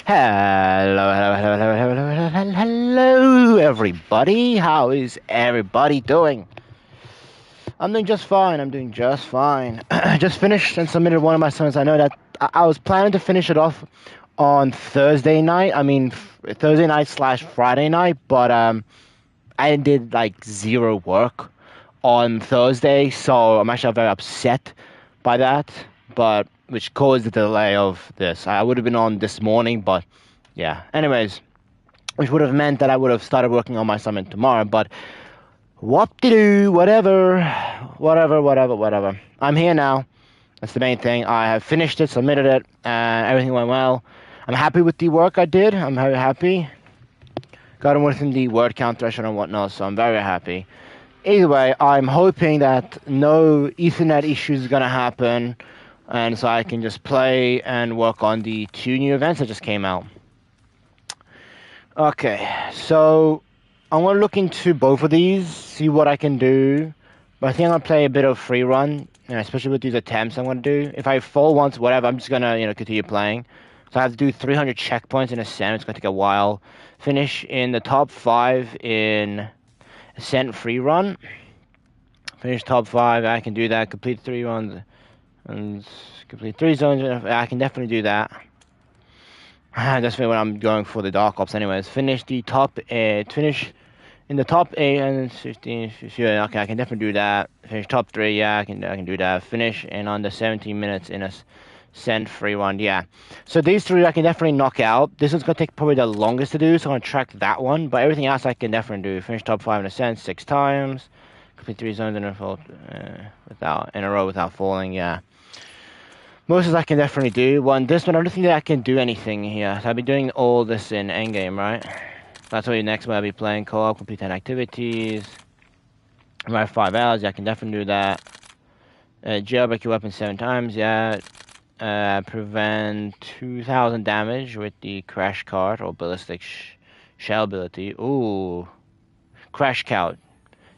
Hello, everybody. How is everybody doing? I'm doing just fine. I'm doing just fine. Just finished and submitted one of my songs. I know that I was planning to finish it off on Thursday night. I mean, Thursday night slash Friday night, but I did like zero work on Thursday, so I'm actually very upset by that. But which caused the delay of this. I would have been on this morning, but yeah. Anyways, which would have meant that I would have started working on my assignment tomorrow, but whoop-de-doo, whatever. I'm here now. That's the main thing. I have finished it, submitted it, and everything went well. I'm happy with the work I did. I'm very happy. Got it within the word count threshold and whatnot, so I'm very happy. Either way, I'm hoping that no Ethernet issues are going to happen, and so I can just play and work on the 2 new events that just came out. Okay, so I'm going to look into both of these, see what I can do. But I think I'm going to play a bit of free run, especially with these attempts I'm going to do. If I fall once, whatever, I'm just going to, continue playing. So I have to do 300 checkpoints in Ascent. It's going to take a while. Finish in the top 5 in Ascent free run. Finish top 5. I can do that. Complete 3 runs. And complete 3 zones. I can definitely do that. That's what I'm going for the DarkOps anyways. Finish in the top 8 and 15. Yeah, okay, I can definitely do that. Finish top 3, yeah, I can do that. Finish in under 17 minutes in a Ascent free run, yeah. So these 3 I can definitely knock out. This one's gonna take probably the longest to do, so I'm gonna track that one. But everything else I can definitely do. Finish top 5 in Ascent 6 times. Complete 3 zones in a row without falling, yeah. Most of that I can definitely do. This one, I don't think that I can do anything here. So I'll be doing all this in endgame, right? That's what next one I'll be playing co-op, complete 10 activities. Right, 5 hours, yeah, I can definitely do that. Jailbreak your weapon 7 times, yeah. Prevent 2,000 damage with the crash cart or ballistic shell ability. Ooh. Crash count.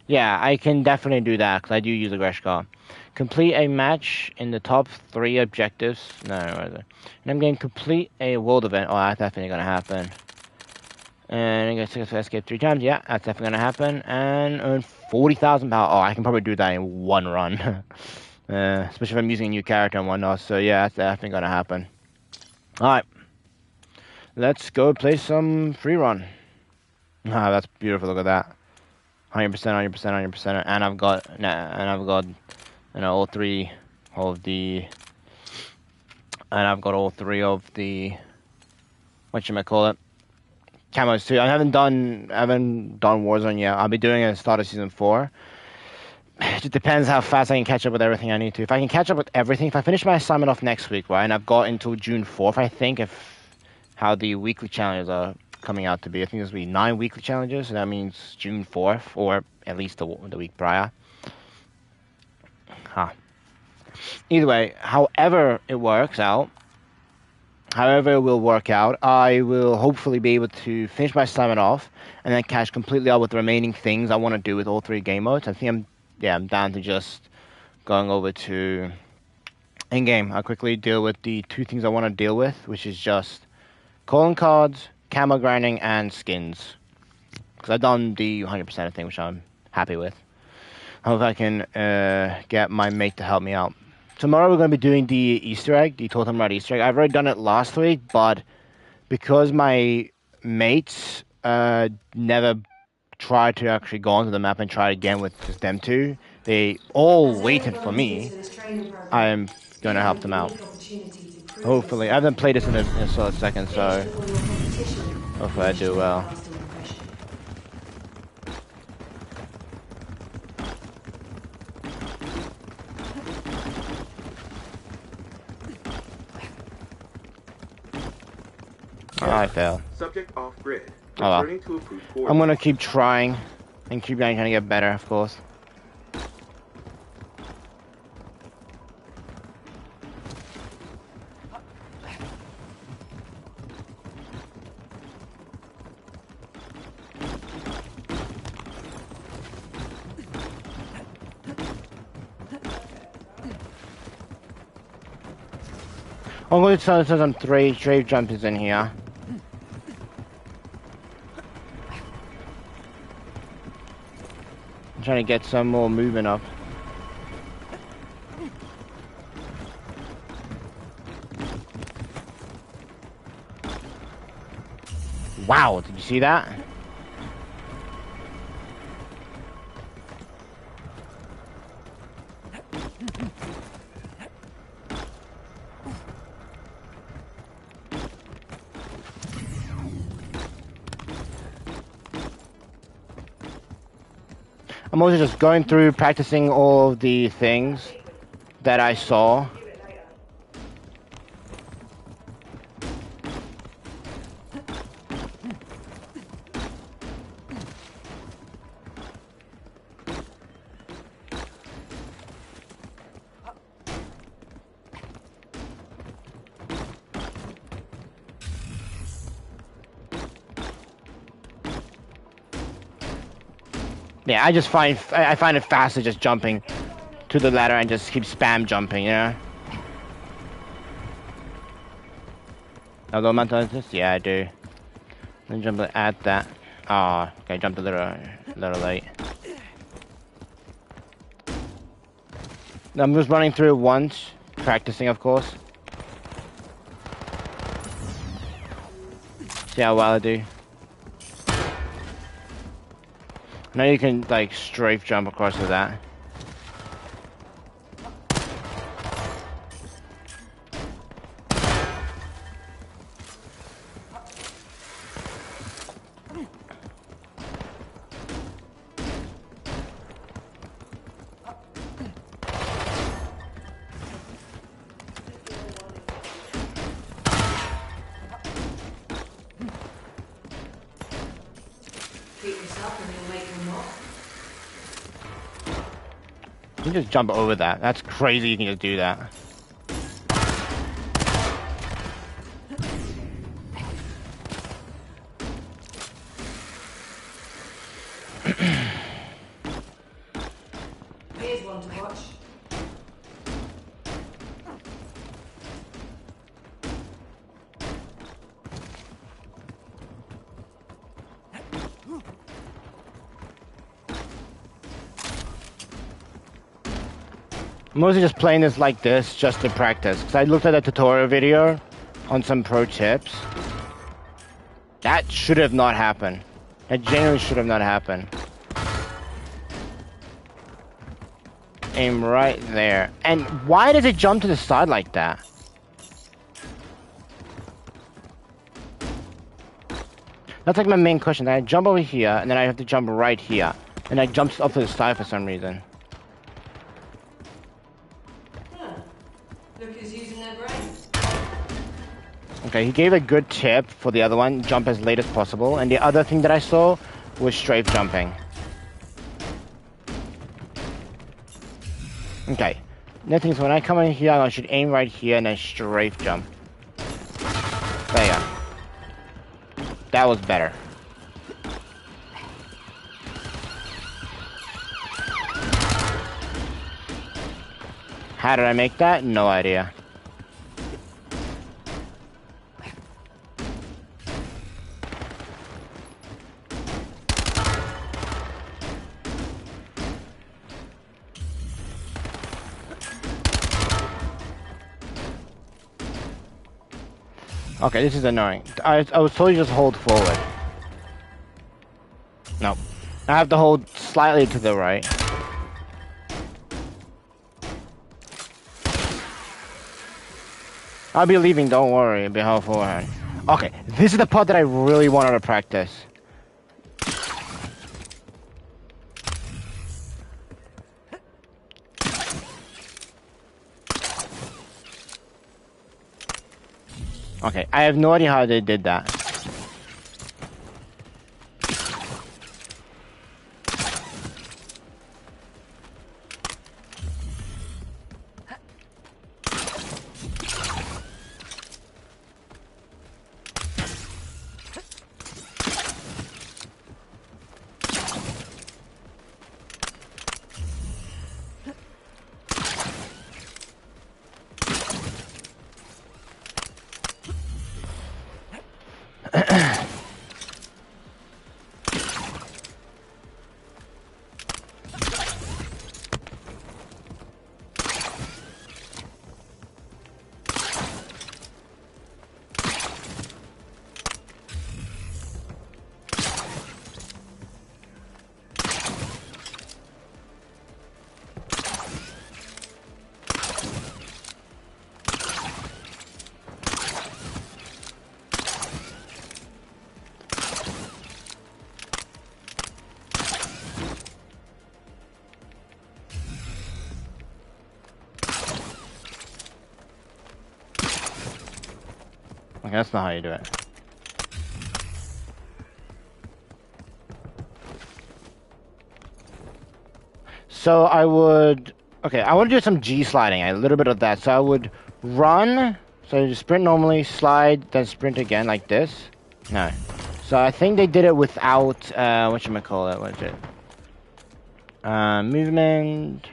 Yeah, I can definitely do that because I do use a crash cart. Complete a match in the top 3 objectives. No, rather. And I'm going to complete a world event. Oh, that's definitely going to happen. And I'm going to escape 3 times. Yeah, that's definitely going to happen. And earn 40,000 power. Oh, I can probably do that in 1 run. Especially if I'm using a new character and whatnot. So yeah, that's definitely going to happen. Alright. Let's go play some free run. Ah, that's beautiful. Look at that. 100%. And I've got all 3 of the, and I've got all 3 of the, camos too. I haven't done Warzone yet. I'll be doing it at the start of season 4. It just depends how fast I can catch up with everything I need to. If I can catch up with everything, if I finish my assignment off next week, right, and I've got until June 4th, I think, how the weekly challenges are coming out to be. I think there's going to be 9 weekly challenges, so that means June 4th, or at least the week prior. Either way, however it will work out, I will hopefully be able to finish my assignment off and then catch completely up with the remaining things I want to do with all 3 game modes. I think I'm down to just going over to in-game. I'll quickly deal with the 2 things I want to deal with, which is just calling cards, camo grinding, and skins. Because I've done the 100% thing, which I'm happy with. I hope I can get my mate to help me out. Tomorrow we're going to be doing the Easter egg, the Totem Rod Easter egg. I've already done it last week, but because my mates never tried to actually go onto the map and try again with just them 2, they all waited for me. I am going to help them out. Hopefully. I haven't played this in a solid second, so hopefully I do well. I failed. Subject off grid. Oh well. I'm gonna keep trying and keep trying to get better, of course. I'm going to tell some 3 trade jumpers in here. I'm trying to get some more movement up. Wow, did you see that? I'm also just going through practicing all of the things that I saw. Yeah, I find it faster just jumping to the ladder and just keep spam jumping, you know? Although I'm not this, yeah, I do. Then jump at that. Oh, okay, jumped a little late. I'm just running through it once, practicing, of course. See how well I do. Now you can like strafe jump across to that. You can just jump over that. That's crazy you can just do that. Here's one to watch. I'm mostly just playing this like this just to practice. Because I looked at a tutorial video on some pro tips. That should have not happened. That genuinely should have not happened. Aim right there. And why does it jump to the side like that? That's like my main question. I jump over here, and then I have to jump right here. And I jump up to the side for some reason. Look who's using their brains. Okay, he gave a good tip for the other one. Jump as late as possible. And the other thing that I saw was strafe jumping. Okay. The thing is, when I come in here, I should aim right here and then strafe jump. There you go. That was better. How did I make that? No idea. Okay, this is annoying. I was told you just hold forward. Nope. I have to hold slightly to the right. I'll be leaving, don't worry, beforehand. Okay, this is the part that I really wanted to practice. Okay, I have no idea how they did that. Okay, that's not how you do it. So I would... Okay, I want to do some G sliding, a little bit of that. So I would run, so you sprint normally, slide, then sprint again like this. No. So I think they did it without, whatchamacallit, what is it? Movement,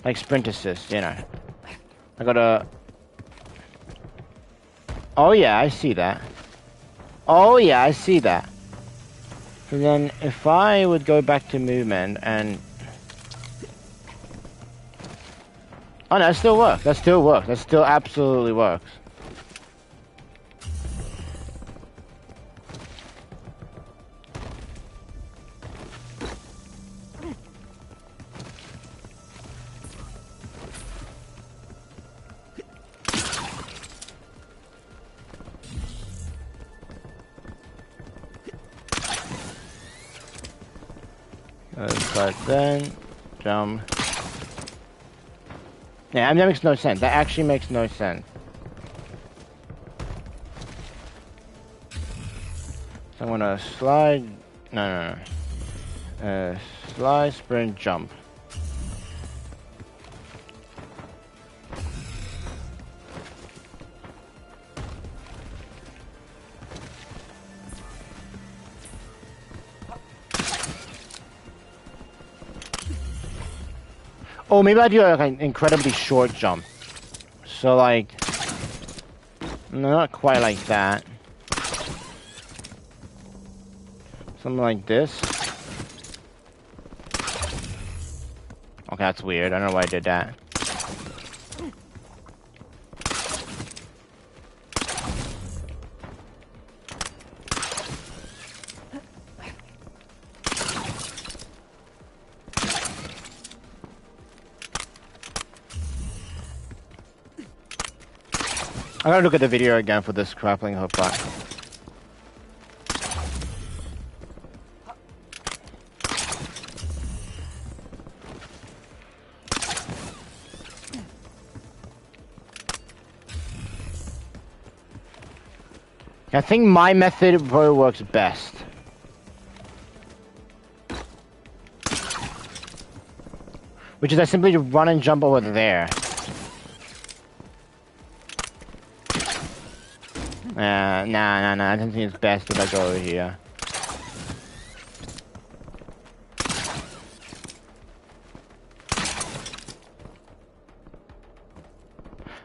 like sprint assist, you know. I gotta... Oh yeah, I see that. Oh yeah, I see that. So then if I would go back to movement and... Oh no, that still works. That still works. That still absolutely works. But then jump. Yeah, I mean, that makes no sense. That actually makes no sense. So I'm gonna slide. No. Slide, sprint, jump. Oh, maybe I do like an incredibly short jump. So like, no, not quite like that. Something like this. Okay, that's weird. I don't know why I did that. I gotta look at the video again for this grappling hook part. I think my method probably works best. Which is I simply run and jump over there. Nah. I don't think it's best if I go over here.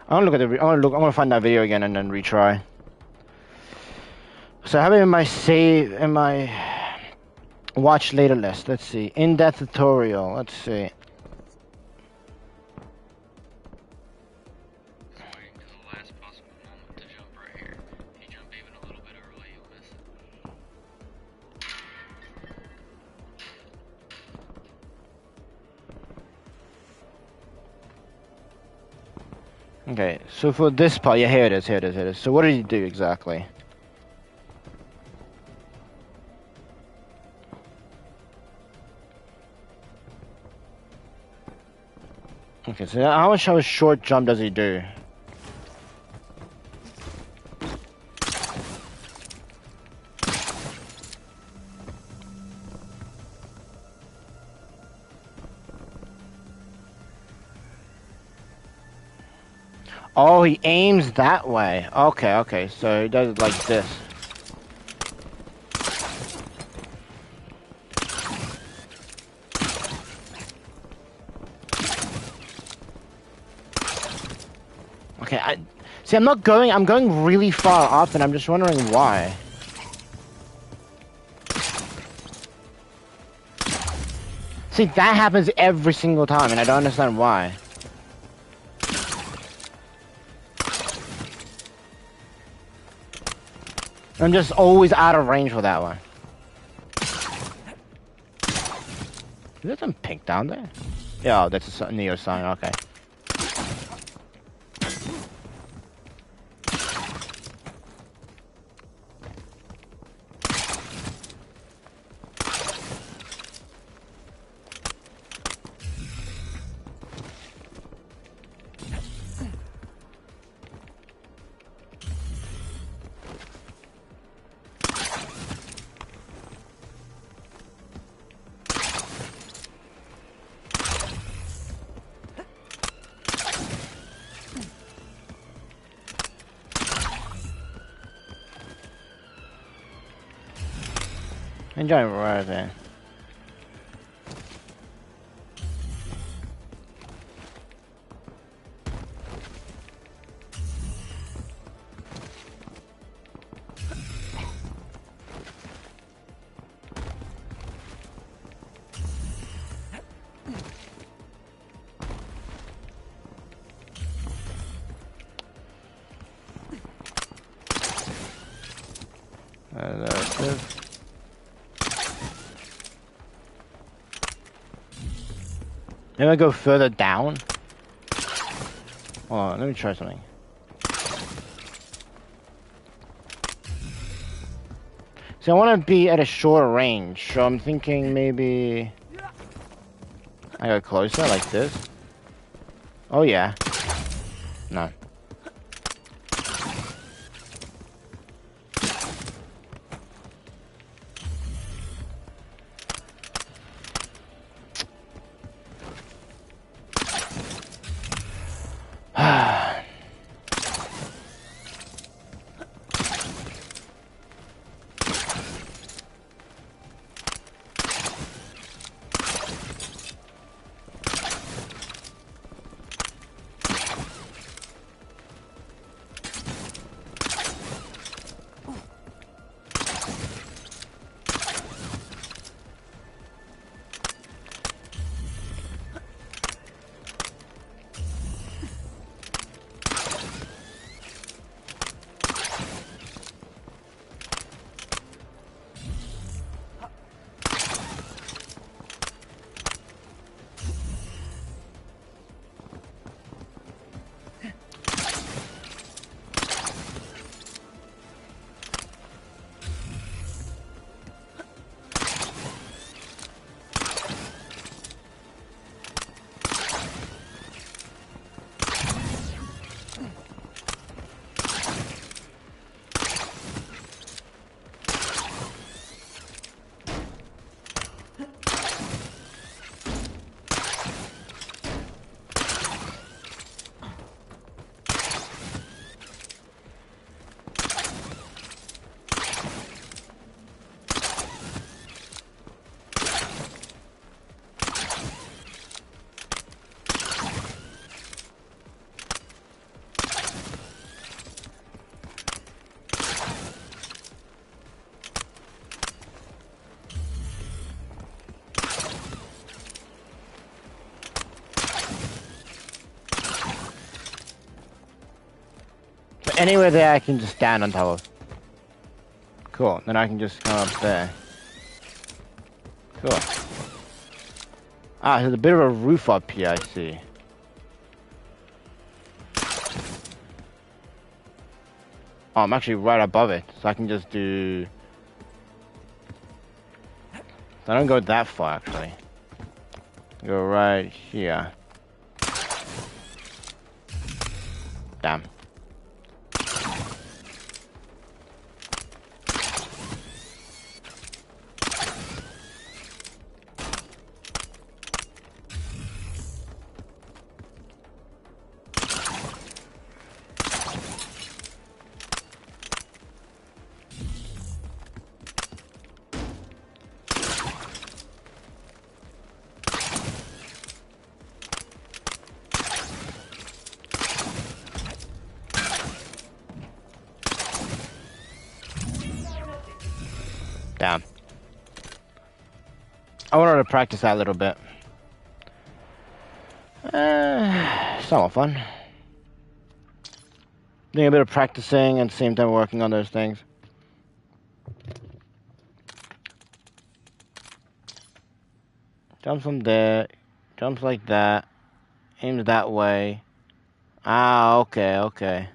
I'm gonna find that video again and then retry. So I have it in my save, in my watch later list. Let's see. In-depth tutorial. Let's see. Okay, so for this part, yeah, here it is. So what did he do exactly? Okay, so how much of a short jump does he do? Oh, he aims that way. Okay, so he does it like this. Okay, I'm going really far up and I'm just wondering why. See, that happens every single time and I don't understand why. I'm just always out of range for that one. Is there some pink down there? Yeah, that's a Neo sign, okay. Enjoy right there. That's it. Maybe I go further down. Oh, let me try something. See, I want to be at a shorter range, so I'm thinking maybe I go closer like this. Oh yeah. No. But anywhere there I can just stand on top of. Cool, then I can just come up there. Cool. Ah, there's a bit of a roof up here, I see. Oh, I'm actually right above it, so I can just do... I don't go that far, actually. Go right here. Damn. Damn. I wanted to practice that a little bit. Somewhat fun. Doing a bit of practicing and at the same time working on those things. Jumps from there. Jumps like that. Aims that way. Ah, okay, okay.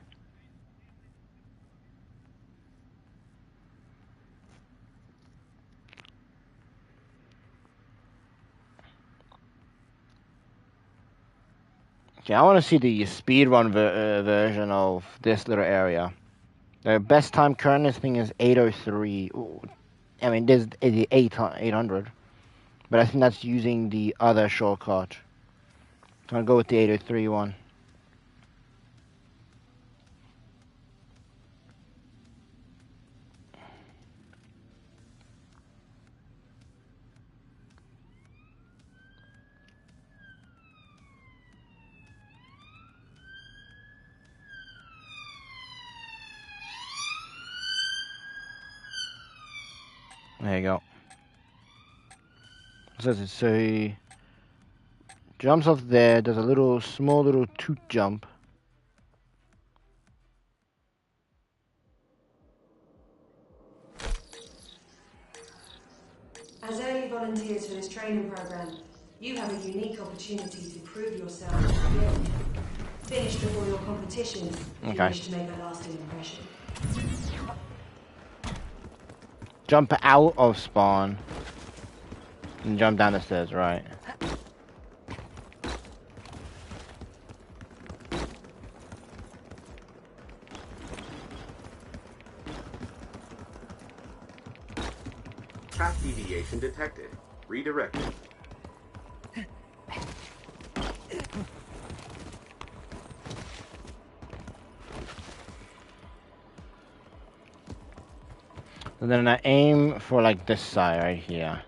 Okay, I want to see the speedrun version of this little area. The best time current thing is 8:03. Ooh, I mean, there's the 800, but I think that's using the other shortcut. So I'll go with the 8:03 one. There you go. So he jumps off there, does a little, small little toot jump. As early volunteers for this training program, you have a unique opportunity to prove yourself as a guild. Finish before your competition if you wish to make a lasting impression. Jump out of spawn. And jump down the stairs, right. Path deviation detected. Redirected. And then I aim for like this side right here.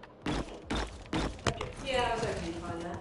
Yeah, I was okay to find that.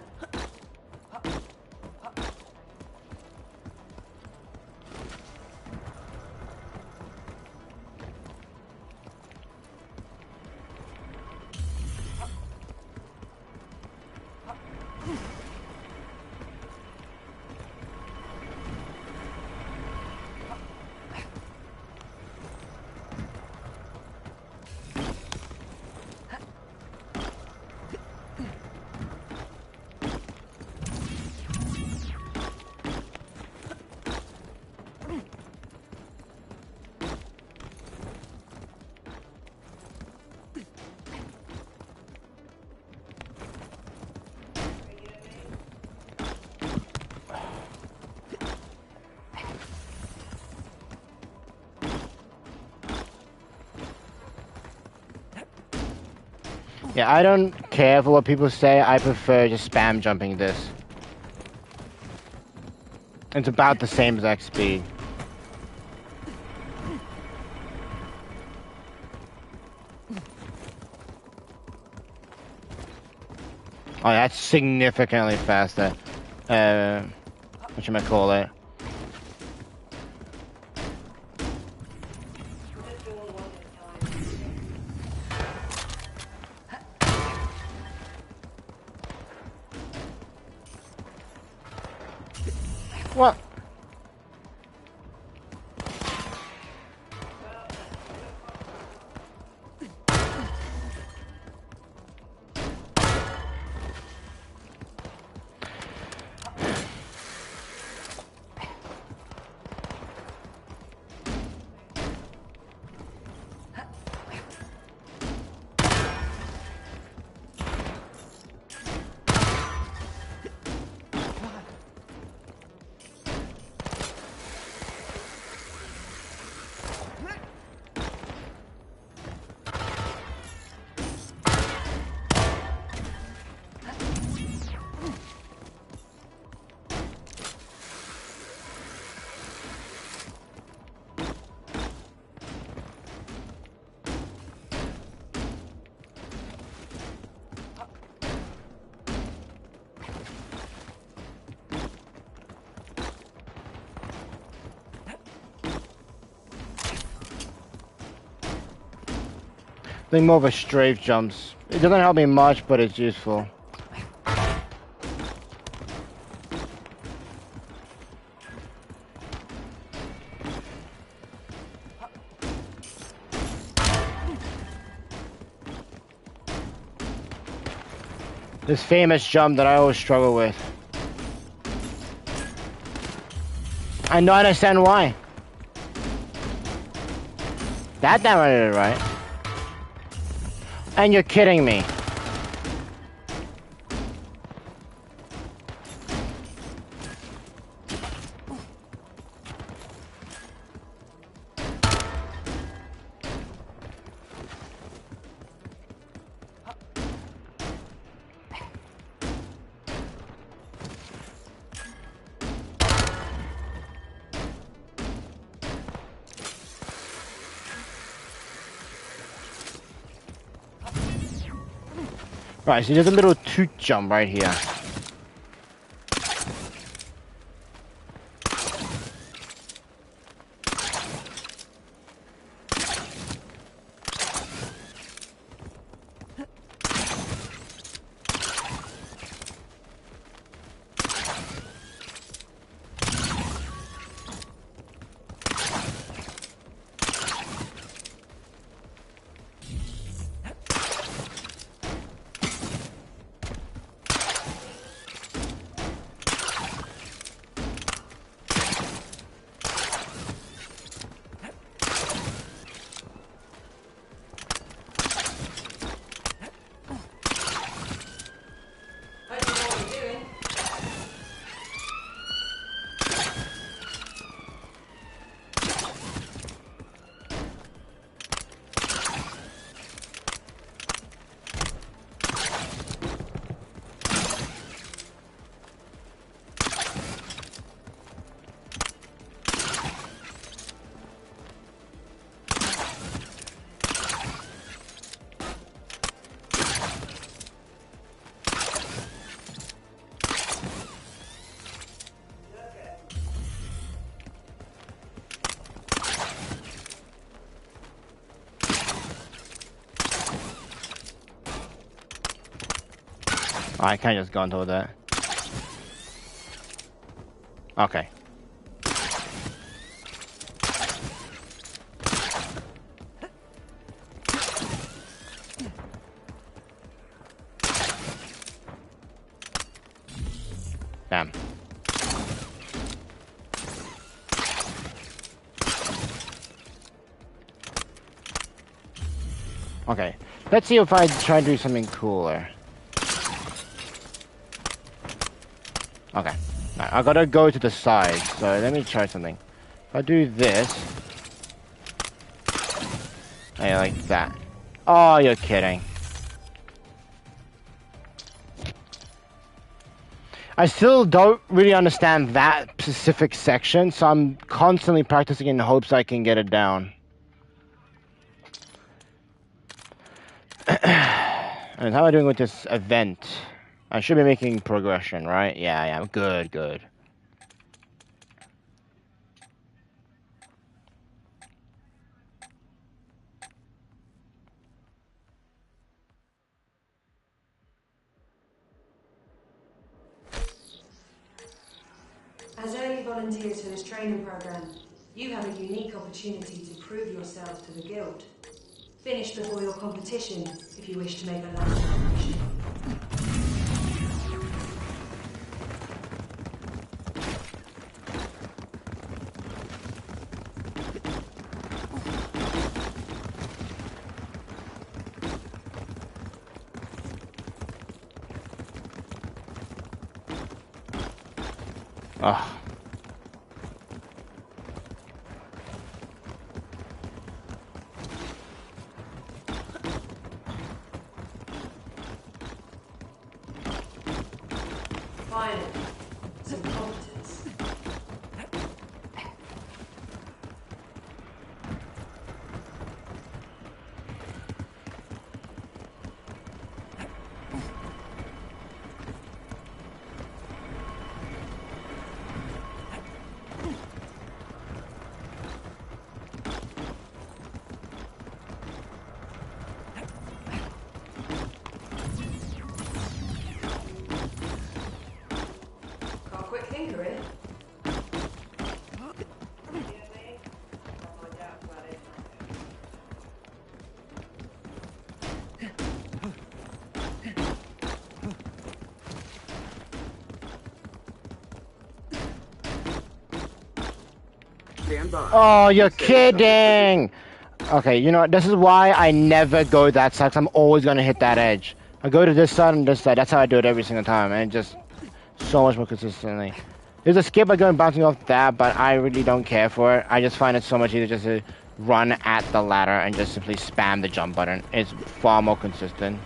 Yeah, I don't care for what people say. I prefer just spam jumping this. It's about the same exact speed. Oh, that's significantly faster. Whatchamacallit? What? I think more of a strafe jumps. It doesn't help me much, but it's useful. This famous jump that I always struggle with. I don't understand why. That time I did it right. And you're kidding me. Right, so there's a little toot jump right here. Oh, I can't just go into that. Okay. Damn. Okay. Let's see if I try to do something cooler. Okay. Right, I gotta go to the side, so let me try something. If I do this... I like that. Oh, you're kidding. I still don't really understand that specific section, so I'm constantly practicing in hopes I can get it down. And how am I doing with this event? I should be making progression, right? Yeah, I am. Good, good. As early volunteers for this training program, you have a unique opportunity to prove yourself to the Guild. Finish before your competition if you wish to make a lasting impression. Ugh. Finally, some competence. Got a quick thinker, eh? Stand by. Oh, you're Stay kidding! Okay, you know what? This is why I never go that side, 'cause I'm always gonna hit that edge. I go to this side and this side. That's how I do it every single time, and just so much more consistently. There's a skip by going bouncing off that, but I really don't care for it. I just find it so much easier just to run at the ladder and just simply spam the jump button. It's far more consistent.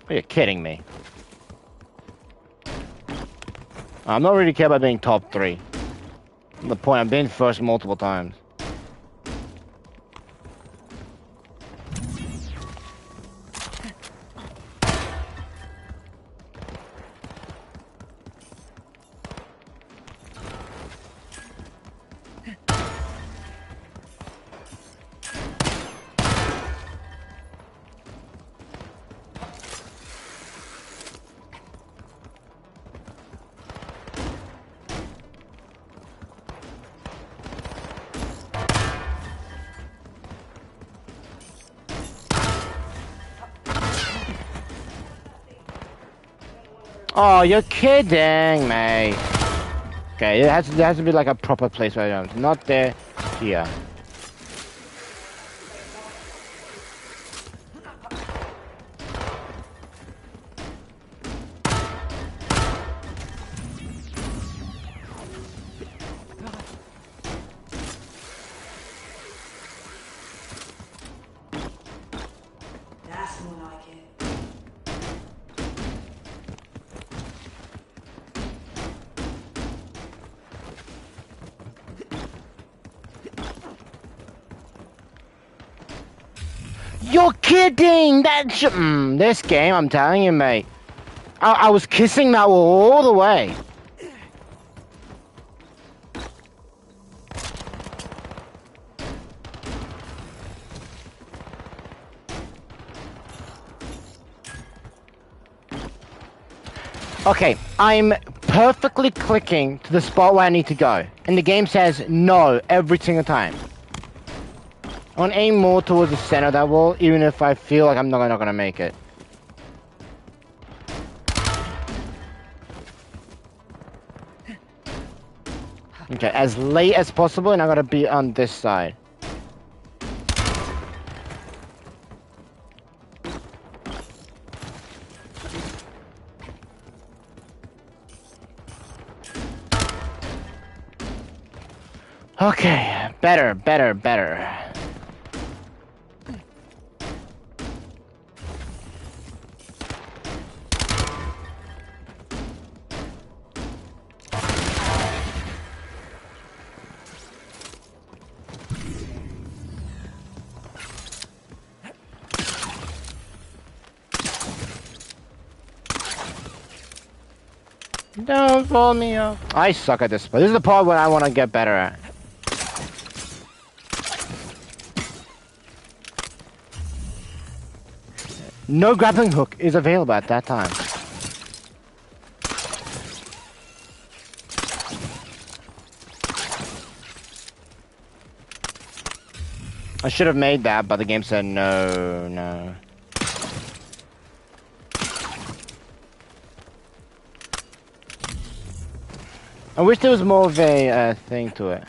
Are you kidding me? I'm not really care about being top 3. The point, I'm being first multiple times. Oh, you're kidding, mate. Okay, there has to be like a proper place where I am. Not there, here. That's more like it. You're kidding! This game, I'm telling you, mate. I was kissing that wall all the way. Okay, I'm perfectly clicking to the spot where I need to go. And the game says no every single time. I want to aim more towards the center of that wall, even if I feel like I'm not gonna make it. Okay, as late as possible, and I gotta be on this side. Okay, better, better, better. Don't pull me up. I suck at this, but this is the part where I want to get better at. No grappling hook is available at that time. I should have made that, but the game said no, no. I wish there was more of a thing to it.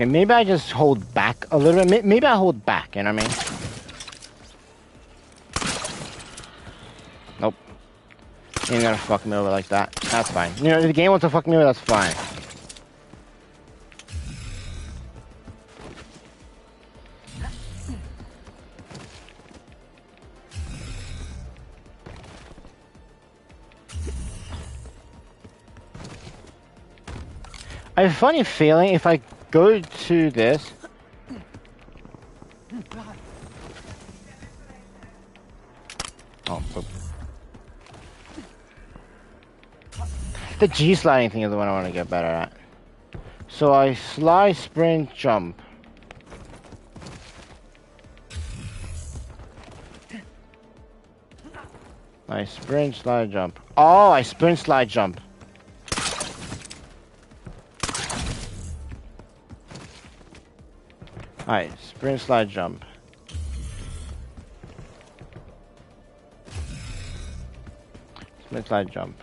Okay, maybe I just hold back a little bit. Maybe I hold back, you know what I mean? Nope. You ain't gonna fuck me over like that. That's fine. You know, if the game wants to fuck me over, that's fine. I have a funny feeling if I go to this... Oh, poop. The G sliding thing is the one I want to get better at. So I slide, sprint, jump. I sprint, slide, jump. Oh, I sprint, slide, jump. Alright, sprint, slide, jump. Sprint, slide, jump.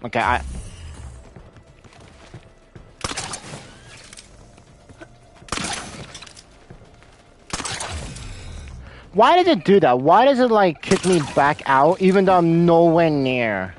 Okay, Why does it do that? Why does it, like, kick me back out even though I'm nowhere near?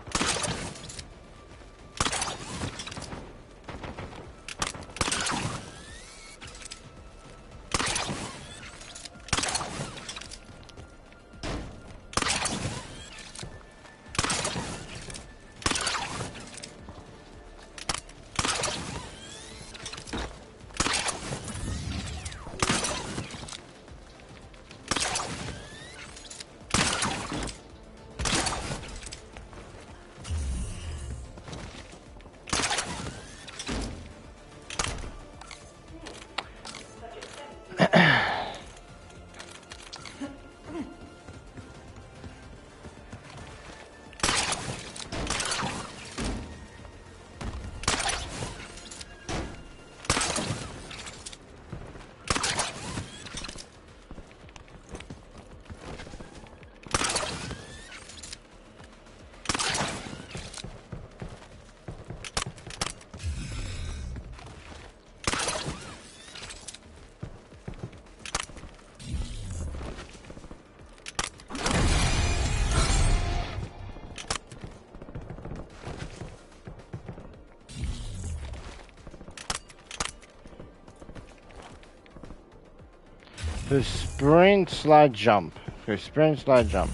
The sprint, slide, jump. Okay, sprint, slide, jump.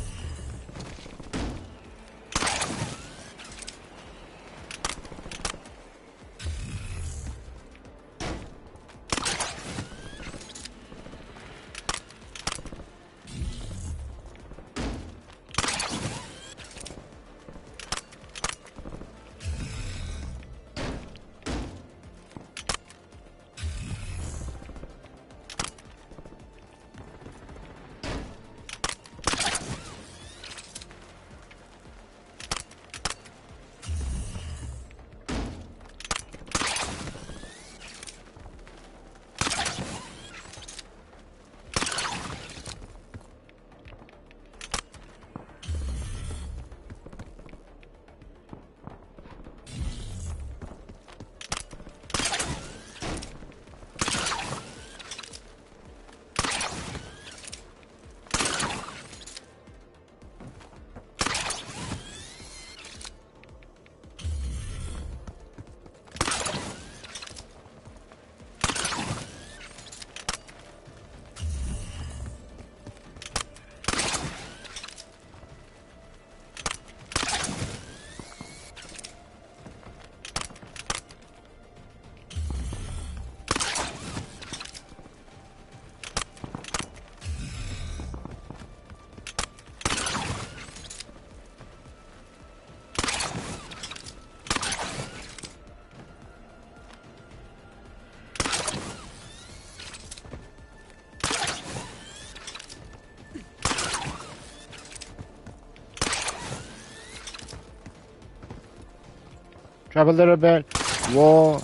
Drop a little bit. Wall.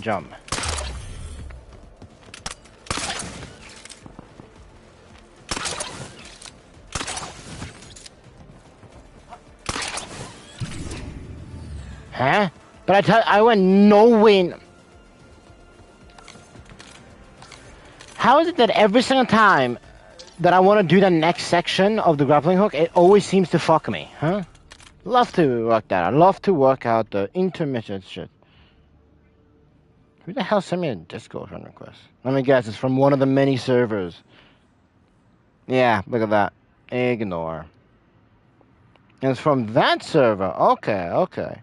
Jump. Huh? But I went nowhere. How is it that every single time that I want to do the next section of the grappling hook, it always seems to fuck me, huh? Love to work that out. Love to work out the intermittent shit. Who the hell sent me a Discord friend request? Let me guess, it's from one of the many servers. Yeah, look at that. Ignore. It's from that server. Okay, okay.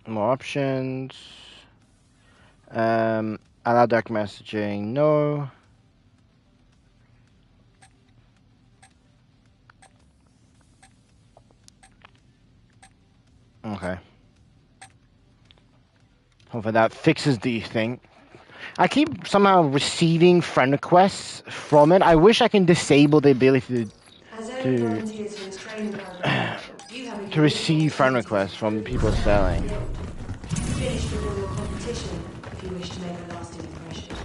More options. Allow dark messaging. No. Okay. Hopefully that fixes the thing. I keep somehow receiving friend requests from it. I wish I can disable the ability As early volunteers for this training program, you have a to receive friend requests from people selling. Finish before your competition if you wish to make a lasting impression.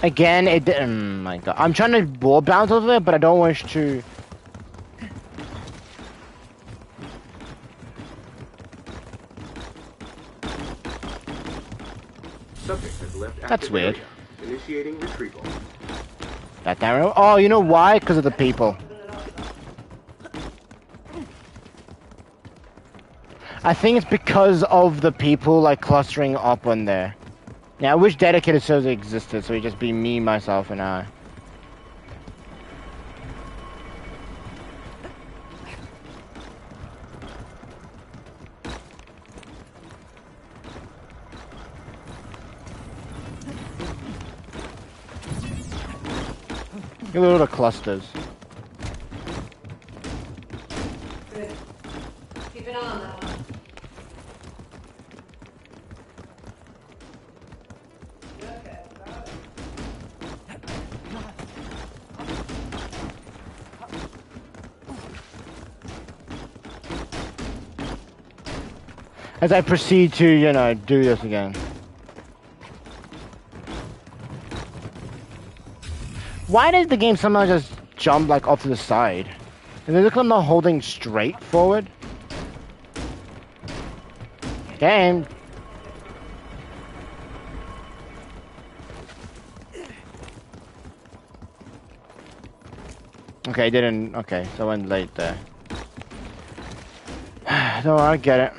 Again, it didn't. Oh my god. I'm trying to wall bounce over it, but I don't wish to. Subject has left That's active weird. area. Initiating retrieval. That arrow. Oh, you know why? Because of the people. I think it's because of the people like clustering up on there. Now, I wish dedicated servers existed, so it'd just be me, myself, and I. Look at all the clusters. Good. Keep an eye on that one. As I proceed to, you know, do this again. Why does the game somehow just jump like off to the side? Is it because I'm not holding straight forward? Game. Okay, didn't. Okay, so I went late there. No, I get it.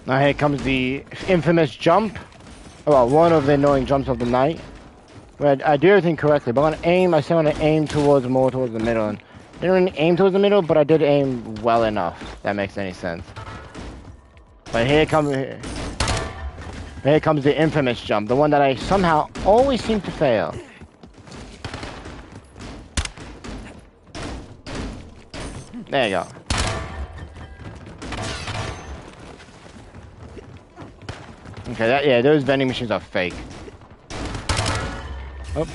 Now here comes the infamous jump. Well, one of the annoying jumps of the night. Where I do everything correctly, but on aim, I still want to aim more towards the middle. And I didn't really aim towards the middle, but I did aim well enough. If that makes any sense. But here comes... Here comes the infamous jump, the one that I somehow always seem to fail. There you go. Okay, yeah, those vending machines are fake. Oh.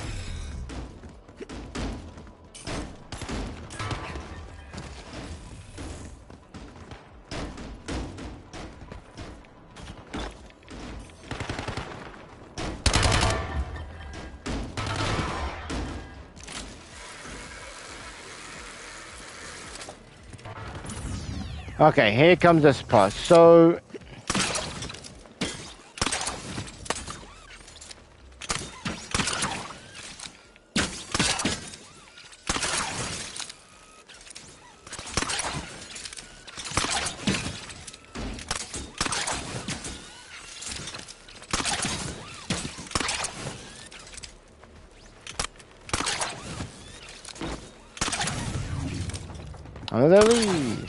Okay, here comes this part. So another lead.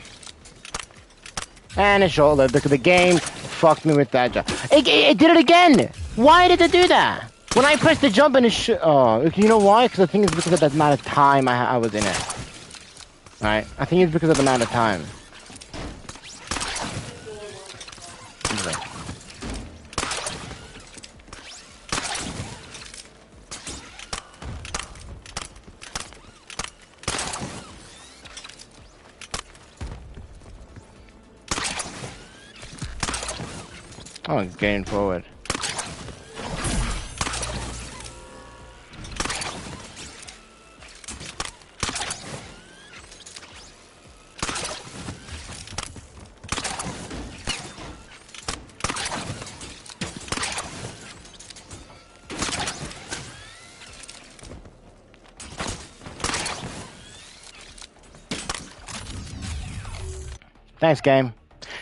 And a shoulder because the game fucked me with that jump. It did it again! Why did it do that? When I pressed the jump and it oh, you know why? Because I think it's because of the amount of time I was in it. Alright, I think it's because of the amount of time. Okay. Oh, getting forward. Thanks, game.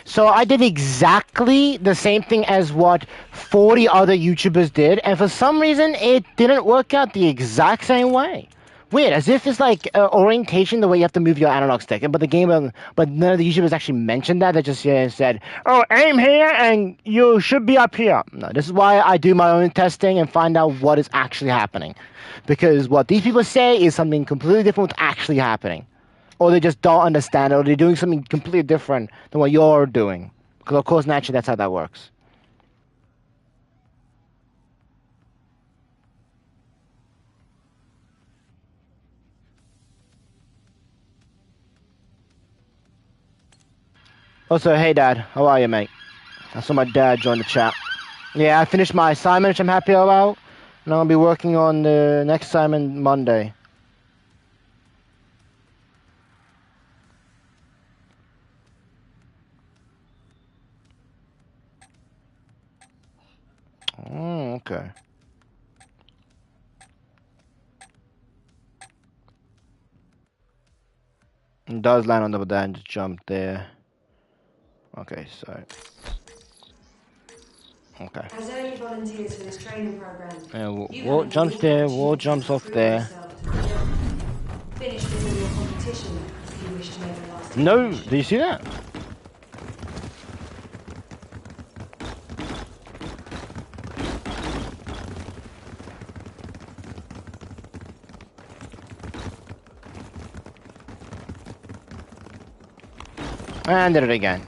So I did exactly the same thing as what 40 other YouTubers did, and for some reason it didn't work out the exact same way. Weird, as if it's like orientation, the way you have to move your analog stick. But the game, but none of the YouTubers actually mentioned that. They just said, "Oh, aim here, and you should be up here." No, this is why I do my own testing and find out what is actually happening, because what these people say is something completely different what's actually happening. Or they just don't understand it, or they're doing something completely different than what you're doing. Because, of course, naturally, that's how that works. Also, hey, Dad. How are you, mate? I saw my dad join the chat. Yeah, I finished my assignment, which I'm happy about. And I'll be working on the next assignment Monday. Oh, okay. It does land on top of that and just jump there. Okay, so... Okay. As early volunteers for this training program, Wall jumps there, wall jumps off there. Finish before your competition if you wish to make a lasting No, impression. do you see that? And did it again.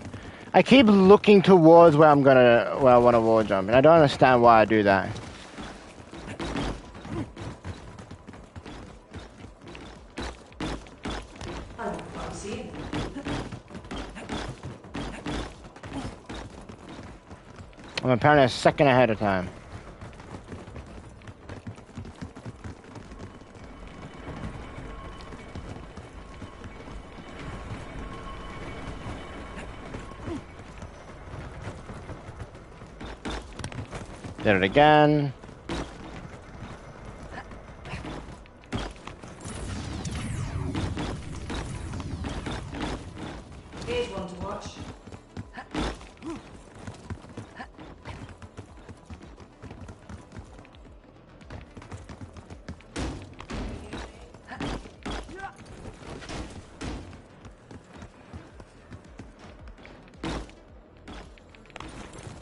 I keep looking towards where I want to wall jump, and I don't understand why I do that. I'll see you. I'm apparently a second ahead of time. Did it again. Here's one to watch.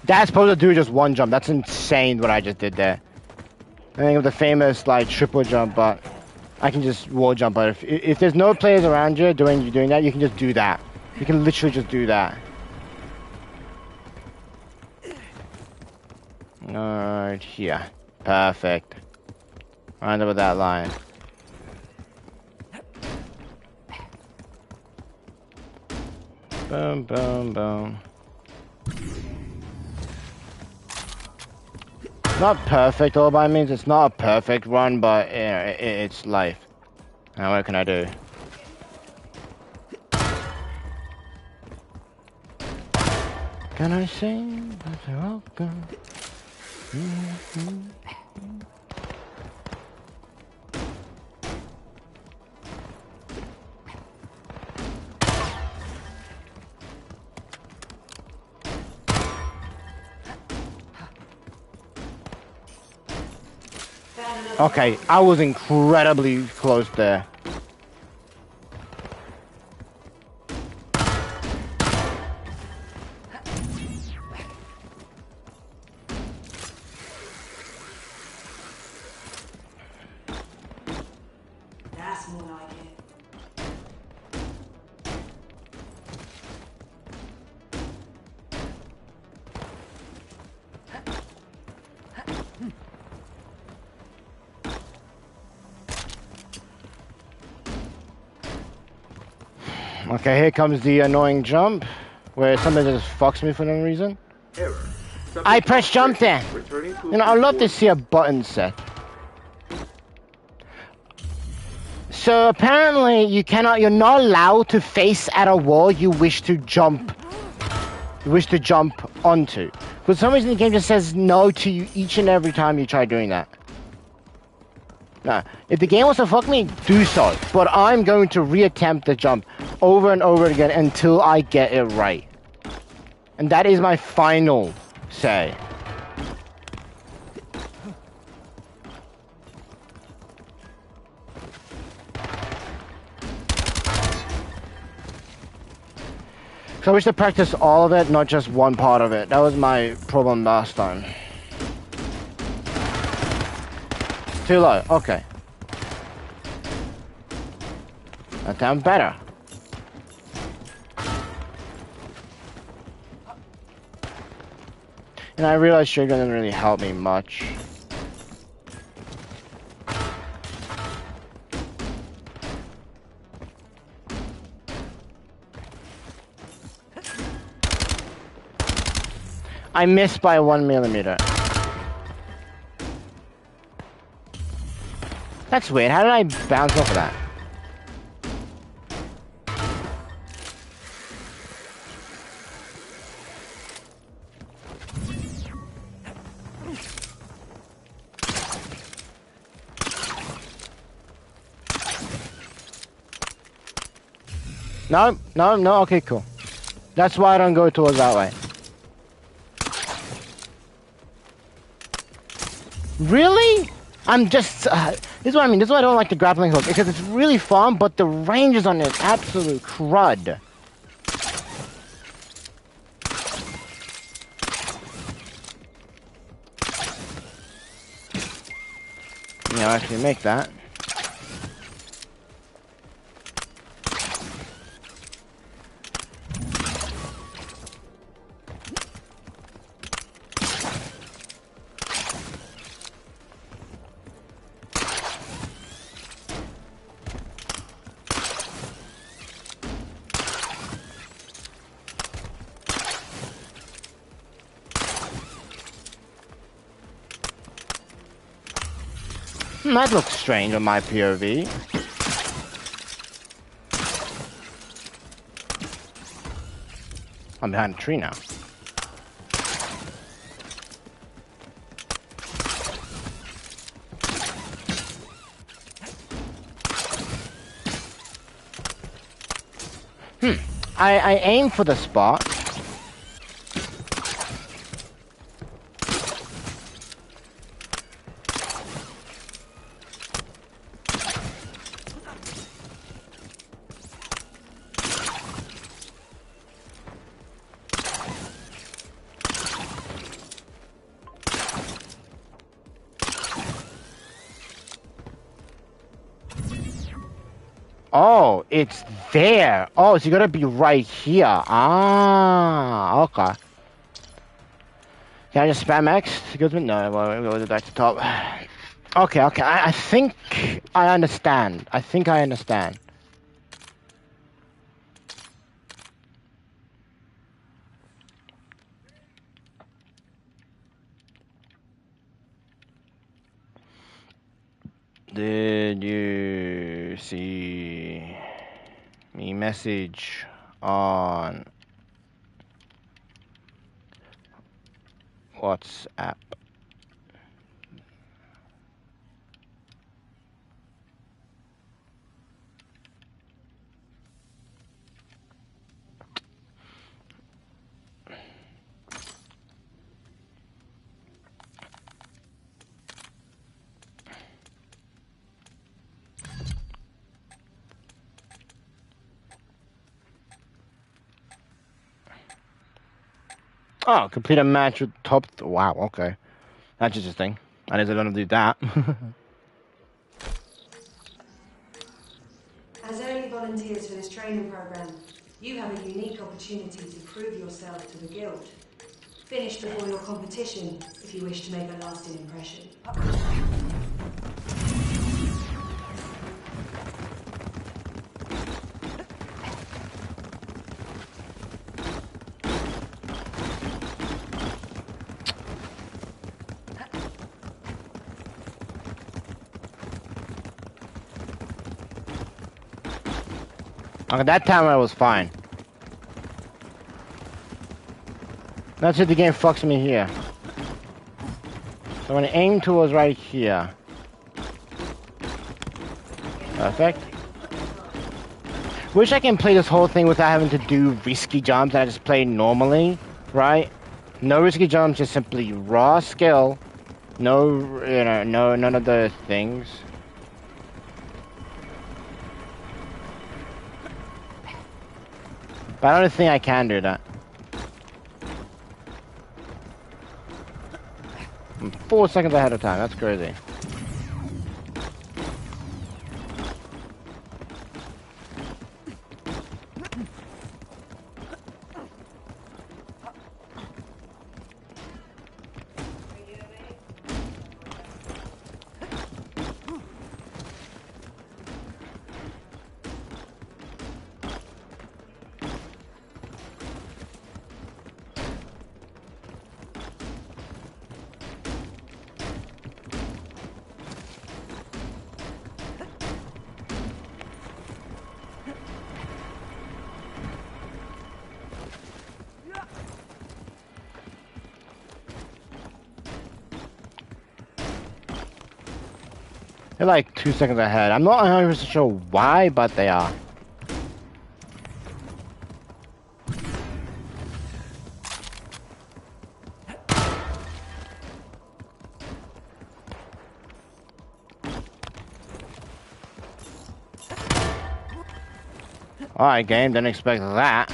That's supposed to do just one jump. That's insane what I just did there. I think of the famous like triple jump, but I can just wall jump. But if there's no players around you doing that, you can just do that. You can literally just do that. Alright, here. Perfect. Right over that line. Boom, boom, boom. Not perfect all by means. It's not a perfect run, but you know, it's life. Now what can I do? Can I sing? Welcome. Okay, I was incredibly close there. That's more like it. Okay, here comes the annoying jump, where something just fucks me for no reason. Error. I Subject press jump there. returning to You know, I'd love to report. see a button set. So apparently you're not allowed to face at a wall you wish to jump onto. For some reason the game just says no to you each and every time you try doing that. Now, if the game wants to fuck me, do so. But I'm going to reattempt the jump over and over again until I get it right. And that is my final say. So I wish to practice all of it, not just one part of it. That was my problem last time. Too low, okay. That sounds better. And I realize sugar doesn't really help me much. I missed by 1 millimeter. That's weird. How did I bounce off of that? No, no, no. Okay, cool. That's why I don't go towards that way. Really? I'm just... this is what I mean. This is why I don't like the grappling hook. Because it's really fun, but the ranges on it is absolute crud. Yeah, I'll actually make that. That looks strange on my POV. I'm behind a tree now. I aim for the spot. Oh, it's there. Oh, so you gotta be right here. Ah, okay. Can I just spam X to go to no? Well, we'll go back to top. Okay, okay. I think I understand. I think I understand. Did you see me message on WhatsApp? Oh, complete a match with top. Wow, okay. That's interesting. I didn't want to do that. As early volunteers for this training program, you have a unique opportunity to prove yourself to the Guild. Finish before your competition if you wish to make a lasting impression. Okay, that time I was fine. That's it, the game fucks me here. So when I aim towards right here. Perfect. Wish I can play this whole thing without having to do risky jumps and I just play normally, right? No risky jumps, just simply raw skill. No, none of the things. But I don't think I can do that. I'm 4 seconds ahead of time, that's crazy. They're like 2 seconds ahead. I'm not 100% sure why, but they are. Alright, game, didn't expect that.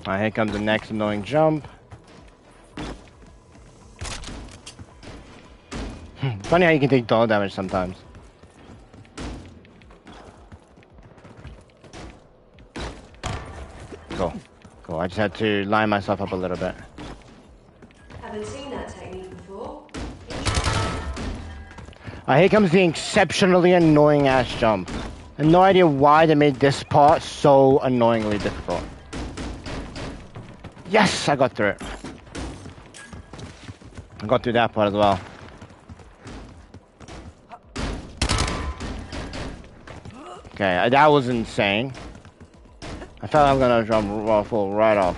Alright, here comes the next annoying jump. Funny how you can take dollar damage sometimes. Cool. Cool. I just had to line myself up a little bit. Haven't seen that technique before. Here comes the exceptionally annoying ass jump. I have no idea why they made this part so annoyingly difficult. Yes, I got through it. I got through that part as well. Okay, that was insane. I felt I was gonna fall right off.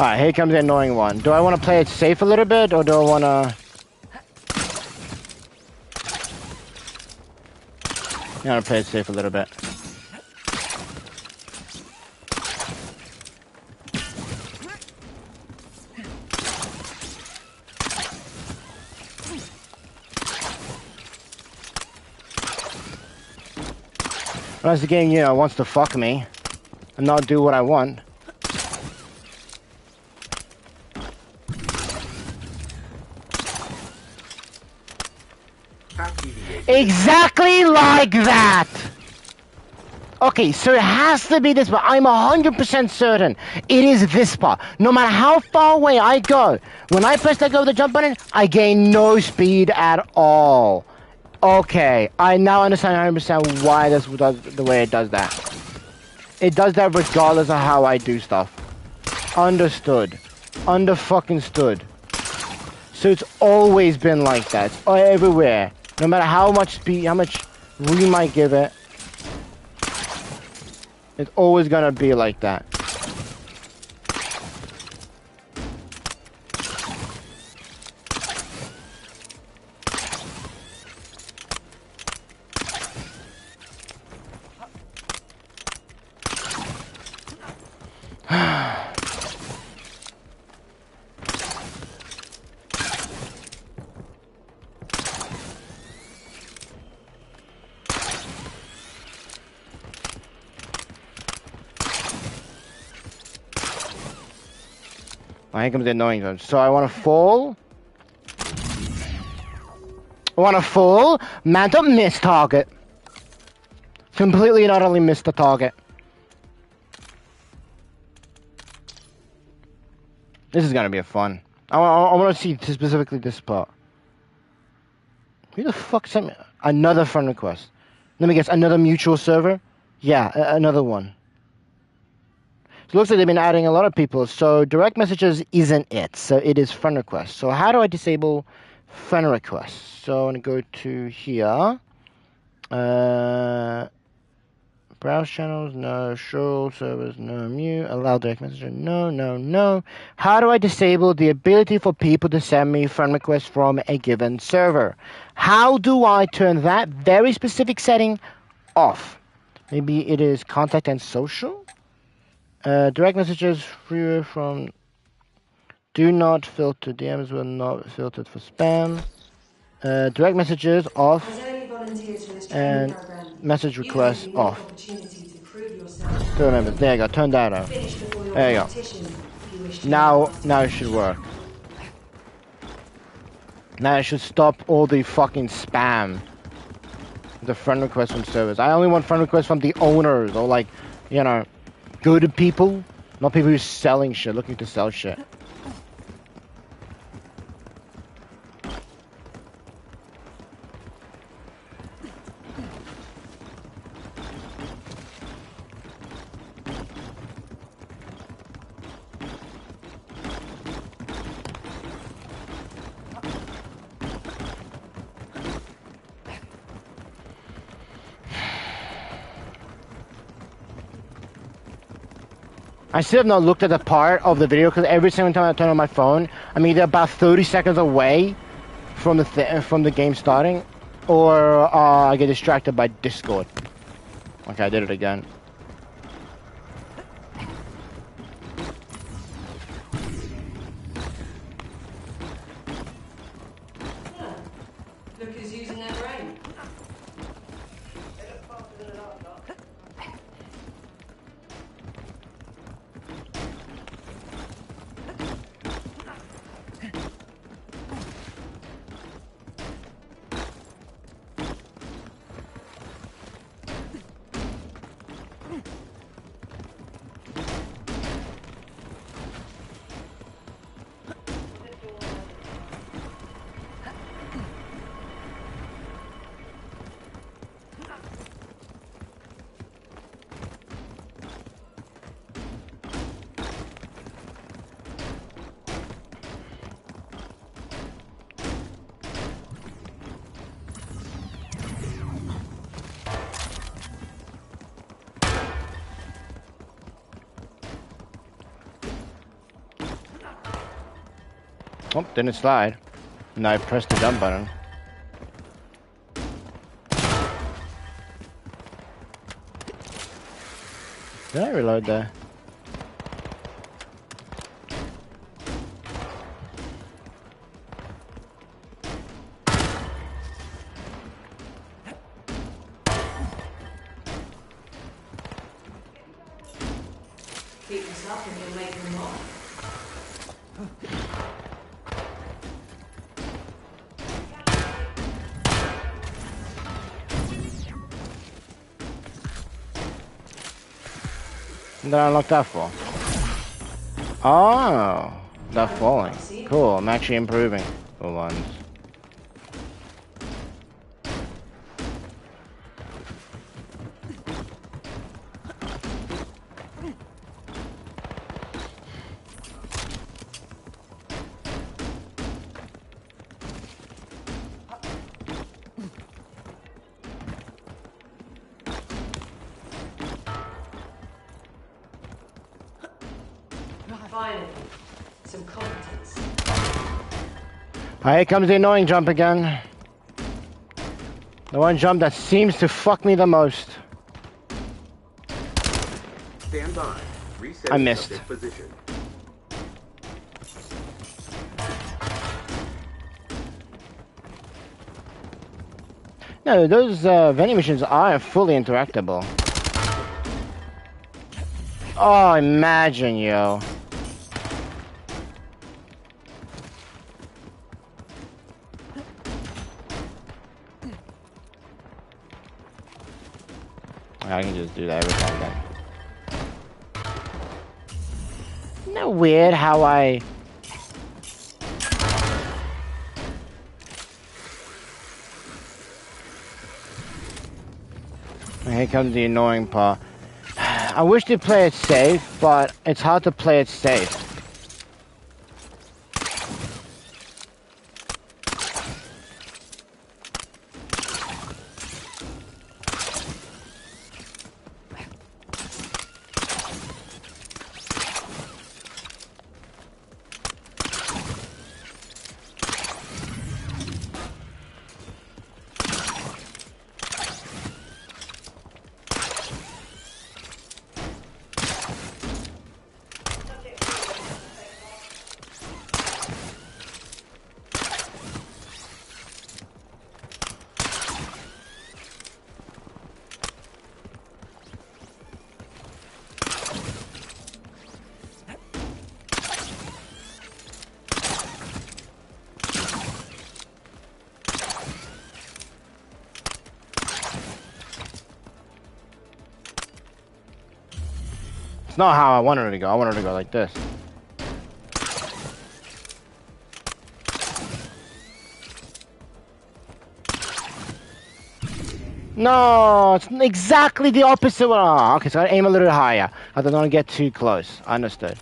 Alright, here comes the annoying one. Do I want to play it safe a little bit, or do I want to... I'm gonna play it safe a little bit. Unless the game, you know, wants to fuck me and not do what I want. Exactly like that! Okay, so it has to be this part. I'm 100% certain it is this part. No matter how far away I go, when I press that go with the jump button, I gain no speed at all. Okay, I now understand 100% why this does the way it does that. It does that regardless of how I do stuff. Understood. Under-fucking-stood. So it's always been like that. It's everywhere. No matter how much speed, how much we might give it, it's always gonna be like that. Here comes the annoying one. So I want to fall. I want to fall. Mantle, miss target. Completely and utterly missed the target. This is gonna be a fun. I want to see specifically this part. Who the fuck sent me another friend request? Let me guess, another mutual server? Yeah, another one. So it looks like they've been adding a lot of people. So direct messages isn't it. So it is friend requests. So how do I disable friend requests? So I'm going to go to here. Browse channels, no. Show servers, no. Mute. Allow direct messages, no, no, no. How do I disable the ability for people to send me friend requests from a given server? How do I turn that very specific setting off? Maybe it is contact and social? Direct messages free from do not filter. DMs will not filtered for spam. Direct messages off and message requests off. Remember, there you go. Turn that on. There you go. Now it should work. Now it should stop all the fucking spam. The friend requests from servers. I only want friend requests from the owners or like, you know, good people, not people who's selling shit, looking to sell shit. I still have not looked at the part of the video because every single time I turn on my phone, I'm either about 30 seconds away from the game starting, or I get distracted by Discord. Okay, I did it again. Look who's using their brain. Oh, didn't slide. And I pressed the jump button. Did I reload there? Keep this up and you'll make them more. What did I unlock that for? Oh, that falling. Cool, I'm actually improving for once. Finally, some competence. Here comes the annoying jump again. The one jump that seems to fuck me the most. Stand by. Reset I missed. subject position. No, those vending machines are fully interactable. Oh, imagine, yo. I can just do that every time then. Isn't that weird how I... Here comes the annoying part. I wish to play it safe, but it's hard to play it safe. It's not how I wanted it to go. I wanted it to go like this. No, it's exactly the opposite one. Oh, okay, so I aim a little higher. I don't want to get too close. I understood.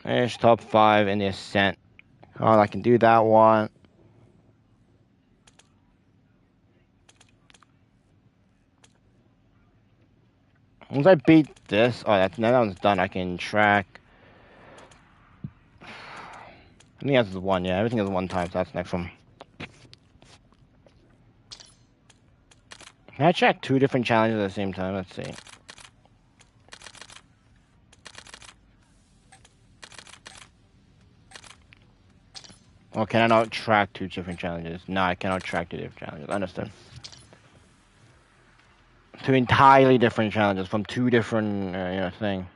There's top 5 in the ascent. Oh, I can do that one. Once I beat this, oh, now that one's done. I can track. I think that's one. Yeah, everything is one time. So that's the next one. Can I track 2 different challenges at the same time? Let's see. Or can I not track 2 different challenges? No, I cannot track 2 different challenges. Understood. 2 entirely different challenges from 2 different, thing.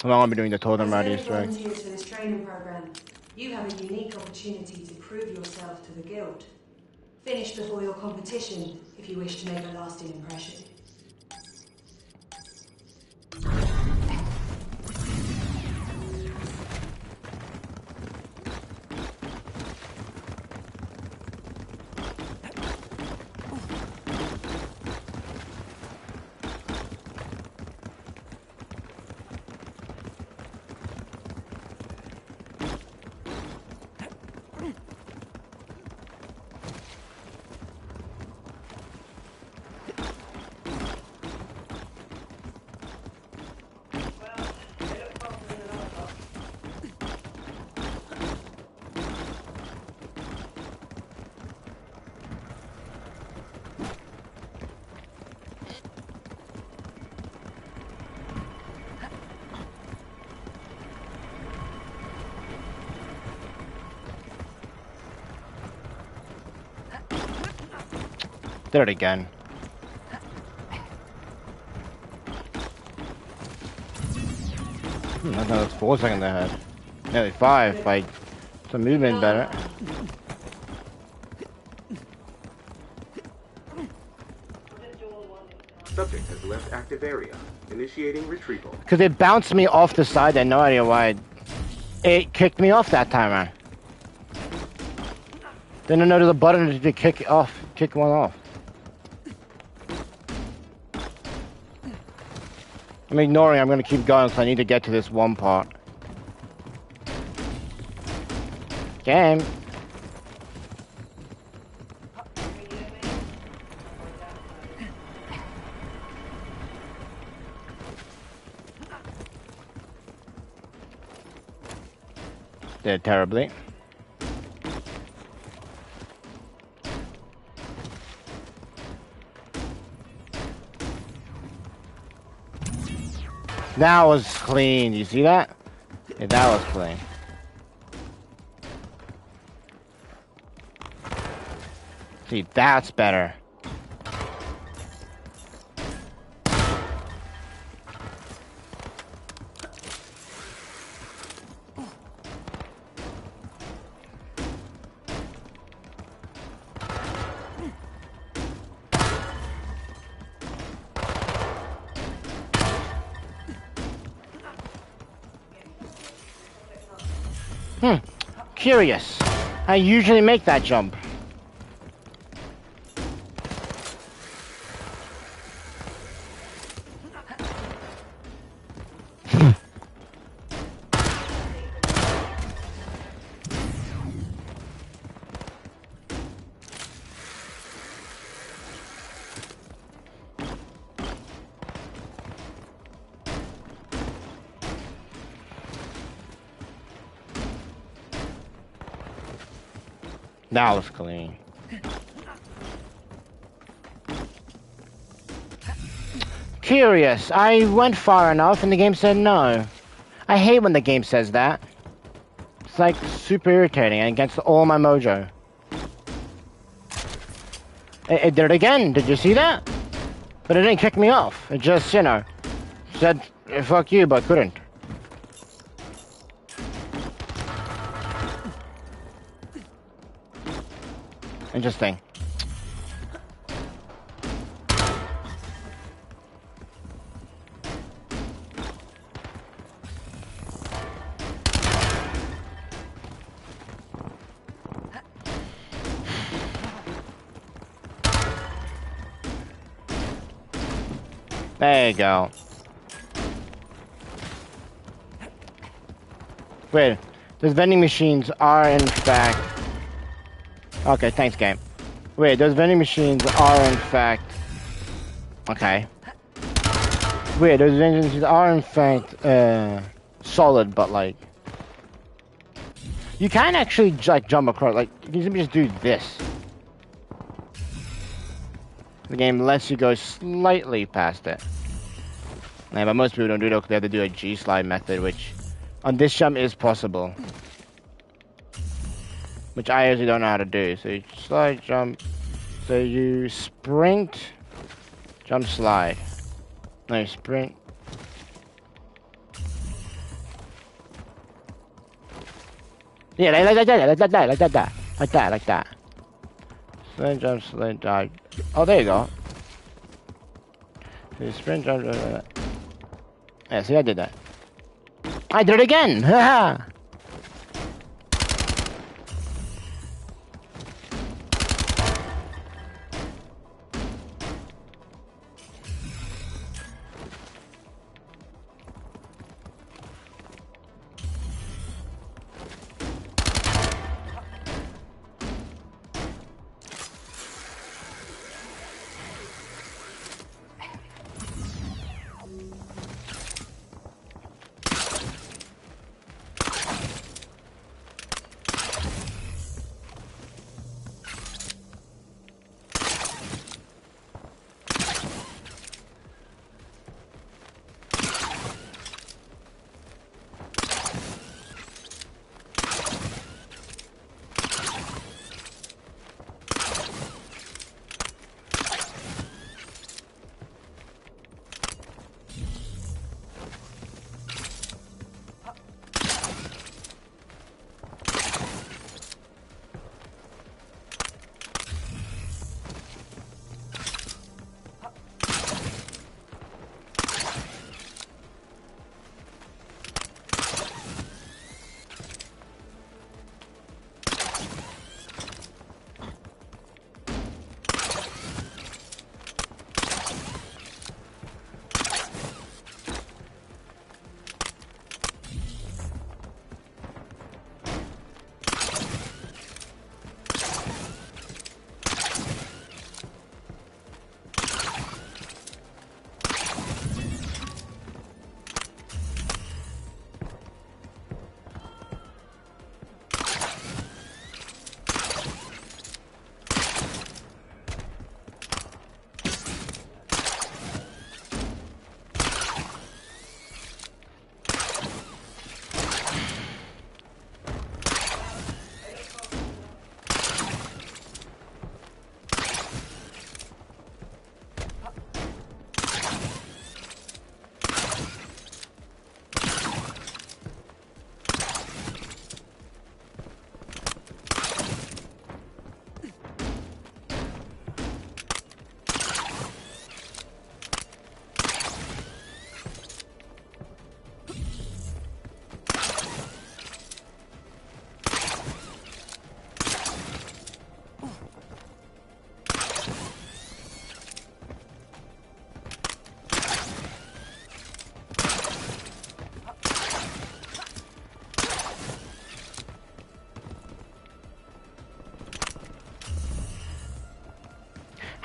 I'm not gonna be doing the totem radius track. Volunteers for this training program. You have a unique opportunity to prove yourself to the guild. Finish before your competition if you wish to make a lasting impression. Did it again. I thought it was 4 seconds ahead. Nearly 5, like, some movement better. Subject has left active area. Initiating retrieval. Because it bounced me off the side, I had no idea why. It kicked me off that timer. Then I know there's a button to kick one off. I'm ignoring, I'm gonna keep going because I need to get to this one part. Game. Did terribly. That was clean. You see that? Yeah, that was clean. See, that's better. Curious. I usually make that jump. That was clean. Curious. I went far enough and the game said no. I hate when the game says that. It's like super irritating and against all my mojo. It did it again. Did you see that? But it didn't kick me off. It just, you know, said fuck you, but couldn't. Interesting. There you go. Wait, those vending machines are in fact... Okay, thanks game. Wait, those vending machines are in fact... Okay. Wait, those vending machines are in fact solid, but like... You can actually like jump across, like, you can simply just do this. The game lets you go slightly past it. Yeah, but most people don't do it because they have to do a G-slide method, which on this jump is possible. Which I usually don't know how to do. So you slide, jump. So you sprint, jump, slide. No, sprint. Yeah, like that. Slide, jump, slide, dive. Oh, there you go. So you sprint, jump, yeah, see, I did that. I did it again! Haha!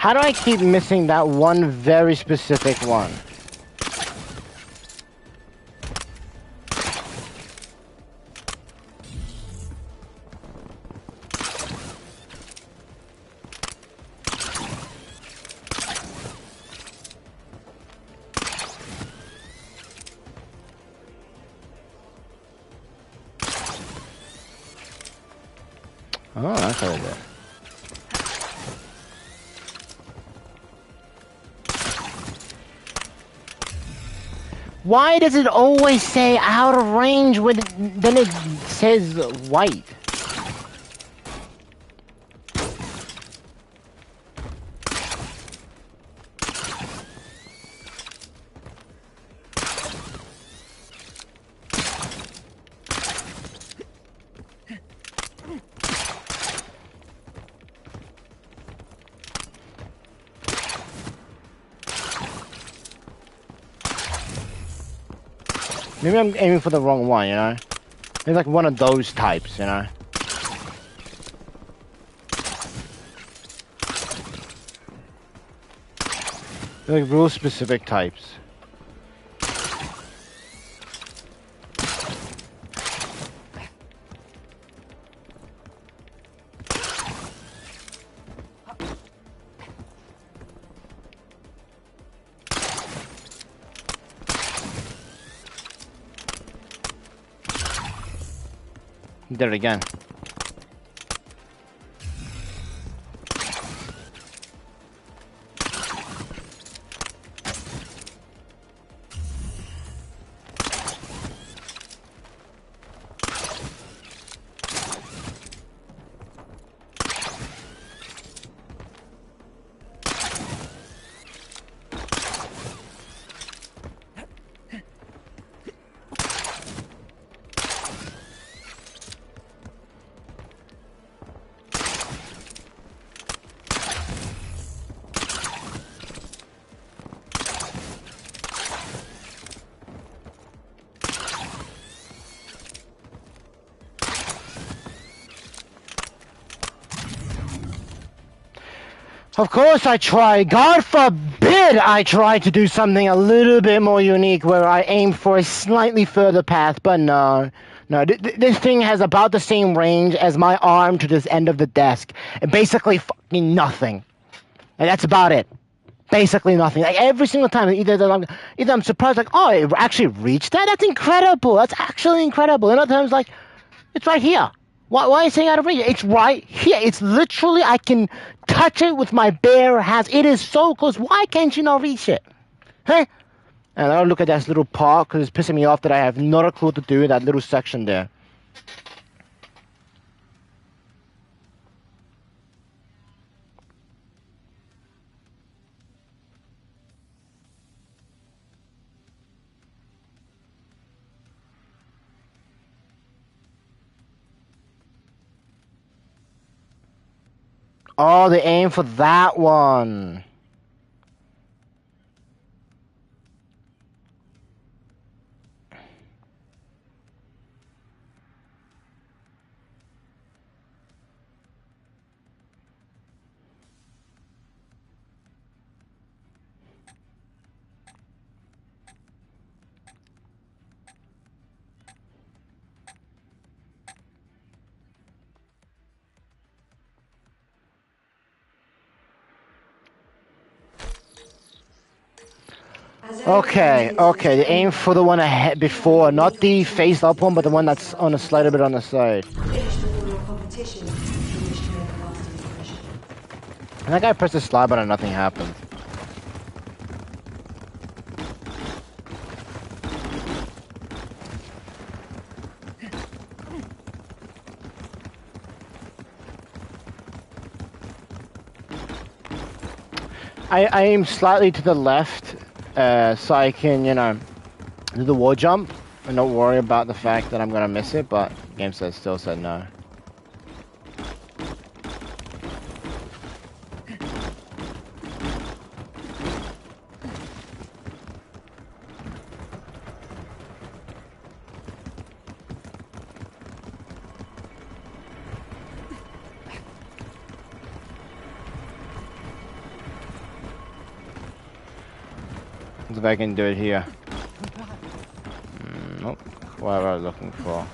How do I keep missing that one very specific one? Oh, that's what it is. Why does it always say out of range when then it says white? Maybe I'm aiming for the wrong one, you know? Maybe like one of those types, you know? They're like real specific types. Did it again. Of course I try. God forbid I try to do something a little bit more unique where I aim for a slightly further path, but no. No, this thing has about the same range as my arm to this end of the desk. And basically fucking nothing. And that's about it. Basically nothing. Like every single time, either I'm surprised, like, oh, it actually reached that? That's incredible. That's actually incredible. And other times, like, it's right here. Why are you saying out of range? It's right here. It's literally, I can touch it with my bare hands. It is so close. Why can't you not reach it? Huh? And I look at that little part because it's pissing me off that I have not a clue what to do in that little section there. Oh, they aim for that one. Okay, they aim for the one ahead before, not the face up one, but the one that's on a slight bit on the side. And that guy pressed the slide button and nothing happened. I aim slightly to the left, so I can, you know, do the wall jump and not worry about the fact that I'm gonna miss it, but the game still said no. Let's see if I can do it here. Nope. What am I looking for?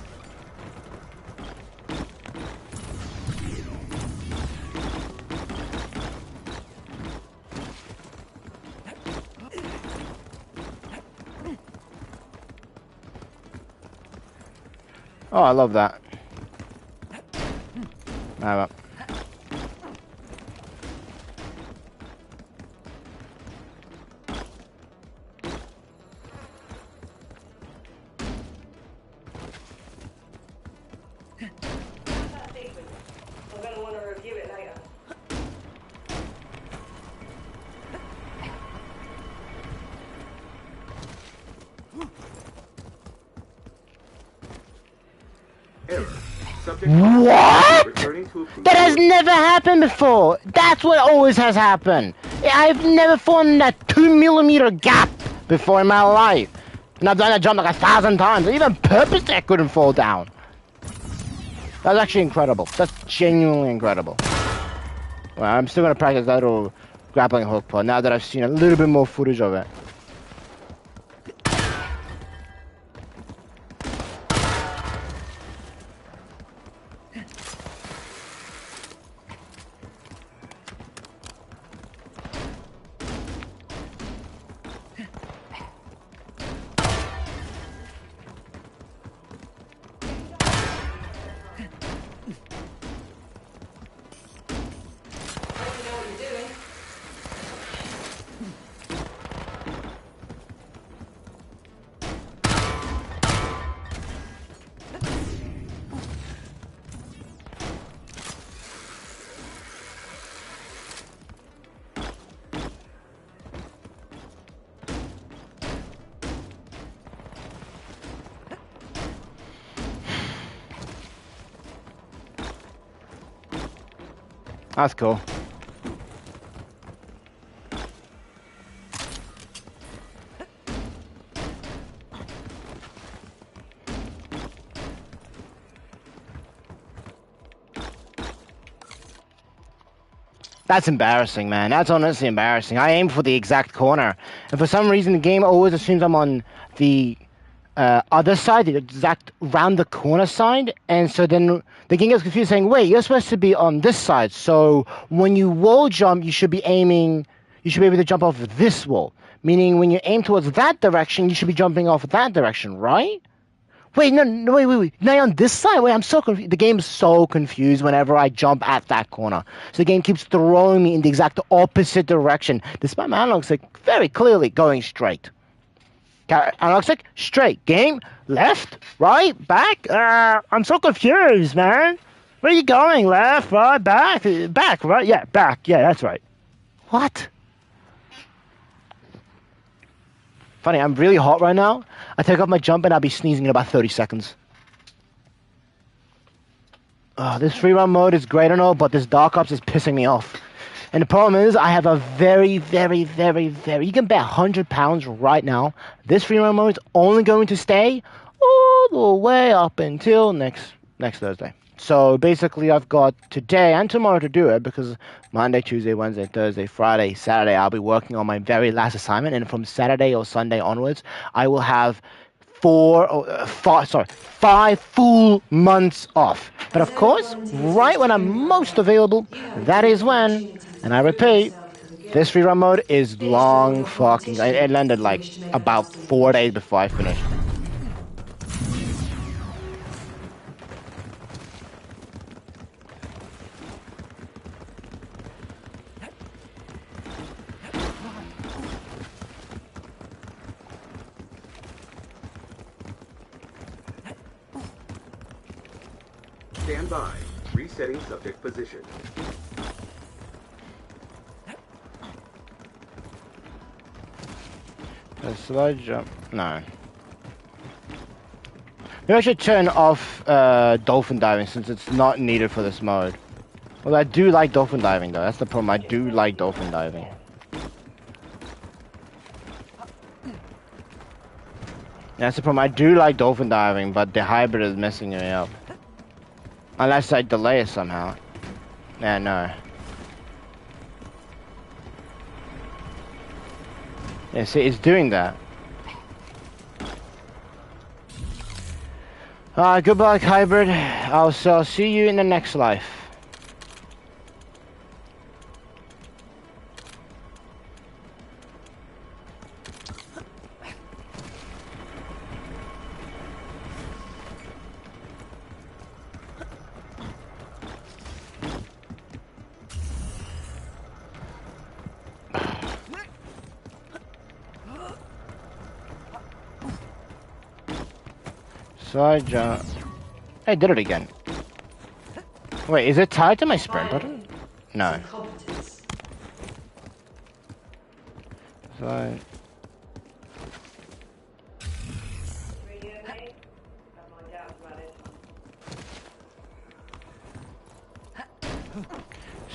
Oh, I love that. Well. I'm going to want to review it later. Error. Subject What? returning to approved That has course. never happened before. That's what always has happened. I've never fallen in that 2mm gap before in my life. And I've done that jump like 1,000 times. Even purposely I couldn't fall down. That's actually incredible. That's genuinely incredible. Well, I'm still gonna practice that little grappling hook part now that I've seen a little bit more footage of it. That's cool. That's embarrassing, man. That's honestly embarrassing. I aim for the exact corner, and for some reason the game always assumes I'm on the other side, the exact round the corner side, and so then the game gets confused saying, wait, you're supposed to be on this side, so when you wall jump, you should be aiming, you should be able to jump off this wall, meaning when you aim towards that direction, you should be jumping off that direction, right? Wait, no, wait. Now you're on this side? Wait, I'm so confused. The game's so confused whenever I jump at that corner. So the game keeps throwing me in the exact opposite direction, despite my analog stick very clearly going straight. Analog stick, straight. Game, left, right, back. I'm so confused, man. Where are you going? Left, right, back? Back, right? Yeah, back. Yeah, that's right. What? Funny, I'm really hot right now. I take off my jump and I'll be sneezing in about 30 seconds. This free run mode is great and all, but this DarkOps is pissing me off. And the problem is, I have a very, you can bet £100 right now, this free run mode is only going to stay all the way up until next Thursday. So basically I've got today and tomorrow to do it, because Monday, Tuesday, Wednesday, Thursday, Friday, Saturday, I'll be working on my very last assignment, and from Saturday or Sunday onwards, I will have 5 full months off. But of course, right when I'm most available, that is when, and I repeat, this free run mode is long fucking, it landed like about 4 days before I finished. Stand by. Resetting subject position. A slide jump. No. Maybe I should turn off dolphin diving since it's not needed for this mode. Well, I do like dolphin diving though. That's the problem. I do like dolphin diving. That's the problem. I do like dolphin diving, but the hybrid is messing me up. Unless I delay it somehow. Yeah, no. Yeah, see, it's doing that. Good luck, Hybrid. I'll see you in the next life. Side jump. I did it again. Wait, is it tied to my sprint button? No. Some competence. Side.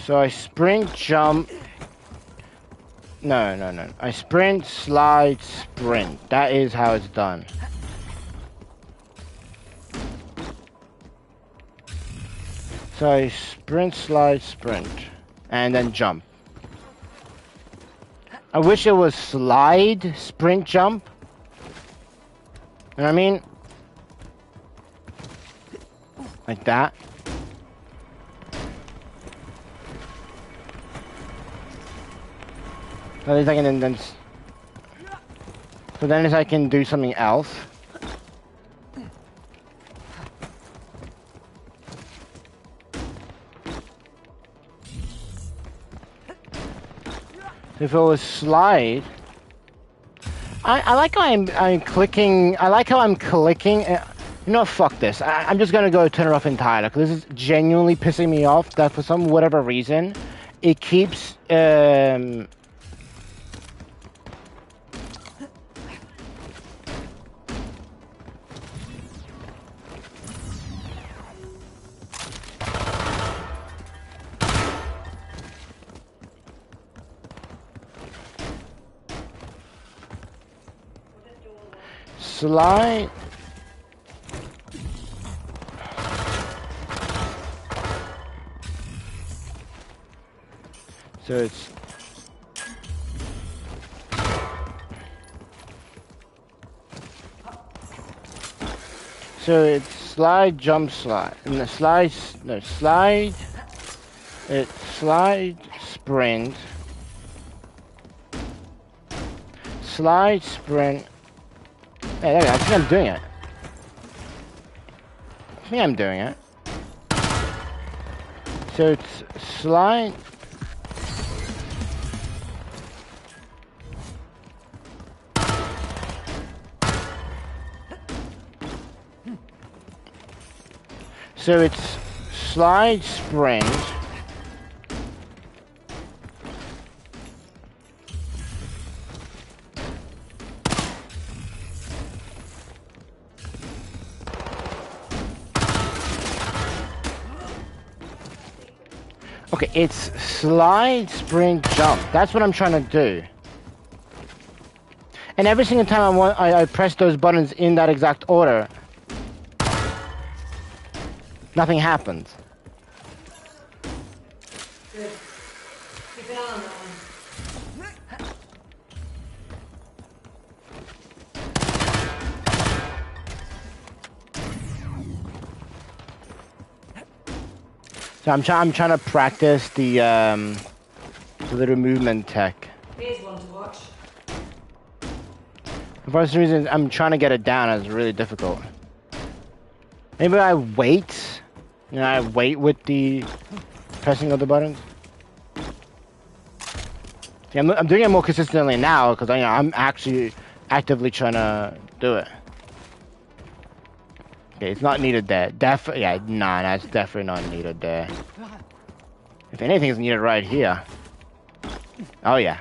So I sprint, jump. No. I sprint, slide, sprint. That is how it's done. So I sprint, slide, sprint, and then jump. I wish it was slide, sprint, jump. You know what I mean? Like that. So at least I can then. So then I can do something else. If it was slide, I like how I'm clicking. I like how I'm clicking. You know, fuck this. I'm just gonna go turn it off entirely because this is genuinely pissing me off. That for some whatever reason, it keeps. Slide. So it's. So it's slide, jump, slide, and the slide. No, slide. It's slide, sprint. Slide, sprint. Hey, there we go. I think I'm doing it. I think I'm doing it. So it's slide. So it's slide, sprint. Okay, it's slide, sprint, jump. That's what I'm trying to do. And every single time I press those buttons in that exact order, nothing happens. Good. Keep an eye on that one. So I'm trying to practice the little movement tech. Here's one to watch. For some reason, I'm trying to get it down. It's really difficult. Maybe I wait. You know, I wait with the pressing of the buttons. See, I'm doing it more consistently now because I'm actually actively trying to do it. Okay, it's not needed there. Yeah, nah, that's definitely not needed there. If anything, it's needed right here. Oh yeah.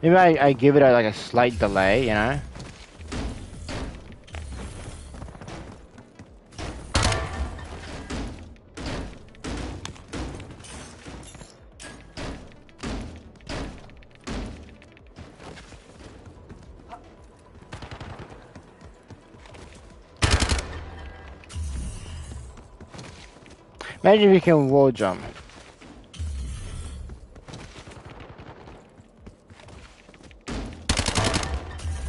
Maybe I give it like a slight delay, you know? Imagine we can wall jump.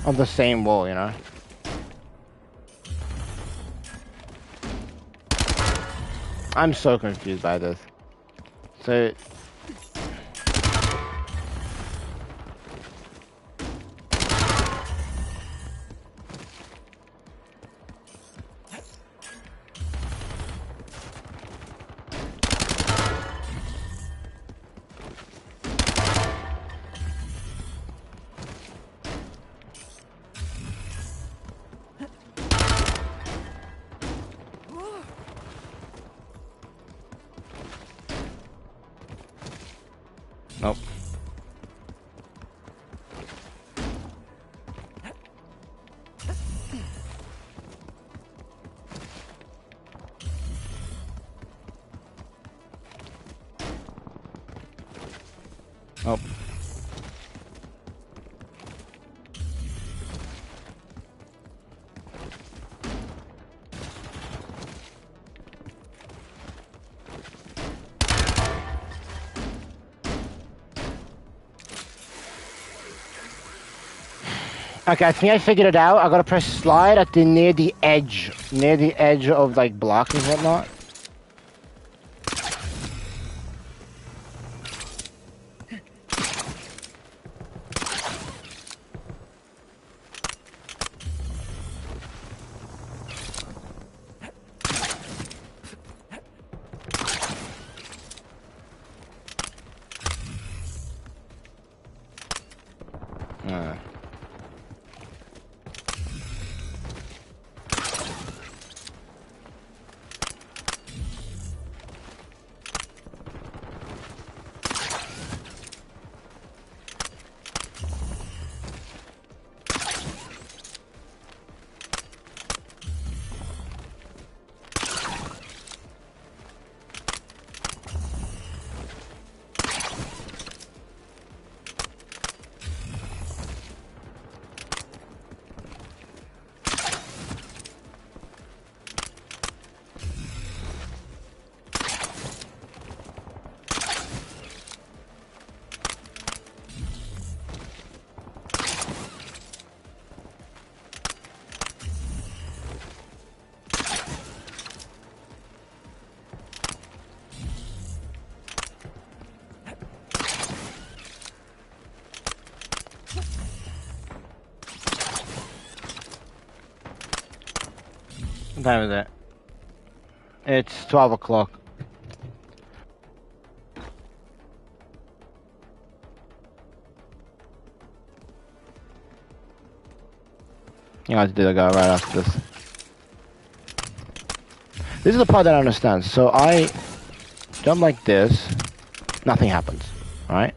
On the same wall, you know? I'm so confused by this. So... Nope. Nope. Okay, I think I figured it out. I gotta press slide at the near the edge of like blocks and whatnot. What time is it? It's 12 o'clock. You have to do the guy right after this. This is the part that I understand. So I jump like this, nothing happens, right?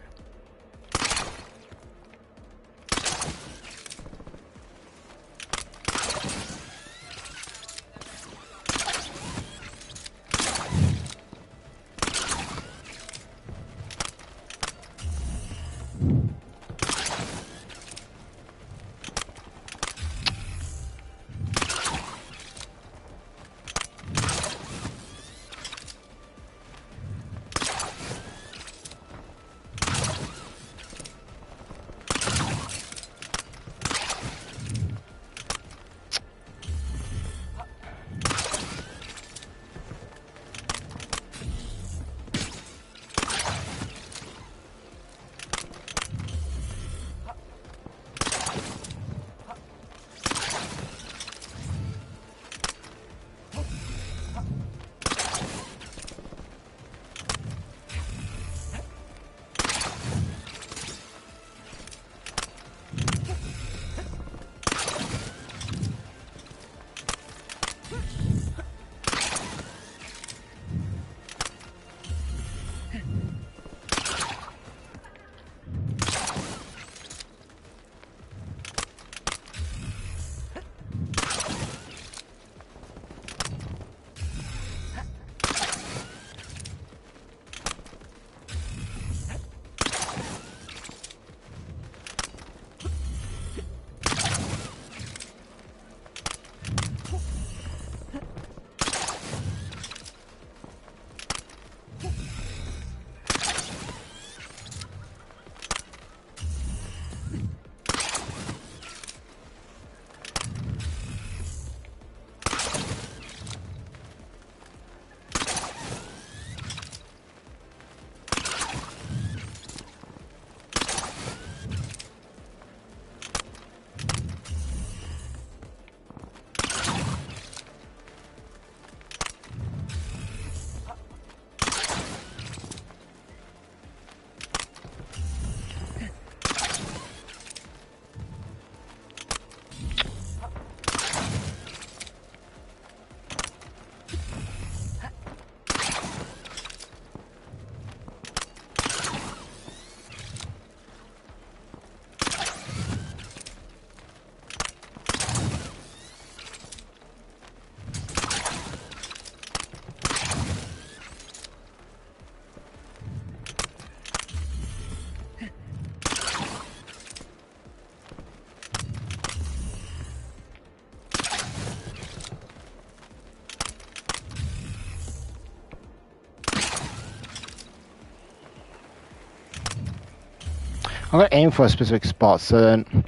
I'm gonna aim for a specific spot. So then,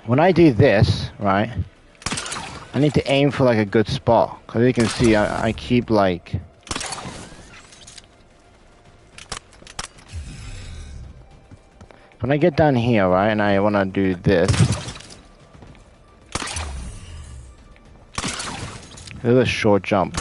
when I do this, right, I need to aim for like a good spot. Cause you can see, I keep like. When I get down here, right, and I wanna do this. This is a short jump.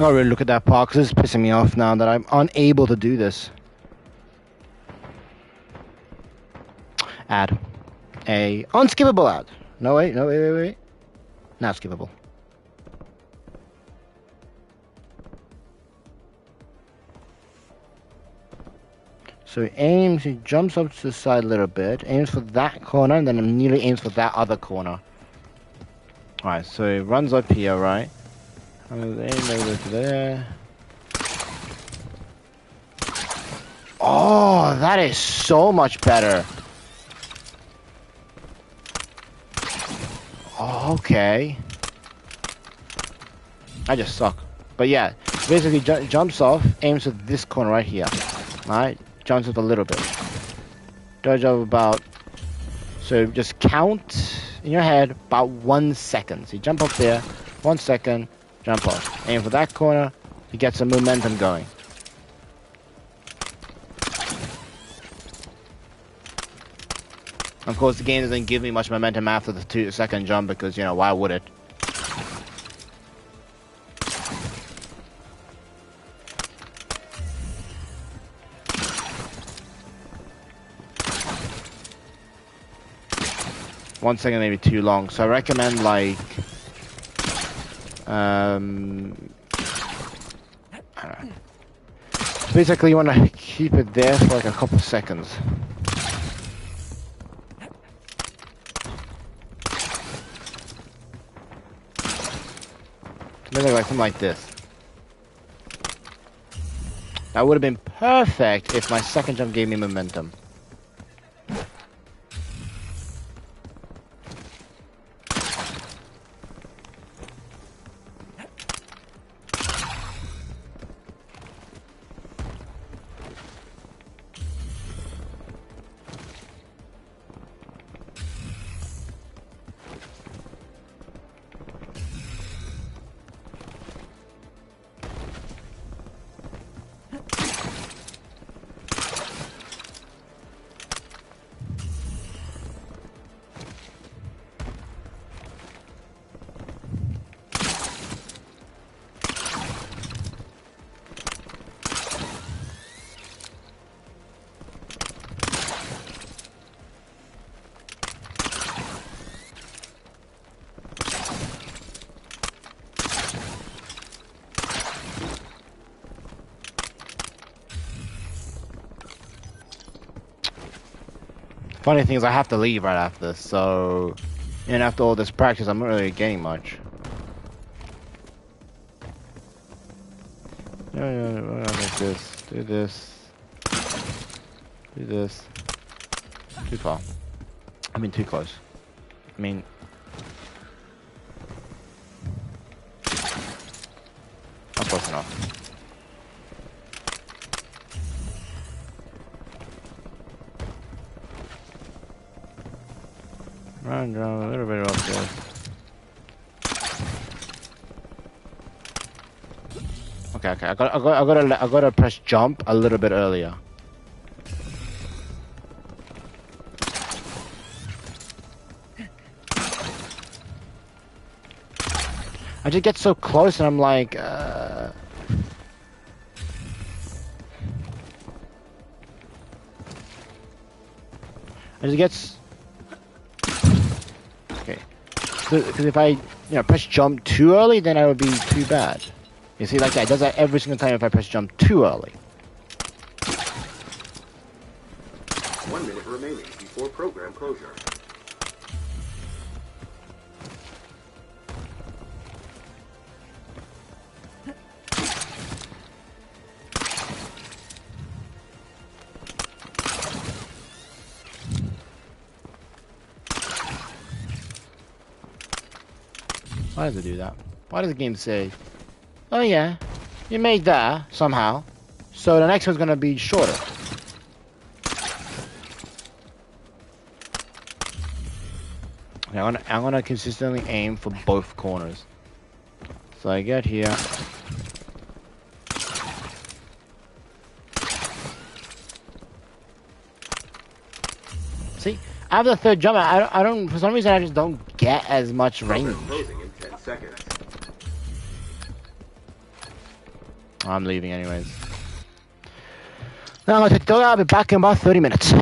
I gotta really look at that part because it's pissing me off now that I'm unable to do this. Add a unskippable ad. No wait, no wait. Not skippable. So he aims, he jumps up to the side a little bit, aims for that corner, and then immediately aims for that other corner. Alright, so he runs up here, right? I'm gonna aim over to there. Oh, that is so much better. Oh, okay. I just suck. But yeah, basically jumps off, aims at this corner right here. Alright, jumps up a little bit. Dodge of about... So just count in your head about 1 second. So you jump up there, 1 second, jump off. Aim for that corner to get some momentum going. Of course, the game doesn't give me much momentum after the 2-second jump because, you know, why would it? One second may be too long, so I recommend like I don't know. Basically, you want to keep it there for like a couple seconds. Maybe like something like this. That would have been perfect if my second jump gave me momentum. Funny thing is, I have to leave right after this, so... And after all this practice, I'm not really getting much. Like this. Do this. Do this. Too far. I mean, too close. I mean... Not close enough. Run, a little bit up there. Okay. I gotta press jump a little bit earlier. I just get so close and I'm like, I just get. Okay. Because if I, press jump too early, then I would be too bad. You see, like that. It does that every single time if I press jump too early. 1 minute remaining before program closure. Why does it do that? Why does the game say, oh yeah, you made that somehow, so the next one's gonna be shorter? Okay, I'm gonna consistently aim for both corners. So I get here. See, after the third jump, I don't, for some reason, I just don't get as much range. Closing in 10 seconds. I'm leaving anyways. Now I'm gonna take the dog out. I'll be back in about 30 minutes.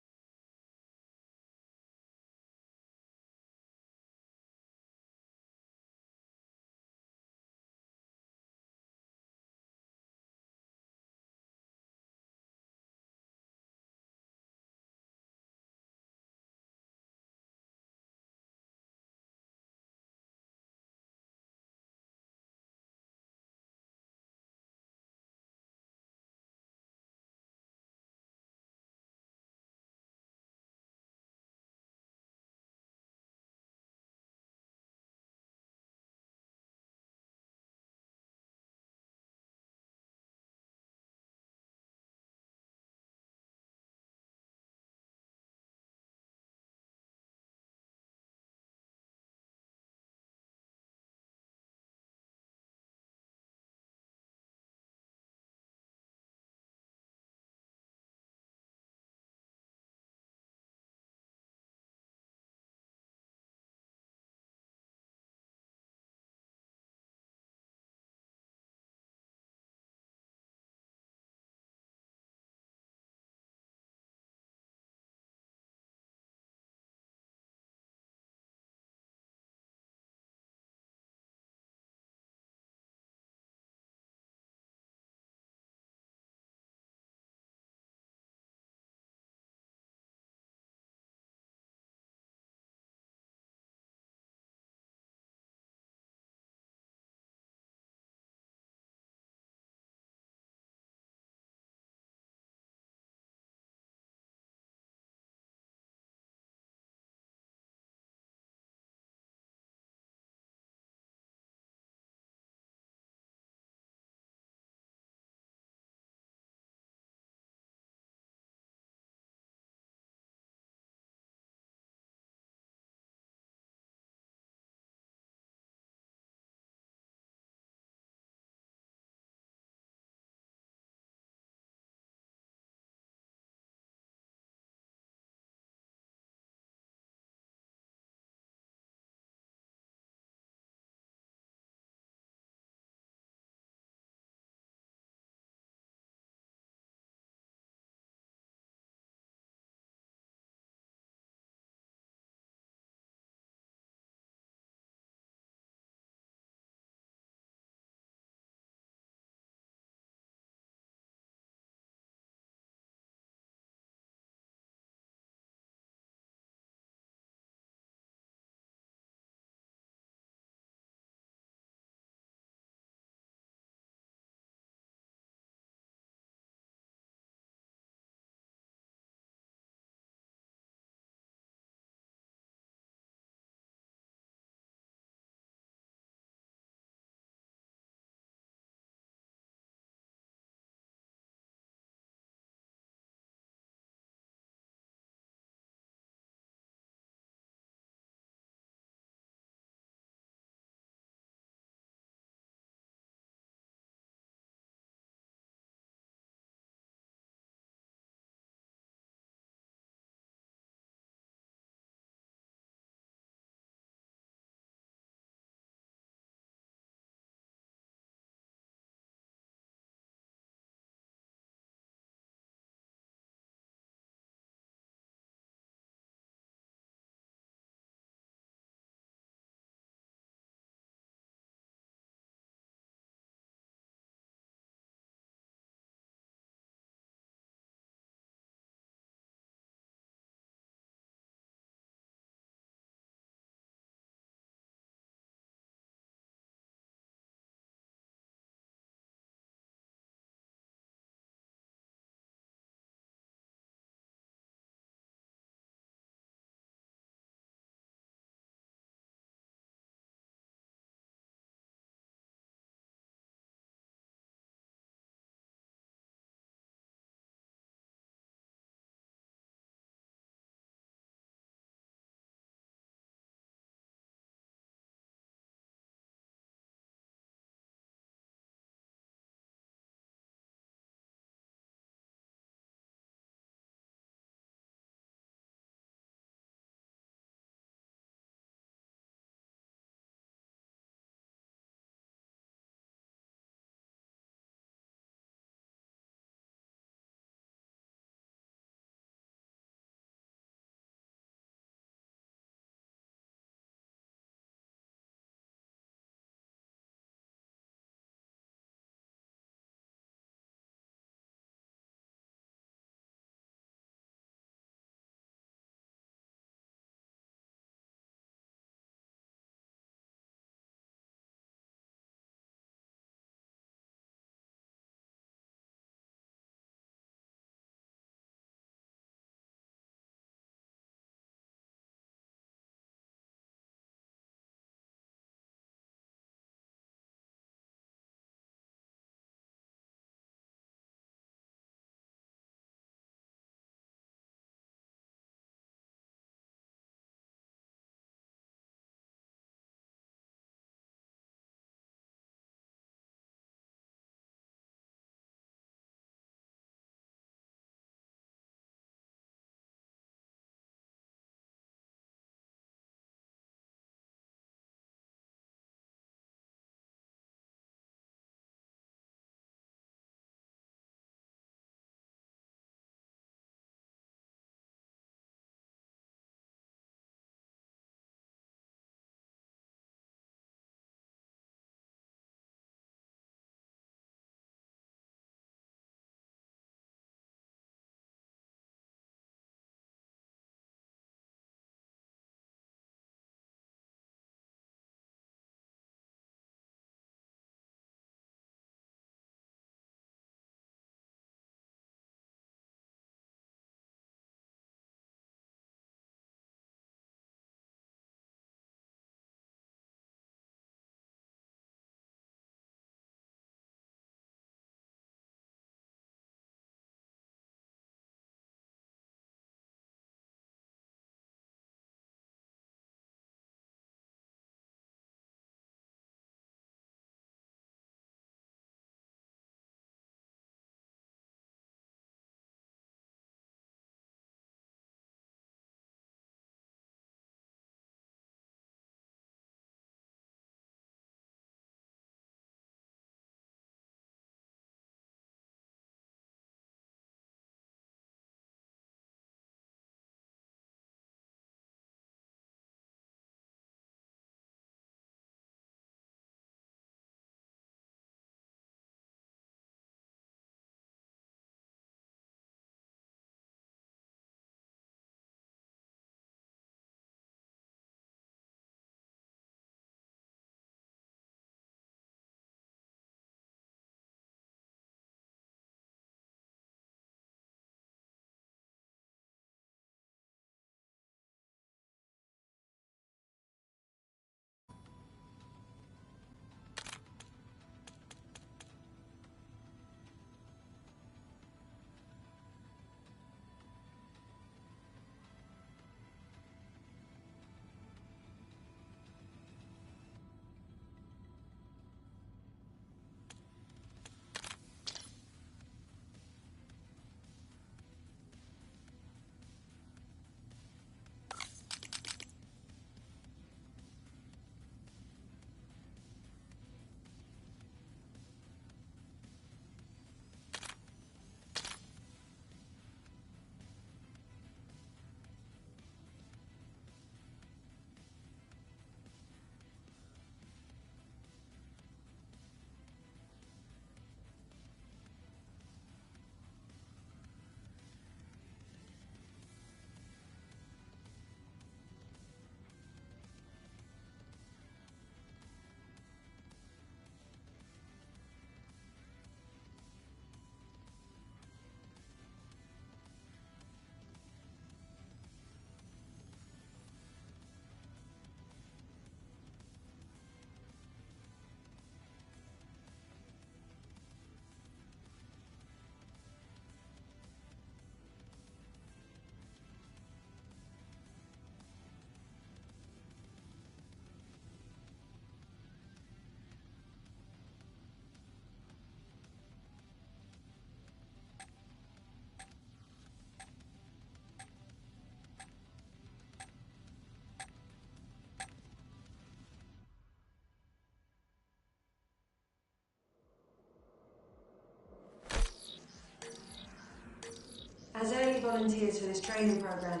volunteers for this training program,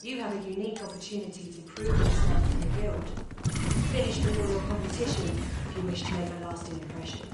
you have a unique opportunity to prove yourself to the guild. Finish before your competition if you wish to make a lasting impression.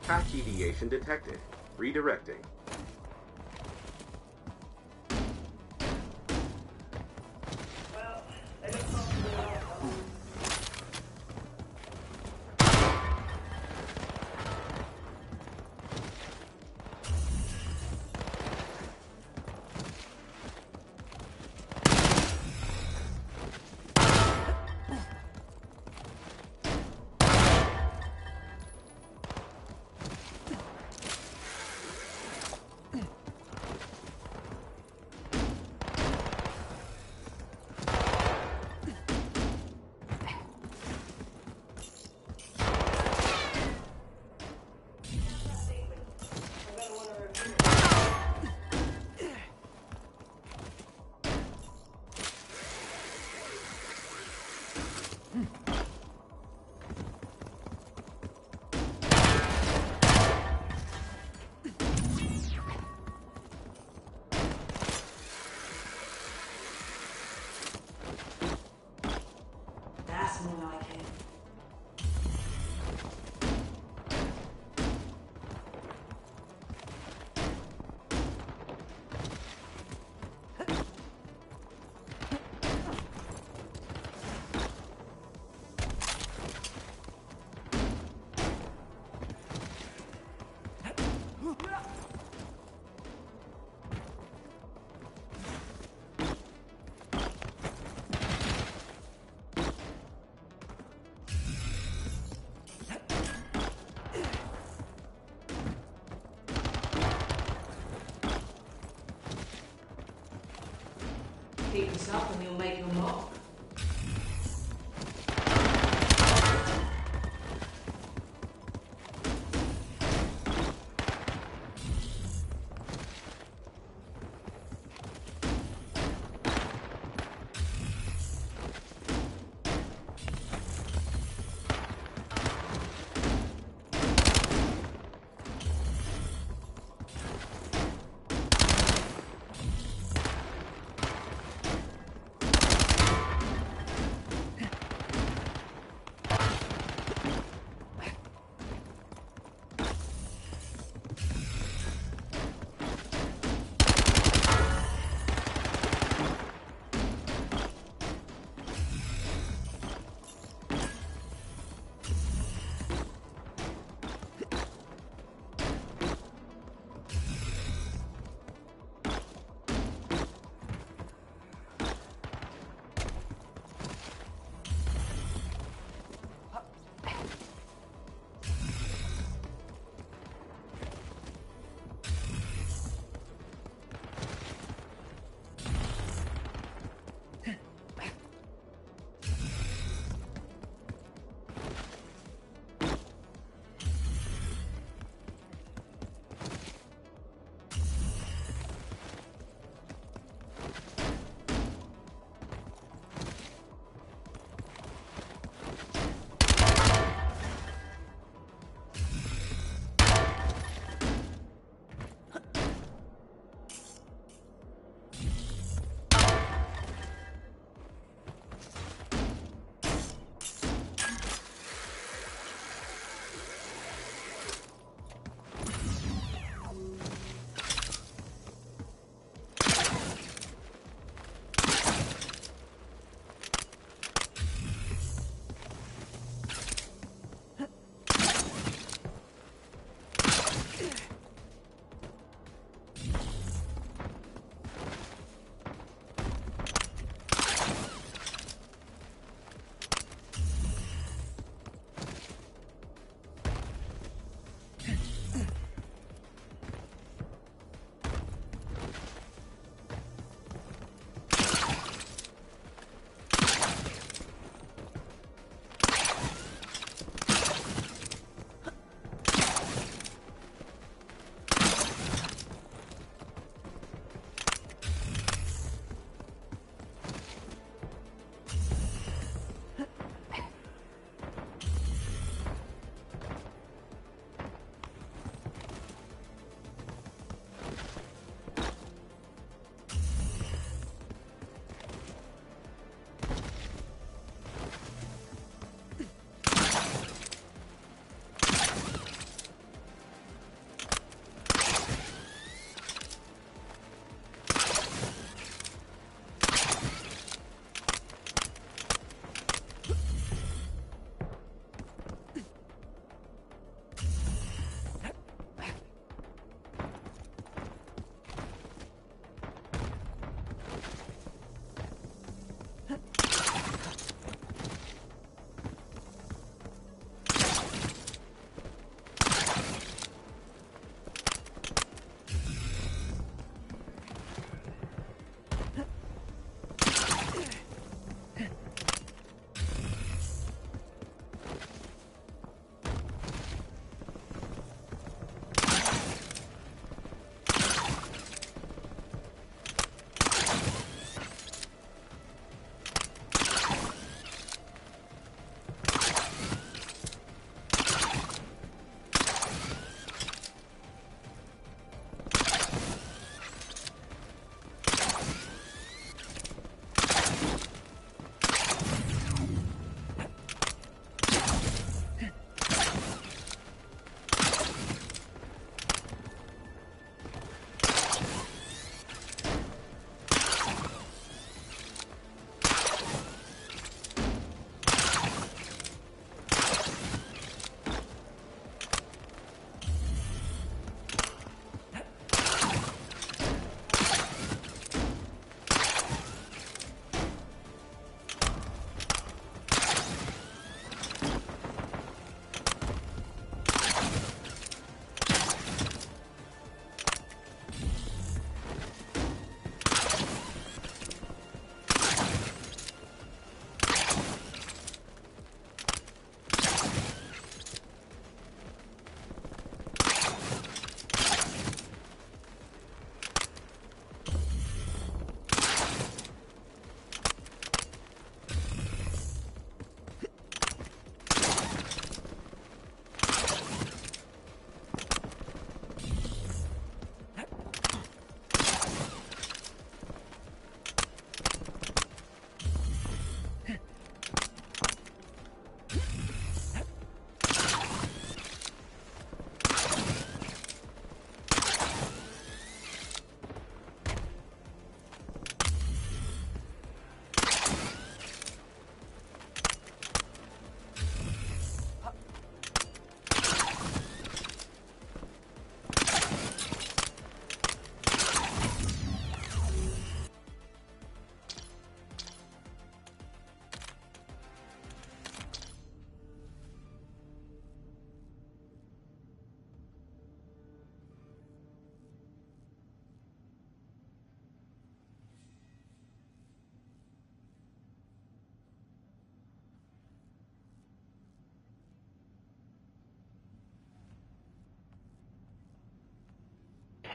Path deviation detected. Redirecting. That's more like it. Keep this up and you'll make your mark.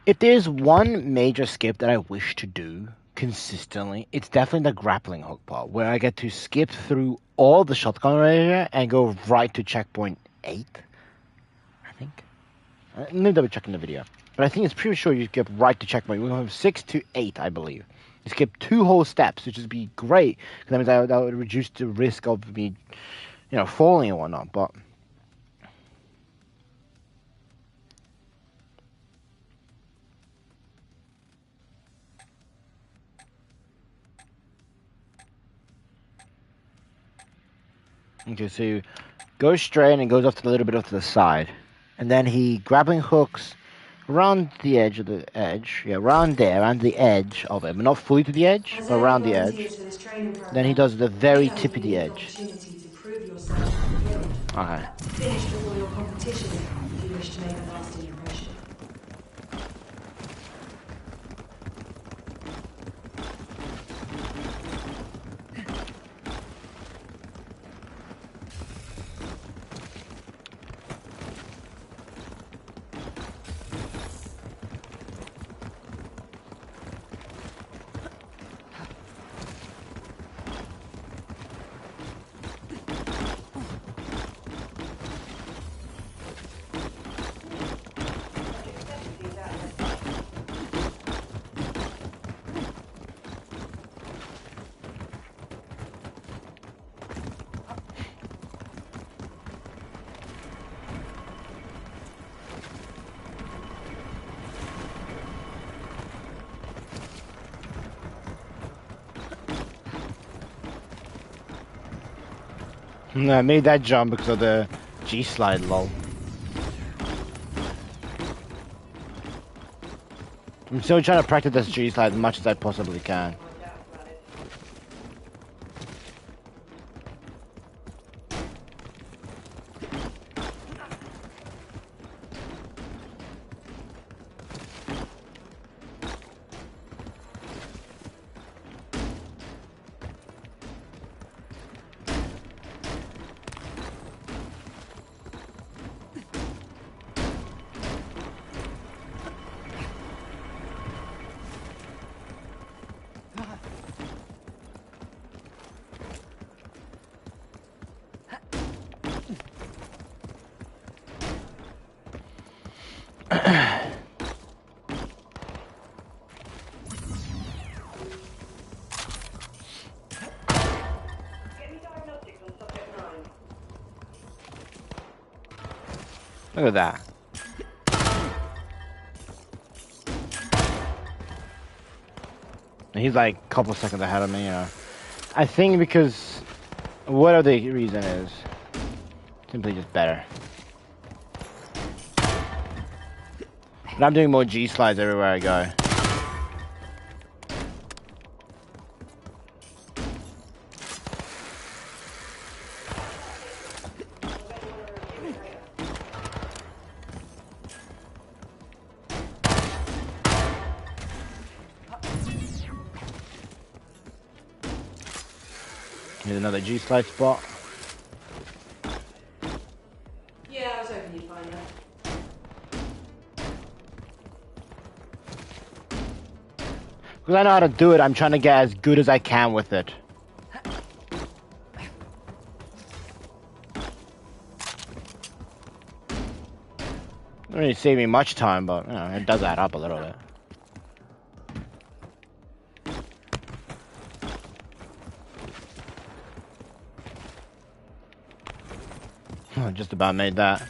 If there's one major skip that I wish to do consistently, it's definitely the grappling hook part, where I get to skip through all the shotgun area and go right to checkpoint 8, I think. Let me double check in the video. But I think it's pretty sure you skip right to checkpoint. We have 6 to 8, I believe. You skip 2 whole steps, which would be great, because that means that would reduce the risk of me, falling and whatnot, but... Okay, so goes straight and goes off to a little bit off to the side. And then he grappling hooks around the edge of the edge. Yeah, around there, around the edge of it. But not fully to the edge, As but early around the edge. volunteers for this training program, Then he does the very you have a tip of the unique edge. opportunity to prove yourself to the guild. Okay. Finish before your competition if you wish to make a lasting impression. No, I made that jump because of the G-slide, lol. I'm still trying to practice this G-slide as much as I possibly can. Look at that. He's like a couple seconds ahead of me, I think because whatever the reason is, simply just better. But I'm doing more G slides everywhere I go. Here's another G slide spot. Yeah, I was hoping you'd find that. Because I know how to do it, I'm trying to get as good as I can with it. Doesn't really save me much time, but it does add up a little bit. Just about made that.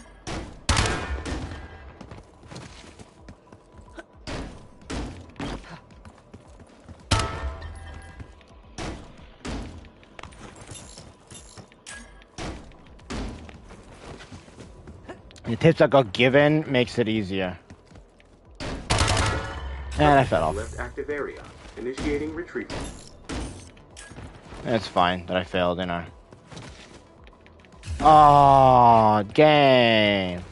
The tips I got given makes it easier. And I fell off. Left active area. Initiating retrieval. It's fine that I failed, Oh, game.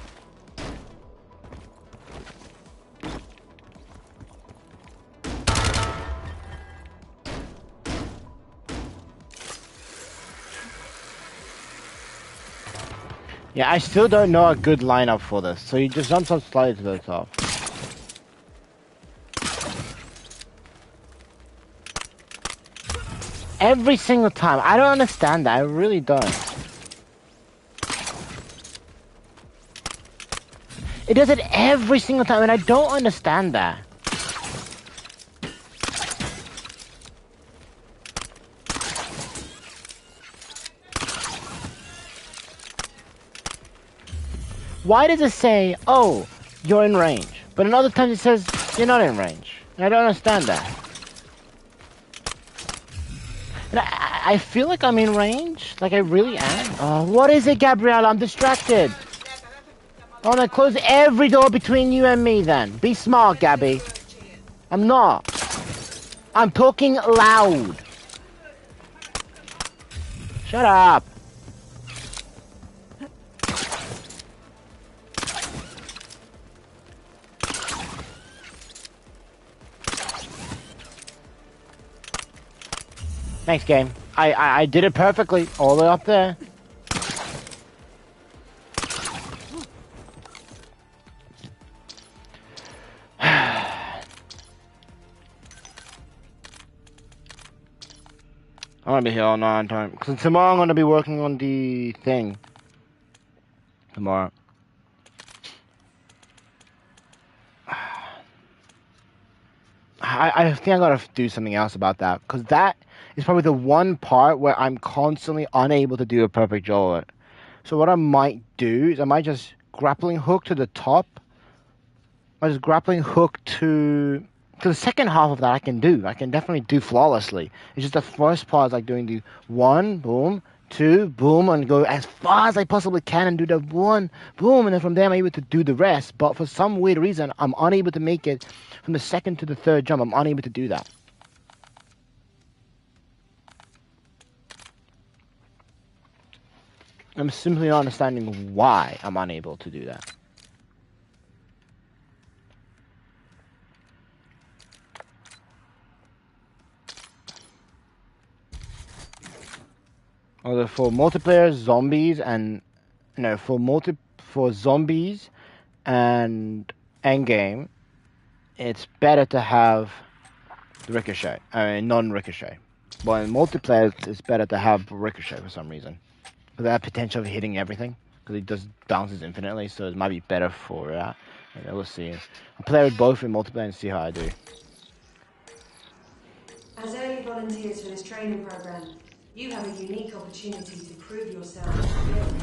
Yeah, I still don't know a good lineup for this, so you just jump up slightly to the top. every single time. I don't understand that. I really don't. It does it every single time, and I don't understand that. Why does it say, oh, you're in range? But another time it says, you're not in range. And I don't understand that. And I feel like I'm in range. Like I really am. Oh, what is it, Gabrielle? I'm distracted. Oh, no, close every door between you and me then. Be smart, Gabby. I'm not. I'm talking loud. Shut up. Thanks, game. I did it perfectly. All the way up there. I'm gonna be here all night time. Because tomorrow I'm gonna be working on the thing. Tomorrow. I think I gotta do something else about that. Because that is probably the one part where I'm constantly unable to do a perfect job at. So what I might do is I might just grappling hook to the top. I just grappling hook to the second half of that I can do. I can definitely do flawlessly. It's just the first part is like doing the 1, boom, 2, boom, and go as far as I possibly can and do the 1, boom, and then from there I'm able to do the rest. But for some weird reason, I'm unable to make it from the second to the third jump. I'm unable to do that. I'm simply not understanding why I'm unable to do that. Although for multiplayer, zombies, and no, for zombies and endgame, it's better to have the ricochet. I mean, non-ricochet. But in multiplayer, it's better to have ricochet for some reason. For that potential of hitting everything, because it just bounces infinitely, so it might be better for that. Yeah, we'll see. I'll play with both in multiplayer and see how I do. As early volunteers for this training program, you have a unique opportunity to prove yourself to the guild.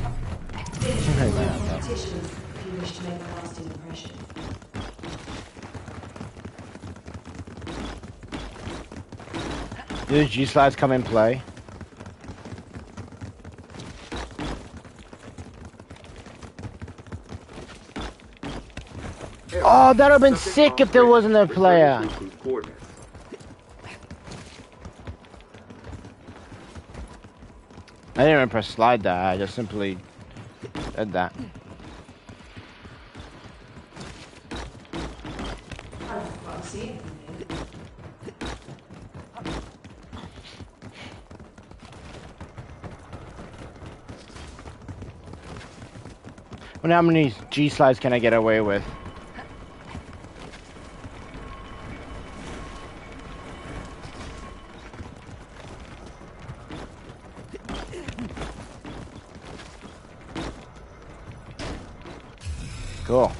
Finish before your competition if you wish to make a lasting impression. Do the G-slides come in play? Oh, that would have been sick if there wasn't a player. I didn't even press slide that, I just simply did that. I'll see it. Well, how many G-slides can I get away with? Cool.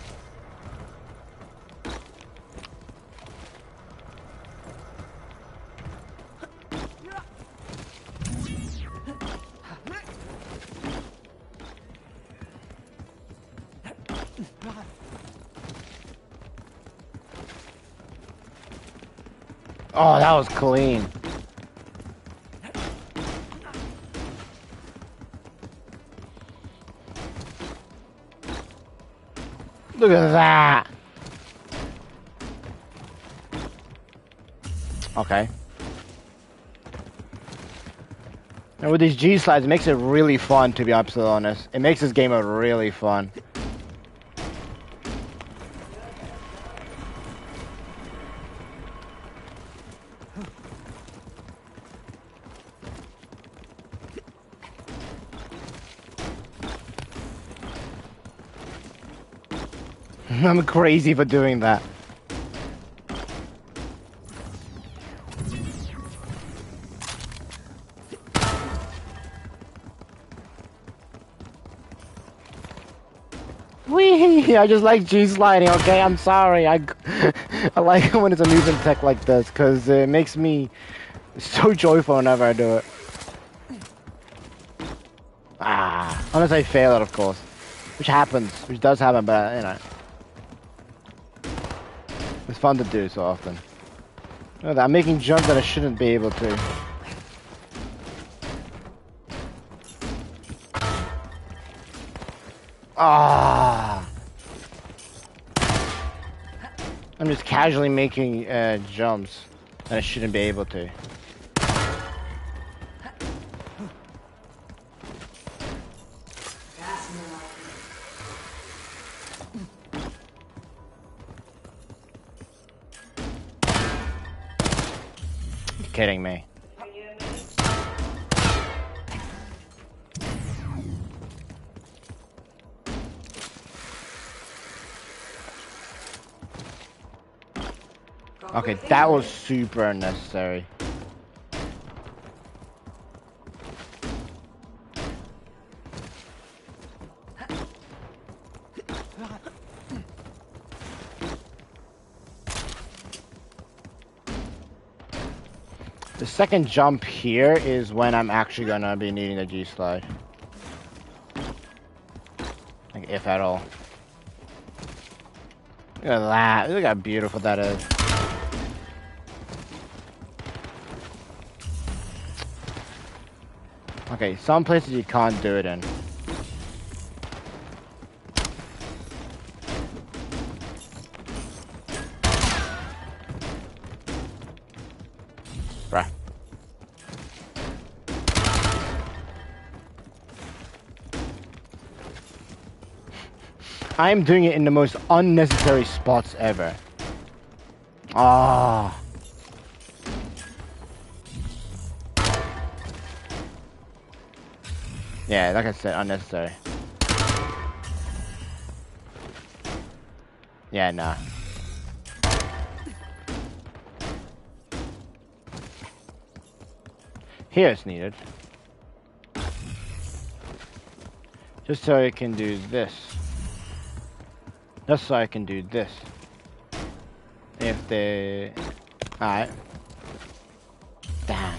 Oh, that was clean. Look at that. Okay. And with these G slides, it makes it really fun, to be absolutely honest. It makes this game really fun. I'm crazy for doing that. I just like G sliding. Okay, I'm sorry. I like it when it's a movement tech like this because it makes me so joyful whenever I do it. Ah, unless I fail it, of course, which happens, which does happen, but you know, it's fun to do so often. Look at that, I'm making jumps that I shouldn't be able to. Ah, I'm just casually making jumps that I shouldn't be able to. You're kidding me. Okay, that was super unnecessary. The second jump here is when I'm actually gonna be needing the G-slide. Like, if at all. Look at that. Look how beautiful that is. Okay, some places you can't do it in. Bruh. I'm doing it in the most unnecessary spots ever. Ah. Yeah, like I said, unnecessary. Yeah, nah. Here it's needed. Just so I can do this. Just so I can do this. If they... Alright. Damn.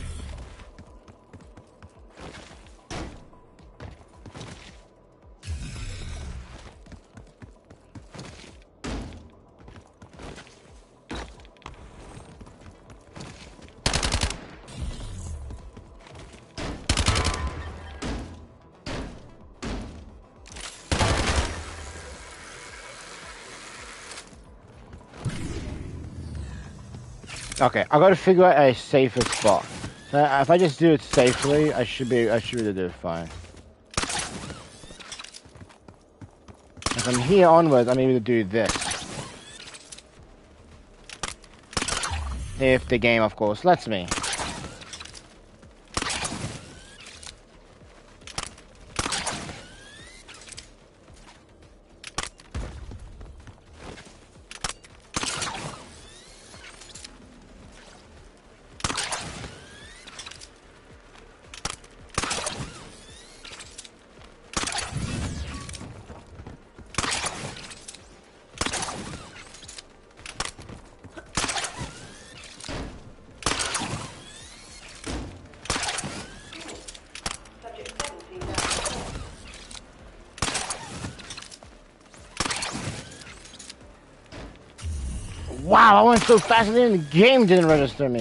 Okay, I gotta figure out a safer spot. So if I just do it safely, I should be able to do it fine. From here onwards, I'm able to do this. If the game, of course, lets me. Wow, I went so fast and even the game didn't register me.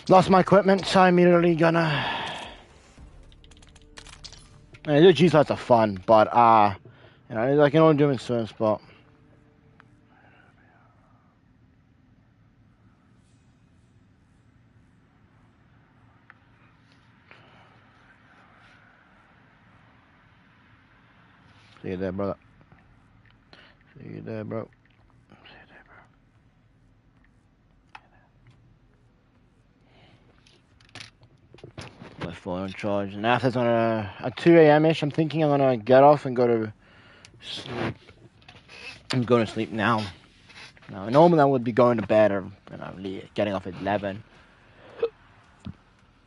Lost my equipment, so I'm immediately gonna... The G-slots are fun, but, you know, I can only do them in certain spot. See you there, brother. See you there, bro. My phone on charge. And after it's on at 2 a.m.-ish, I'm thinking I'm gonna get off and go to sleep. I'm going to sleep now. Now, normally I would be going to bed or getting off at 11.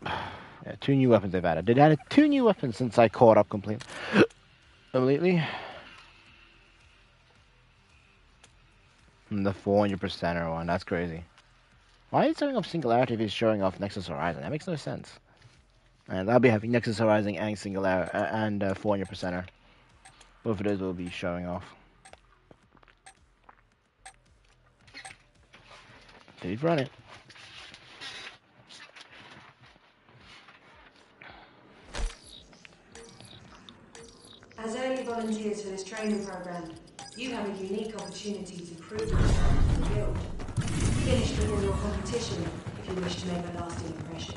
Yeah, 2 new weapons they've added. They've added 2 new weapons since I caught up completely. And the 400%er one, that's crazy. Why is it showing off Singularity if he's showing off Nexus Horizon? That makes no sense. And I'll be having Nexus Horizon and Singularity and 400%er. Both of those will be showing off. Did he run it? As early volunteers for this training program, you have a unique opportunity to prove yourself to the guild. Finish before your competition if you wish to make a lasting impression.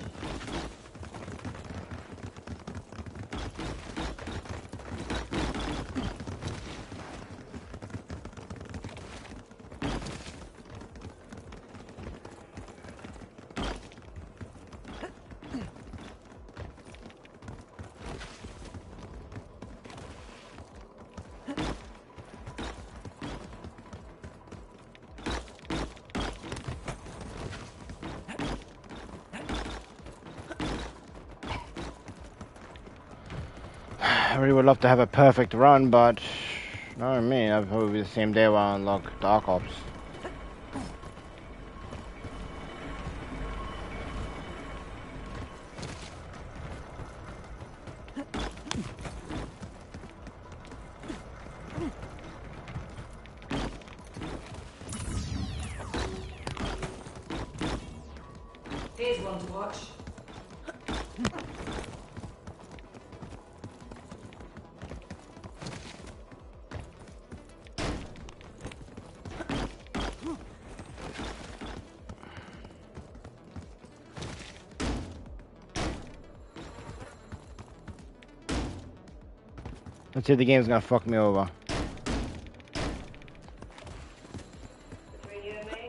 I really would love to have a perfect run, but not me. That'll probably be the same day where I unlock DarkOps. Here's one to watch. Let's see if the game's gonna fuck me over. Between you and me,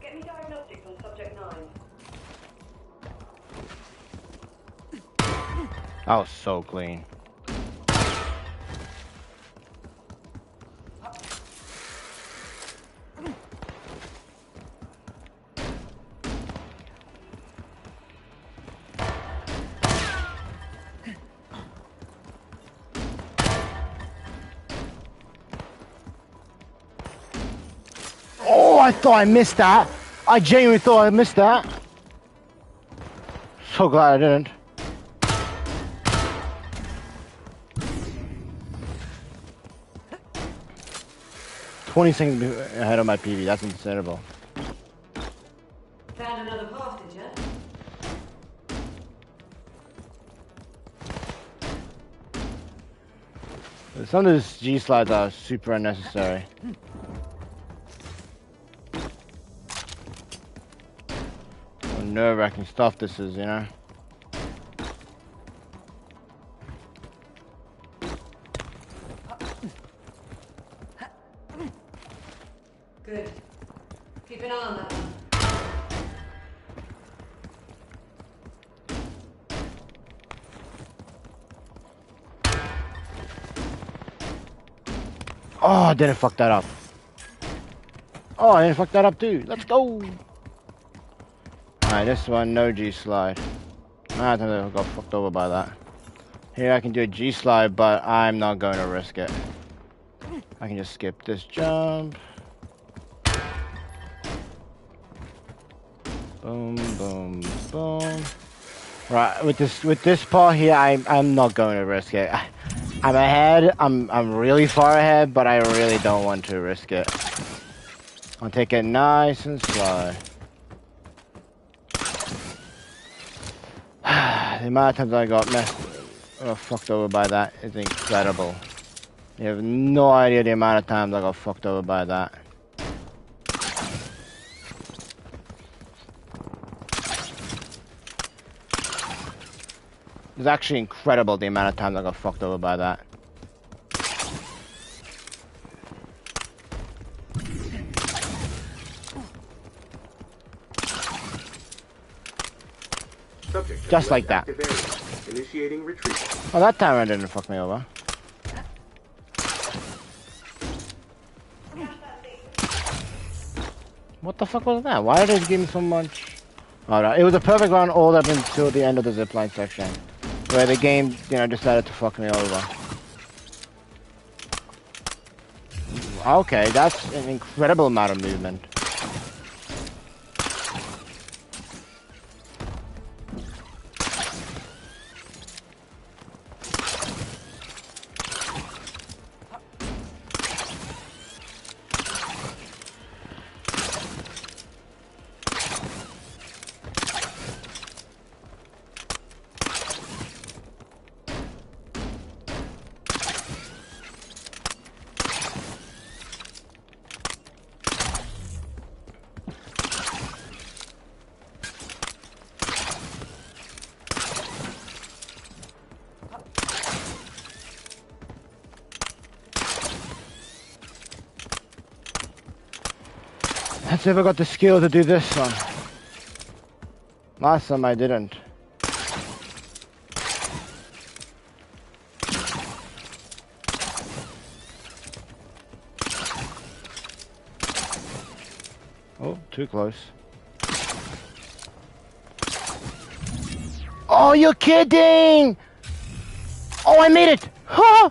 get me diagnostics on subject 9. That was so clean. Oh, I thought I missed that. I genuinely thought I missed that. So glad I didn't. $20 seconds ahead of my PV. That's insanable. Found another path, did you? Some of these G slides are super unnecessary. Nerve-wracking stuff this is, you know. Good. Keep an eye on that one. Oh, I didn't fuck that up. Oh, I didn't fuck that up too. Let's go. Alright, this one, no G-slide. I think I got fucked over by that. Here I can do a G-slide, but I'm not going to risk it. I can just skip this jump. Boom, boom, boom. Right, with this part here, I'm not going to risk it. I'm ahead. I'm really far ahead, but I really don't want to risk it. I'll take it nice and slow. The amount of times I got fucked over by that is incredible. You have no idea the amount of times I got fucked over by that. It's actually incredible the amount of times I got fucked over by that. Subject Just like that. Initiating retreat. Oh, that time I didn't fuck me over. What the fuck was that? Why did it give me so much? Alright, it was a perfect round all up until the end of the zipline section, where the game, you know, decided to fuck me over. Okay, that's an incredible amount of movement. Let's see if I got the skill to do this one. Last time I didn't. Oh, too close. Oh, you're kidding! Oh, I made it! Huh!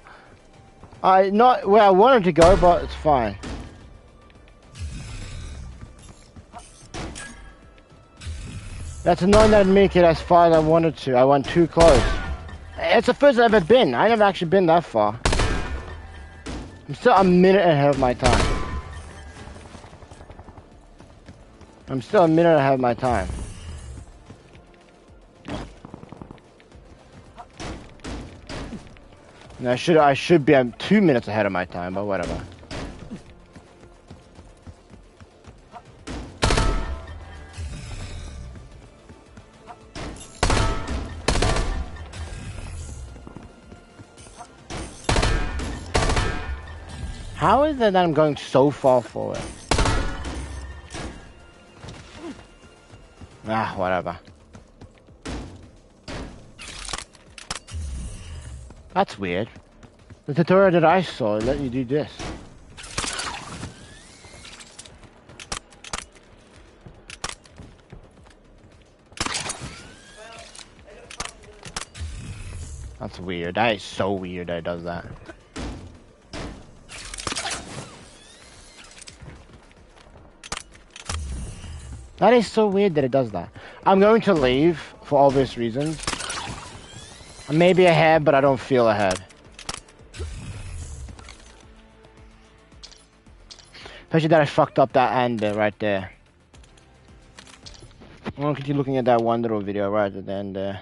Not where I wanted to go, but it's fine. That's annoying that I didn't make it as far as I wanted to. I went too close. It's the first I've ever been. I never actually been that far. I'm still a minute ahead of my time. I'm still a minute ahead of my time. And I should be 2 minutes ahead of my time, but whatever. How is it that I'm going so far forward? Ah, whatever. That's weird. The tutorial that I saw let you do this. That's weird. That is so weird that it does that. That is so weird that it does that. I'm going to leave for obvious reasons. I may be ahead, but I don't feel ahead. Especially that I fucked up that end right there. I'm gonna continue looking at that one little video right at the end there.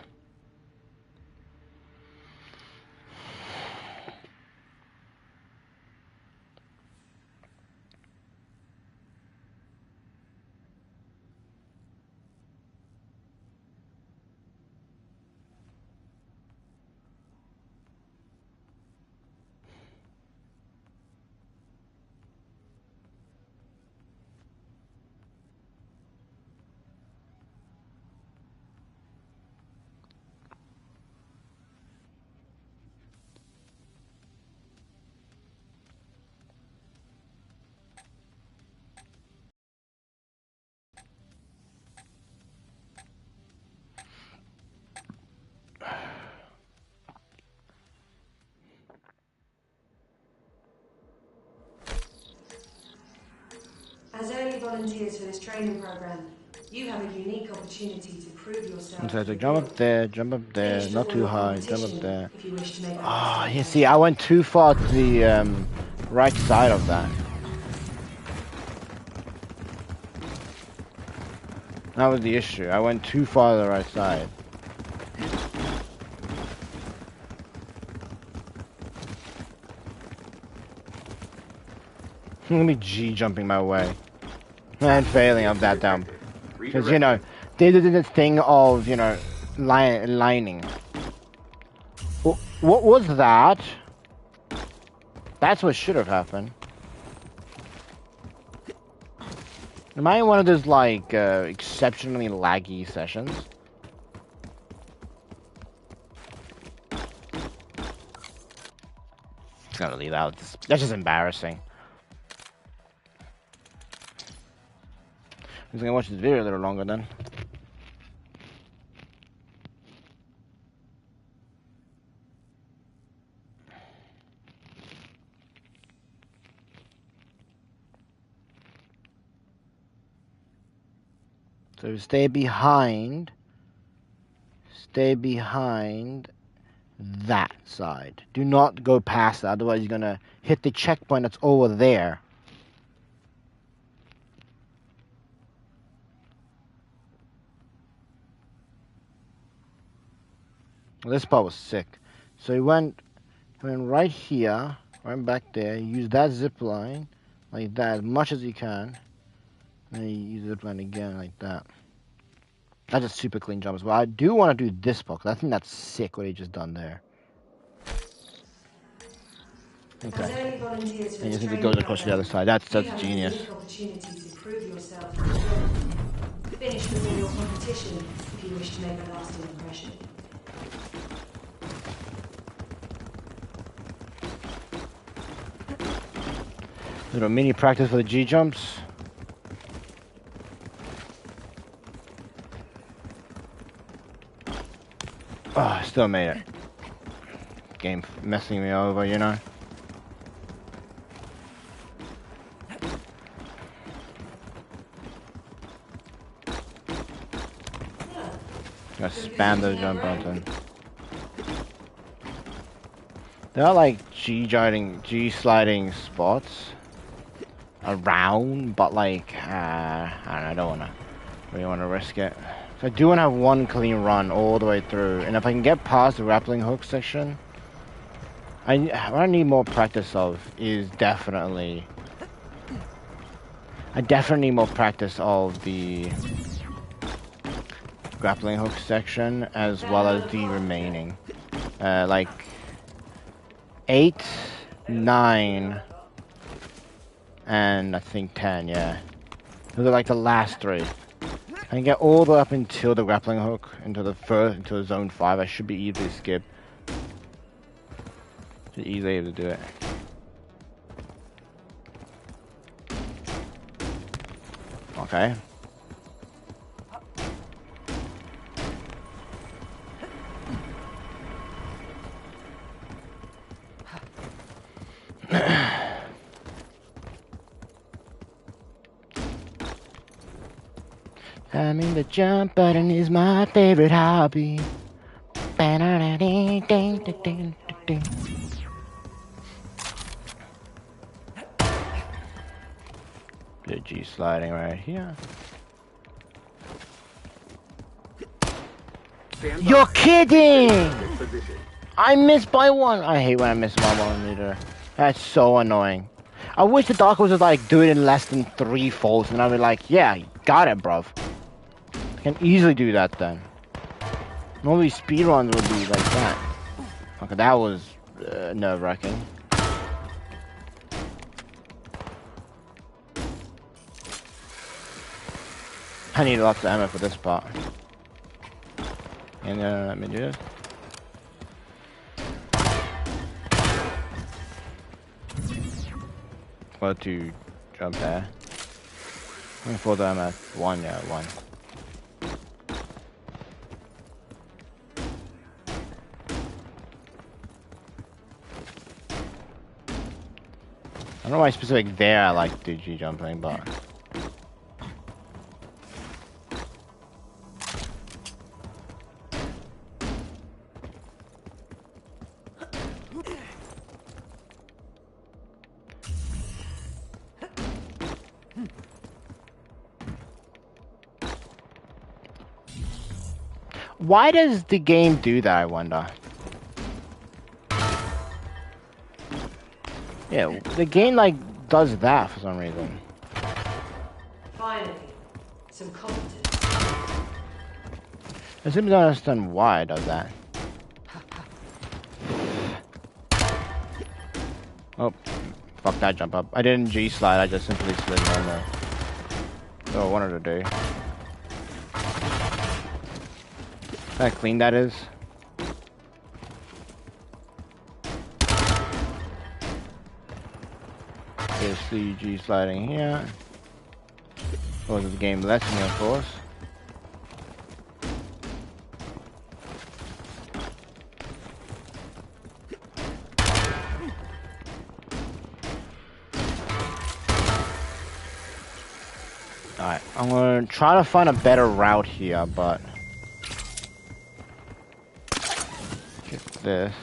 As early volunteers for this training program, you have a unique opportunity to prove yourself. So jump up there, not too high, jump up there. If you wish to make Ah, you see, I went too far to the right side of that. That was the issue. I went too far to the right side. Let me G jumping my way. And failing of that down. Because, you know, they did this thing of, you know, lining. What was that? That's what should have happened. Am I in one of those, like, exceptionally laggy sessions? It's gonna leave out. That's just embarrassing. I'm gonna watch this video a little longer then. So stay behind that side. Do not go past that, otherwise you're gonna hit the checkpoint that's over there. Well, this part was sick. So he went right here, right back there, use that zip line like that as much as you can. And then you use the zip line again like that. That's a super clean jump as well. I do want to do this part, because I think that's sick what he just done there. Okay. And you think it goes across the other side. That's genius. Opportunity to prove yourself to the guild. Finish before your competition if you wish to make a lasting impression. Little mini practice for the G jumps. Oh, I still made it. Game messing me over, you know. Gotta spam the jump button. There are like G sliding spots around, but like I don't know, I don't really wanna risk it. So I do wanna have one clean run all the way through, and if I can get past the grappling hook section, what I need more practice of is definitely need more practice of the grappling hook section as well as the remaining. Like 8, 9, and I think 10, yeah. Those are like the last 3. I can get all the way up until the grappling hook, until zone 5. I should be easily skip. Should easily able to do it. Okay. I mean, the jump button is my favorite hobby. The G sliding right here. You're kidding! I missed by 1. I hate when I miss by 1 meter. That's so annoying. I wish the DarkOps would like do it in less than 3 folds, and I'd be like, yeah, got it, bruv. I can easily do that then. Normally speedruns would be like that. Okay, that was nerve-wracking. I need lots of ammo for this part. And let me do this. Well, to jump there. Before that, I'm at 1, yeah, 1. I don't know why specific there I like to do G jumping, but Why does the game do that, I wonder? Yeah, the game, like, does that for some reason. Finally, some competence. I simply don't understand why it does that. Oh, fuck that jump up. I didn't G-slide, I just simply slid on there. That's what I wanted to do. How clean that is. There's the G-sliding here. Cause the game lets me, of course. Alright, I'm gonna try to find a better route here, but... Get this.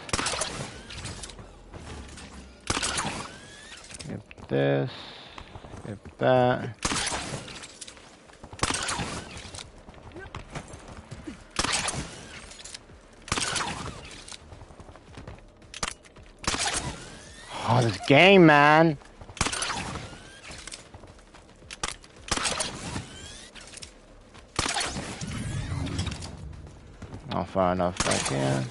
Get this. Get that. Oh, this game, man! Not far enough back here.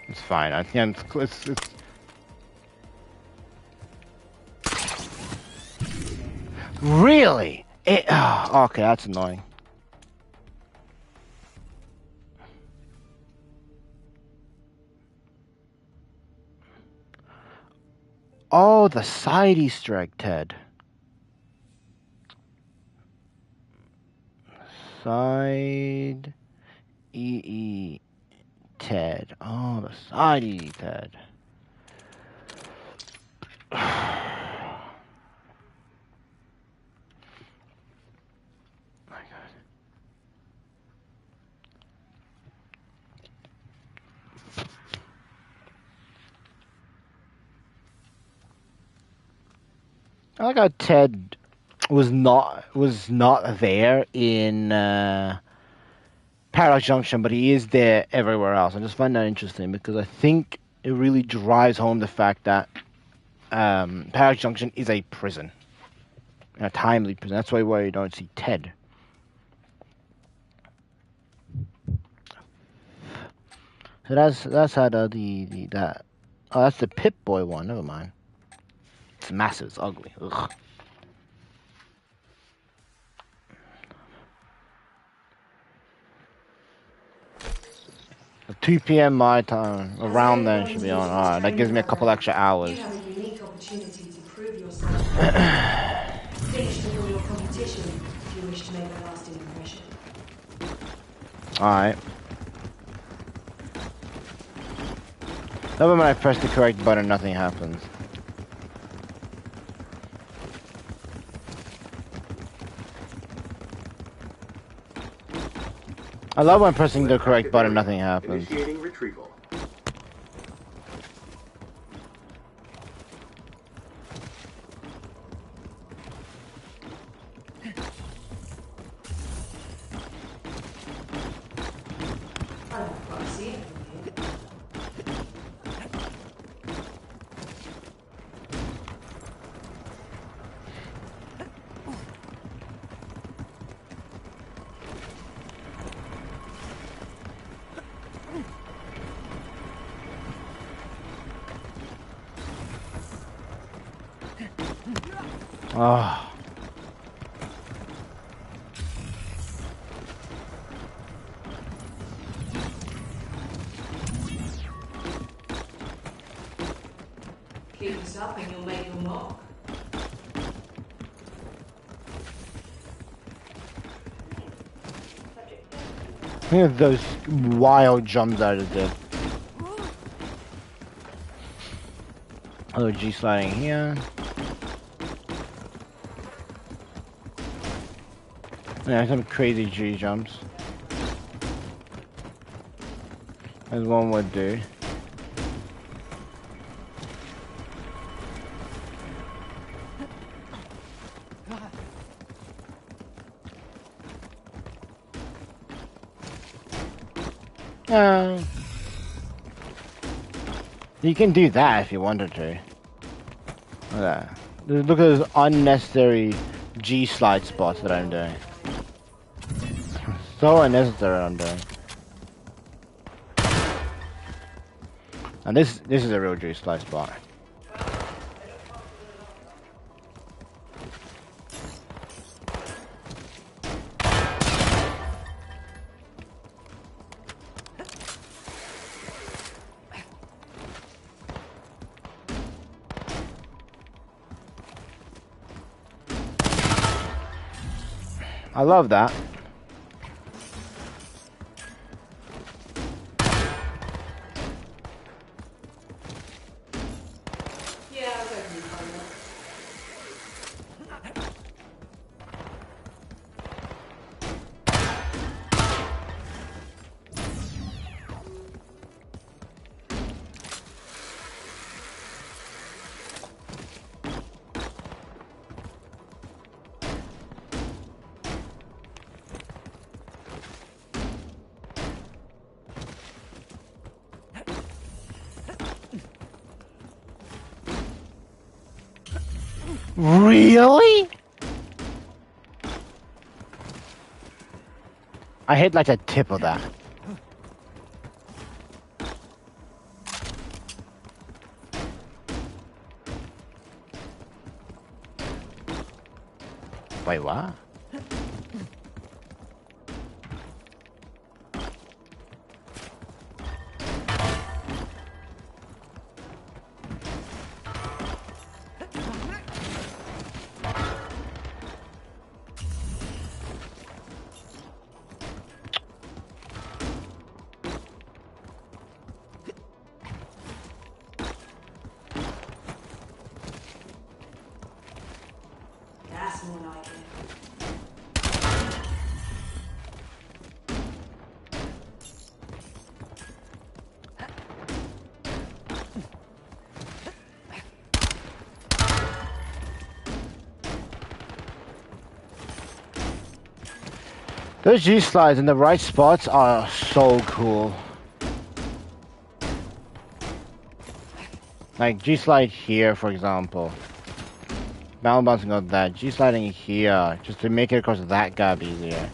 It's fine. I think it's really. Okay, that's annoying. Oh, the side Easter egg, Ted. Side EE Ted. Oh, the side EE Ted. I like how Ted was not there in Paradox Junction, but he is there everywhere else. I just find that interesting because I think it really drives home the fact that Paradox Junction is a prison, a timely prison. That's why you don't see Ted. So that's how that. Oh, that's the Pip-Boy one. Never mind. It's massive. It's ugly. Ugh. At 2 p.m. my time, around then should be on. Alright, that gives me a couple extra hours. You have a unique opportunity to prove yourself. Finish before your competition if you wish to make a lasting impression. Alright. That way when I press the correct button, nothing happens. I love when pressing the correct button, nothing happens. Initiating retrieval. I don't quite see it from here. Oh. Keep us up and you'll make your mark. Look at those wild jumps I just did. A little G sliding here. Yeah, some crazy G jumps. As one would do. You can do that if you wanted to. Look at that. Look at those unnecessary G slide spots that I'm doing. So unnecessary what I'm doing. And this is a real G slide spot. I love that. Yeah, I'll go for the final. Really? I hit like a tip of that. Wait, what? That's more like it. Those G slides in the right spots are so cool. Like G slide here, for example. Bound bouncing on that. G sliding here, just to make it across that gap easier.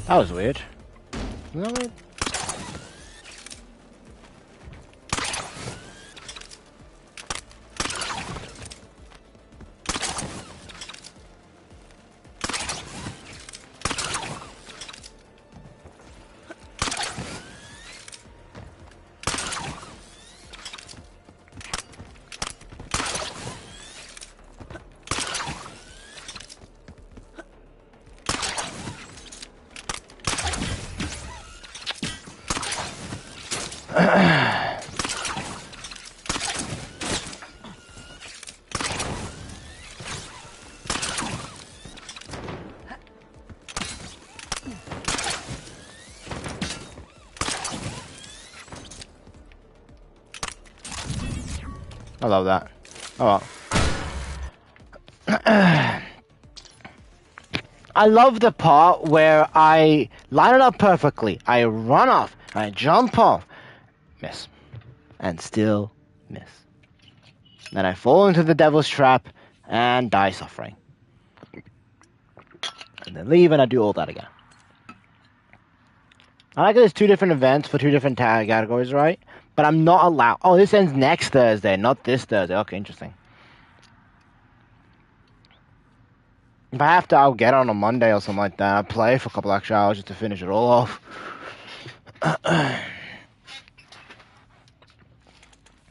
That was weird. Isn't that weird? I love that. Oh well. I love the part where I line it up perfectly. I run off, I jump off, miss, and still miss. Then I fall into the devil's trap and die suffering. And then leave and I do all that again. I like that there's 2 different events for 2 different tag categories, right? But I'm not allowed. Oh, this ends next Thursday, not this Thursday. Okay, interesting. If I have to, I'll get on a Monday or something like that. I'll play for a couple extra hours just to finish it all off.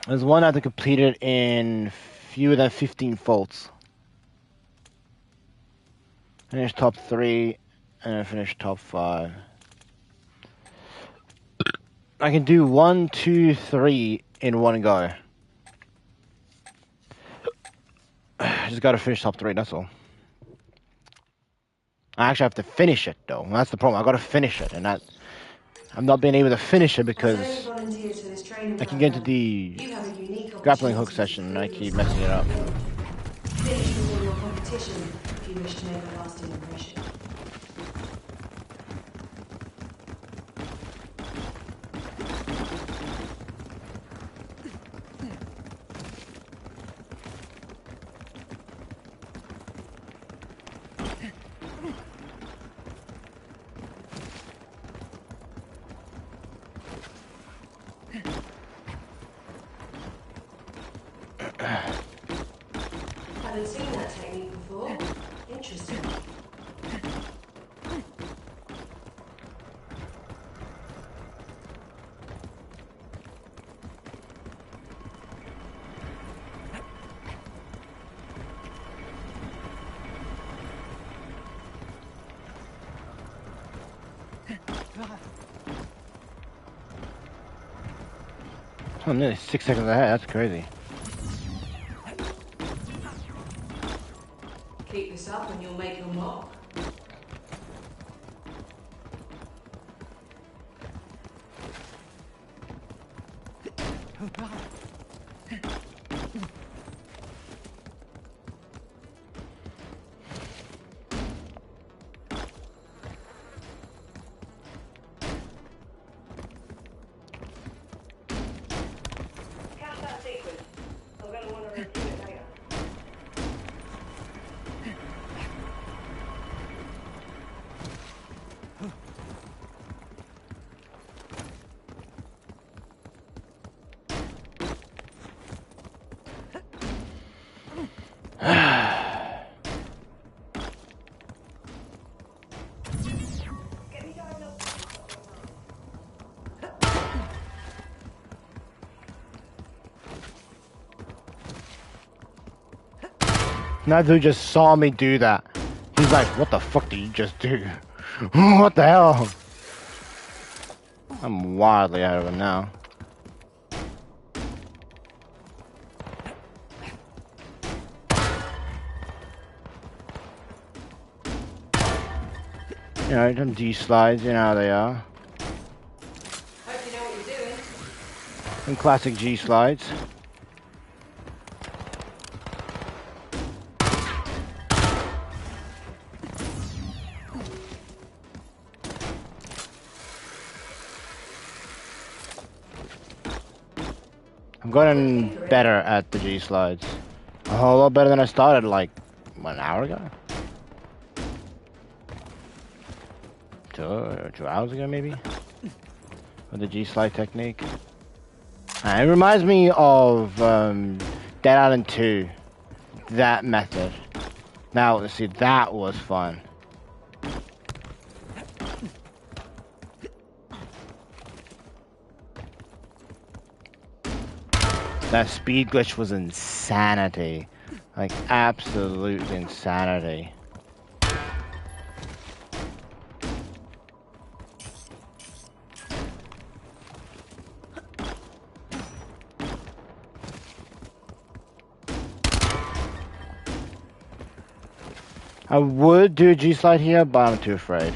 There's one I have to complete it in fewer than 15 faults. Finish top 3, and then finish top 5. I can do 1, 2, 3 in one go. Just gotta finish top 3, that's all. I actually have to finish it though. That's the problem. I gotta finish it, and I'm not being able to finish it because I can get into the grappling hook session and I keep messing it up. Finish before your competition if you wish to make a lasting impression. Haven't seen that technique before. Interesting. I'm nearly 6 seconds ahead. That's crazy. Keep this up and you'll make your mark. Catch that sequence. I'm going to want to review it later. That dude just saw me do that. He's like, what the fuck did you just do? What the hell? I'm wildly out of it now. You know, them D slides, you know how they are. Hope you know what you're doing. Some classic G slides. I'm getting better at the G slides. A whole lot better than I started like 1 hour ago. 2 hours ago maybe? With the G slide technique. It reminds me of Dead Island 2. That method. Now, let's see, that was fun. That speed glitch was insanity. Like, absolute insanity. I would do a G-slide here, but I'm too afraid.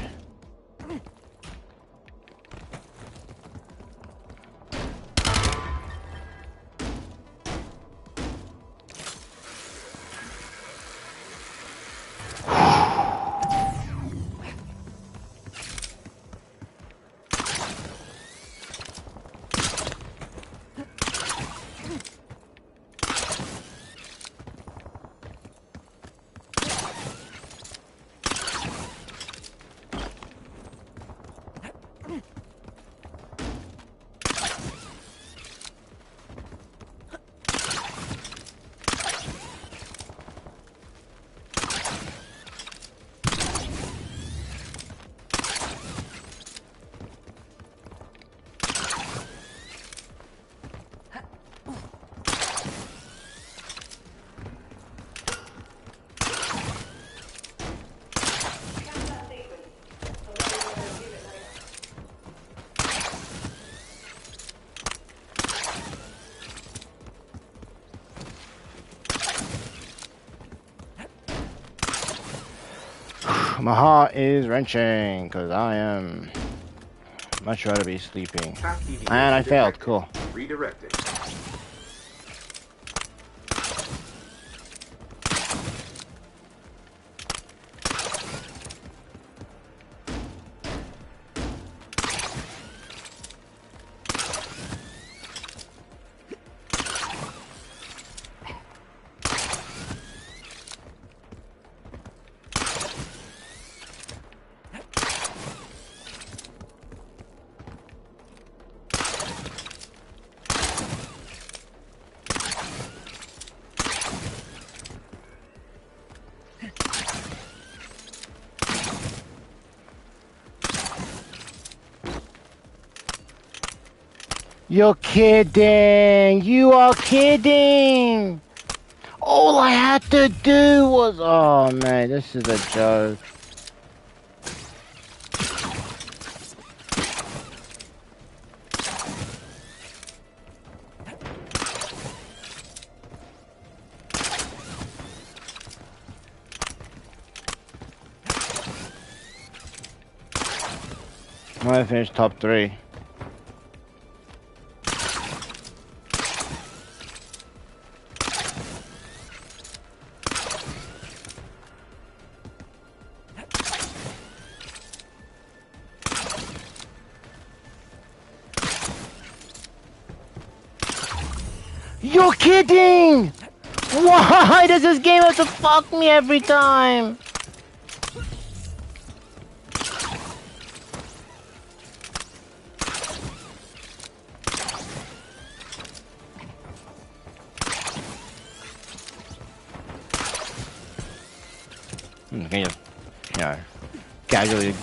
My heart is wrenching because I am much rather be sleeping. And I failed. Cool. Redirecting. You're kidding! You are kidding! All I had to do was... Oh man, this is a joke. I'm gonna finish top 3. You're kidding! Why does this game have to fuck me every time? Can you know, casually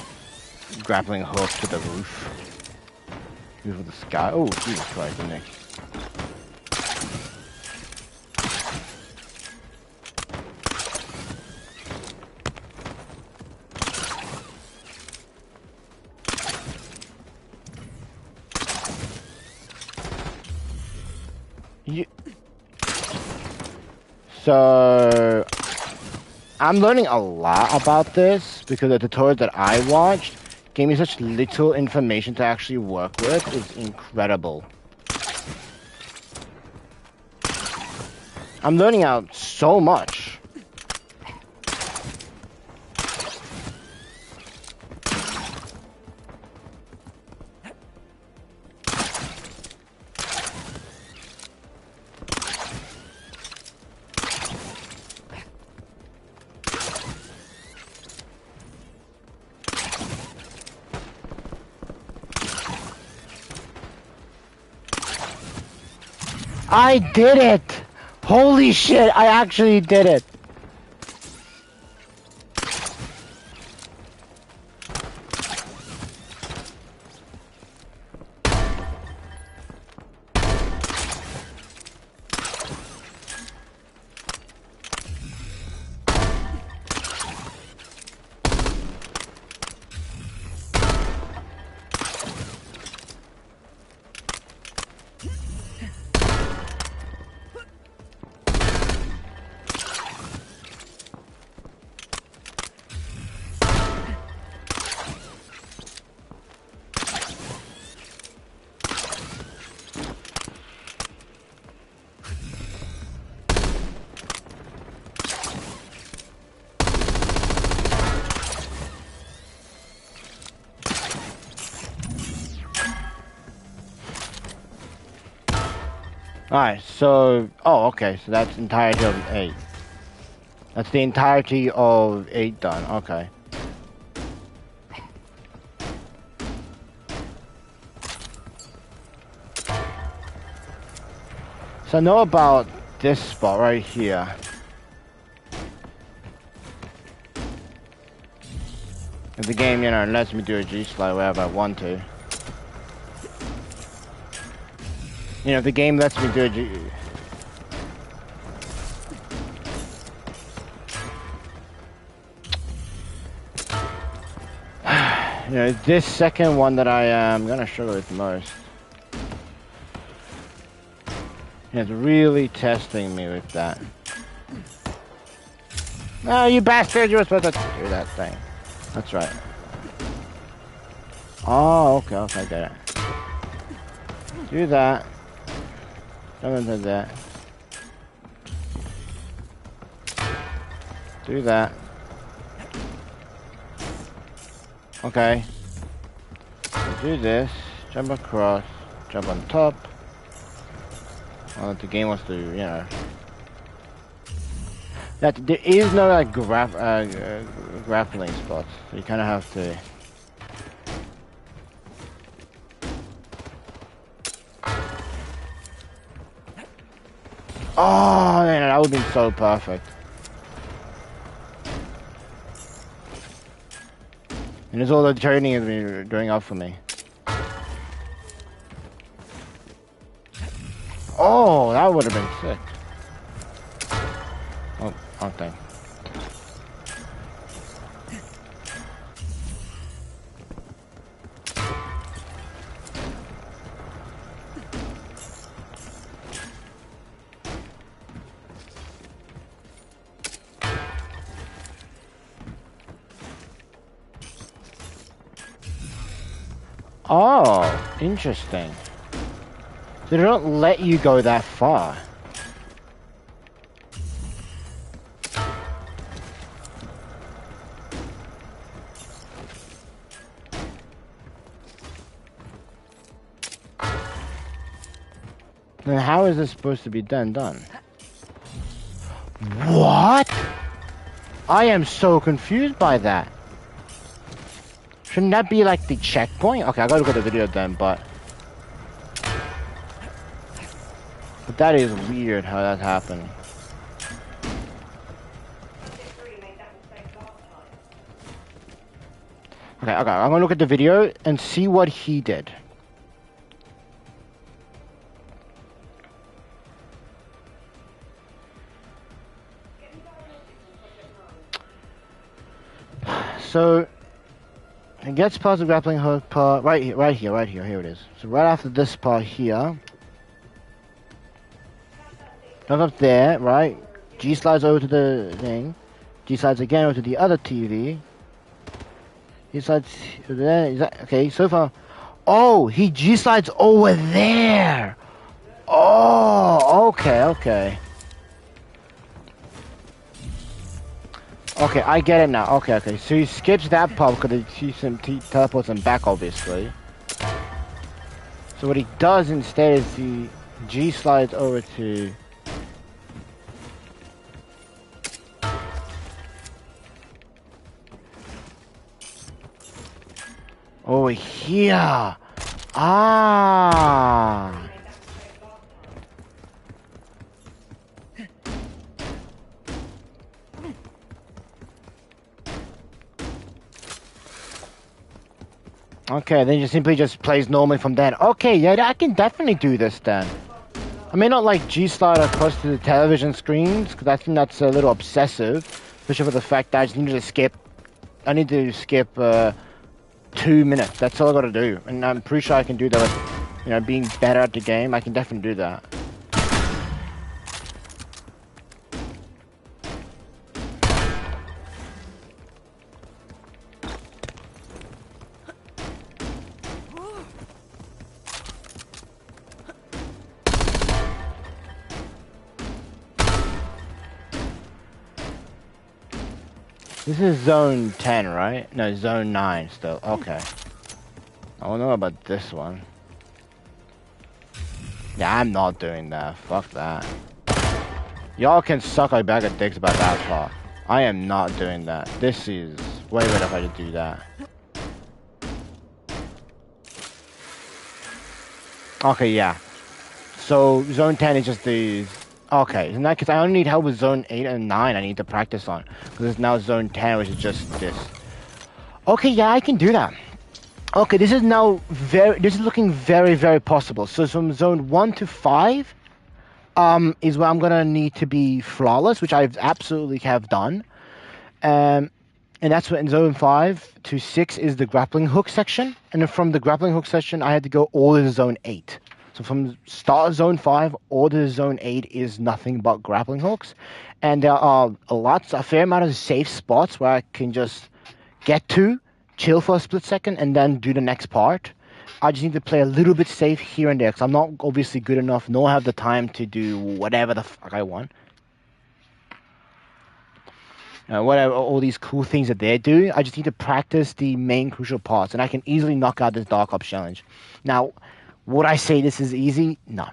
grappling hook to the roof. Roof of the sky. Oh, Jesus Christ, Nick. So, I'm learning a lot about this because the tutorials that I watched gave me such little information to actually work with. It's incredible. I'm learning out so much. I did it! Holy shit, I actually did it! Alright, so... Oh, okay, so that's entirety of 8. That's the entirety of 8 done, okay. So I know about this spot right here. If the game, you know, lets me do a G-slide wherever I want to. You know, if the game lets me do a G... You know, this second one that I am gonna struggle with the most. It's really testing me with that. No, you bastard! You were supposed to do that thing. That's right. Oh, okay, okay, I get it. Do that. Jump into that. Do that. Okay. Do this. Jump across. Jump on top. Well, if the game wants to, you know. That there is no like grappling spots. So you kind of have to. Oh man, that would have been so perfect. And it's all the training has been doing up for me. Oh, that would have been sick. Oh, okay. Oh, interesting. They don't let you go that far. Then how is this supposed to be done? What? I am so confused by that. Shouldn't that be like the checkpoint? Okay, I gotta look at the video then, but that is weird how that happened. Okay, I'm gonna look at the video and see what he did. So it gets past the grappling hook part right here, here it is. So right after this part here, jump up there, right? G slides over to the thing. G slides again over to the other TV. He slides there. Is that okay? So far, oh, he G slides over there. Oh, okay. Okay, I get it now. Okay. So he skips that part because he teleports him back, obviously. So what he does instead is he G slides over to. Over here. Ah. Okay, then you simply just plays normally from then. Okay, yeah, I can definitely do this then. I may not like G-slide across to the television screens, because I think that's a little obsessive. Especially for the fact that I just need to skip... I need to skip 2 minutes. That's all I gotta do. And I'm pretty sure I can do that with, you know, being better at the game. I can definitely do that. This is zone 10, right? No, zone 9 still. Okay. I don't know about this one. Yeah, I'm not doing that. Fuck that. Y'all can suck a bag of dicks about that part. I am not doing that. This is way better if I just do that. Okay, yeah. So zone 10 is just these. Okay, in that case, I only need help with zone 8 and 9 I need to practice on. Because it's now zone 10, which is just this. Okay, yeah, I can do that. Okay, this is now this is looking very, very possible. So from zone 1 to 5, is where I'm gonna need to be flawless, which I absolutely have done. And that's what in zone 5 to 6 is the grappling hook section. And then from the grappling hook section, I had to go all to zone 8. So from start of zone 5 all to zone 8 is nothing but grappling hooks. And there are a fair amount of safe spots where I can just get to, chill for a split second, and then do the next part. I just need to play a little bit safe here and there, because I'm not obviously good enough, nor have the time to do whatever the fuck I want. Whatever, all these cool things that they're doing, I just need to practice the main crucial parts, and I can easily knock out this DarkOps challenge. Now, would I say this is easy? No.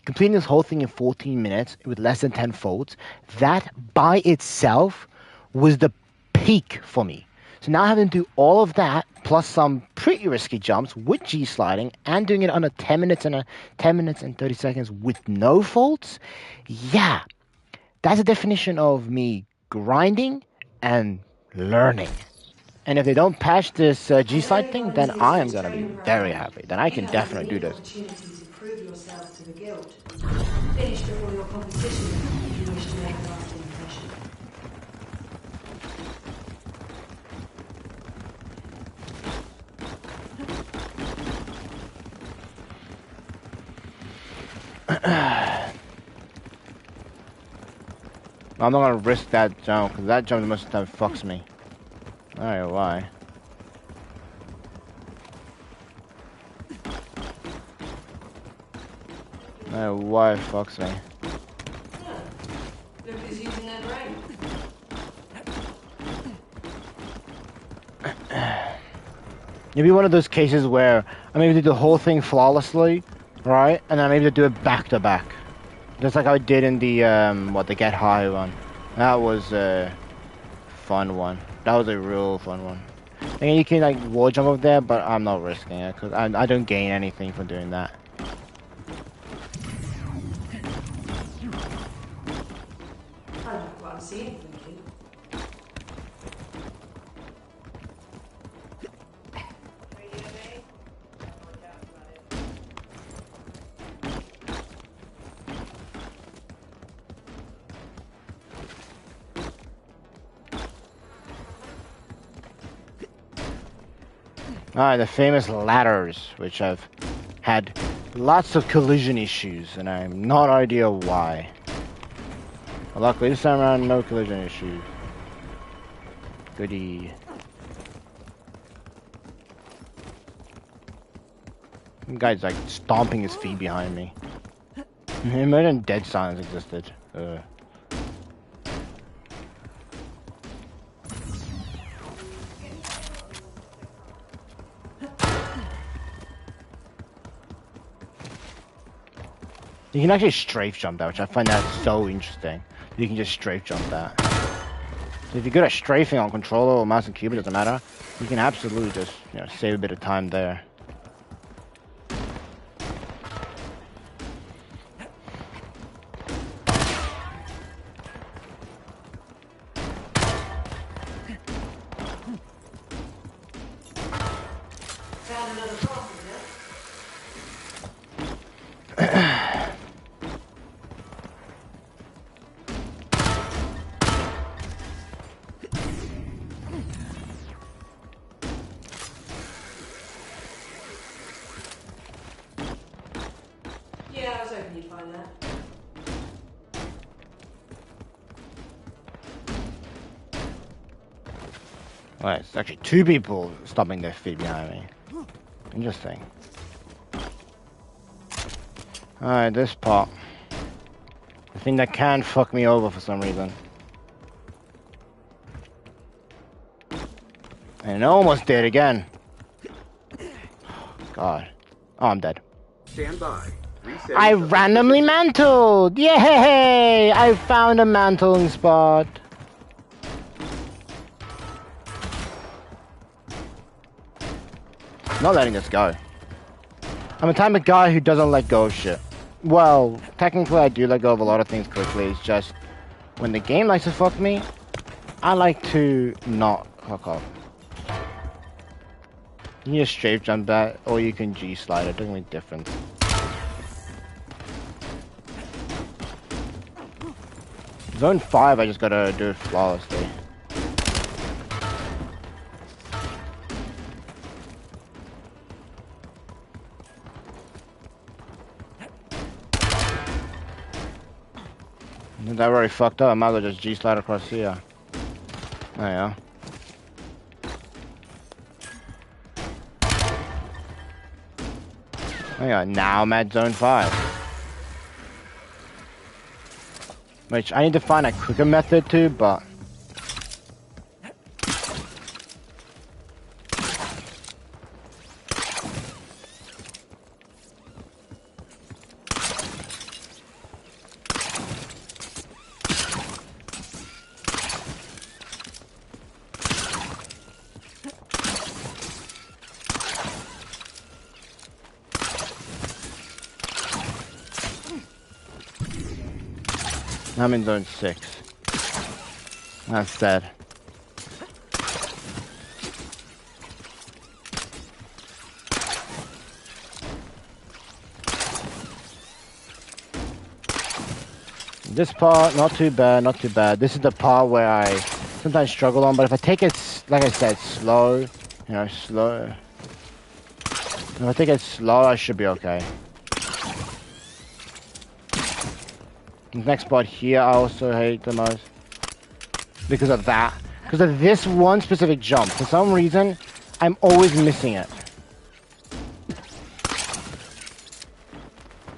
Completing this whole thing in 14 minutes with less than 10 folds, that by itself was the peak for me. So now having to do all of that, plus some pretty risky jumps with G sliding, and doing it under 10 minutes and 30 seconds with no folds, yeah, that's a definition of me grinding and learning. And if they don't patch this G As slide early thing, then volunteers I to am this gonna be training very program, happy. Then I you can have a definitely do unique this. opportunity to prove yourself to the guild. Finish before your competition if you wish to make a lasting impression. I'm not gonna risk that jump, because that jump most of the time fucks me. I don't know why. I don't know why it fucks me. Yeah. Look who's using their brain. It'd be one of those cases where I maybe do the whole thing flawlessly, right? And then I maybe do it back to back. Just like I did in the, the Get High one. That was a fun one. That was a real fun one. And you can like wall jump up there, but I'm not risking it, because I don't gain anything from doing that. I like what I'm seeing, thank you. Alright, the famous ladders, which have had lots of collision issues, and I have no idea why. But luckily this time around, no collision issues. Goody. Some guy's like stomping his feet behind me. Imagine dead silence existed. You can actually strafe jump that, which I find that so interesting. You can just strafe jump that. So if you're good at strafing on controller or mouse and keyboard, it doesn't matter. You can absolutely just, save a bit of time there. Found another problem, yeah? Yeah, I was hoping you'd find that. Alright, it's actually two people stomping their feet behind me. Interesting. Alright, this part. The thing that can fuck me over for some reason. And it almost did again. God. Oh, I'm dead. Stand by. Resetting I subject randomly position. mantled! Yay! I found a mantling spot. Not letting this go. I'm the type of guy who doesn't let go of shit. Well, technically I do let go of a lot of things quickly. It's just when the game likes to fuck me, I like to not fuck off. You can just strafe jump that, or you can G slide. It doesn't make a difference. Zone 5, I just gotta do it flawlessly. That already fucked up. I might as well just G slide across here. There you go. There you go. Now I'm at zone 5. Which I need to find a quicker method too, but I'm in zone 6. That's sad. This part, not too bad, not too bad. This is the part where I sometimes struggle on, but if I take it, like I said, slow, you know, slow. If I take it slow, I should be okay. The next part here, I also hate the most. Because of that. Because of this one specific jump. For some reason, I'm always missing it.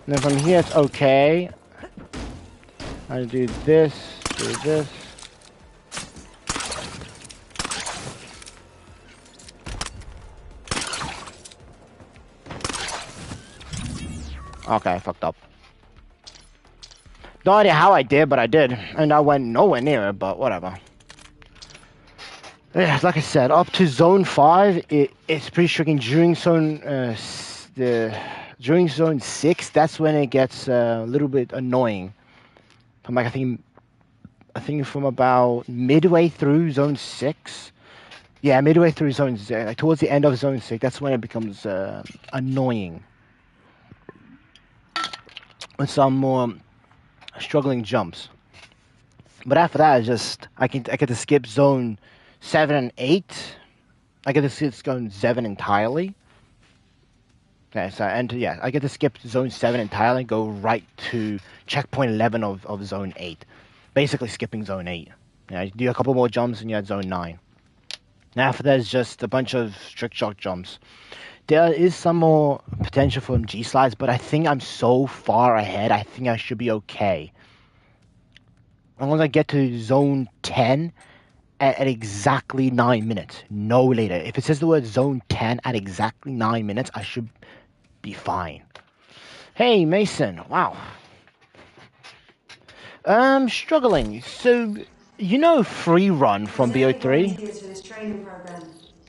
And then from here, it's okay. I do this, do this. Okay, I fucked up. No idea how I did, but I did. And I went nowhere near it, but whatever. Yeah, like I said, up to zone 5, it's pretty tricky. During zone 6, that's when it gets a little bit annoying. From like I think from about midway through zone 6. Yeah, midway through zone 6, like towards the end of zone 6, that's when it becomes annoying. With some more struggling jumps. But after that, I get to skip zone 7 and 8. I get to skip zone 7 entirely. Okay, so I get to skip zone 7 entirely, go right to checkpoint 11 of zone 8. Basically skipping zone 8. Yeah, you do a couple more jumps and you're at zone 9. Now after that is just a bunch of strict shock jumps. There is some more potential for G slides, but I think I'm so far ahead, I think I should be okay. As long as I get to zone 10 at exactly 9 minutes, no later. If it says the word zone 10 at exactly 9 minutes, I should be fine. Hey, Mason. Wow. Struggling. So, you know free run from As early BO3? volunteers for this training program,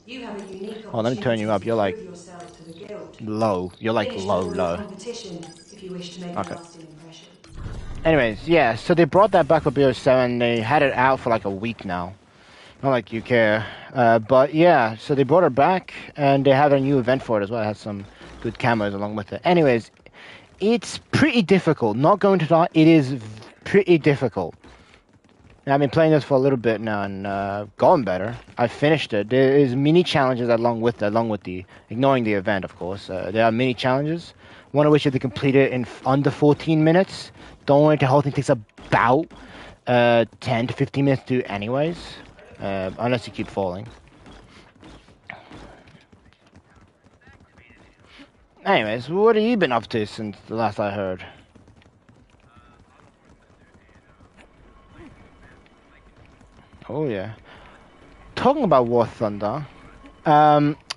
you have a unique Oh, let me turn opportunity you up. to You're like prove yourself to the guild. low. You're like Finish low, before your low. competition if you wish to make a Okay. lasting impression. Anyways, yeah, so they brought that back for BO7. They had it out for like a week now. Not like you care. But yeah, so they brought it back and they have a new event for it as well. It has some good cameras along with it. Anyways, it's pretty difficult. Not going to lie, it is pretty difficult. Now, I've been playing this for a little bit now and gotten better. I finished it. There is mini challenges along with the ignoring the event, of course. There are mini challenges. One of which is to complete it in under 14 minutes. Don't worry, the whole thing takes about 10 to 15 minutes to do anyways. Unless you keep falling. Anyways, what have you been up to since the last I heard? Oh yeah. Talking about War Thunder,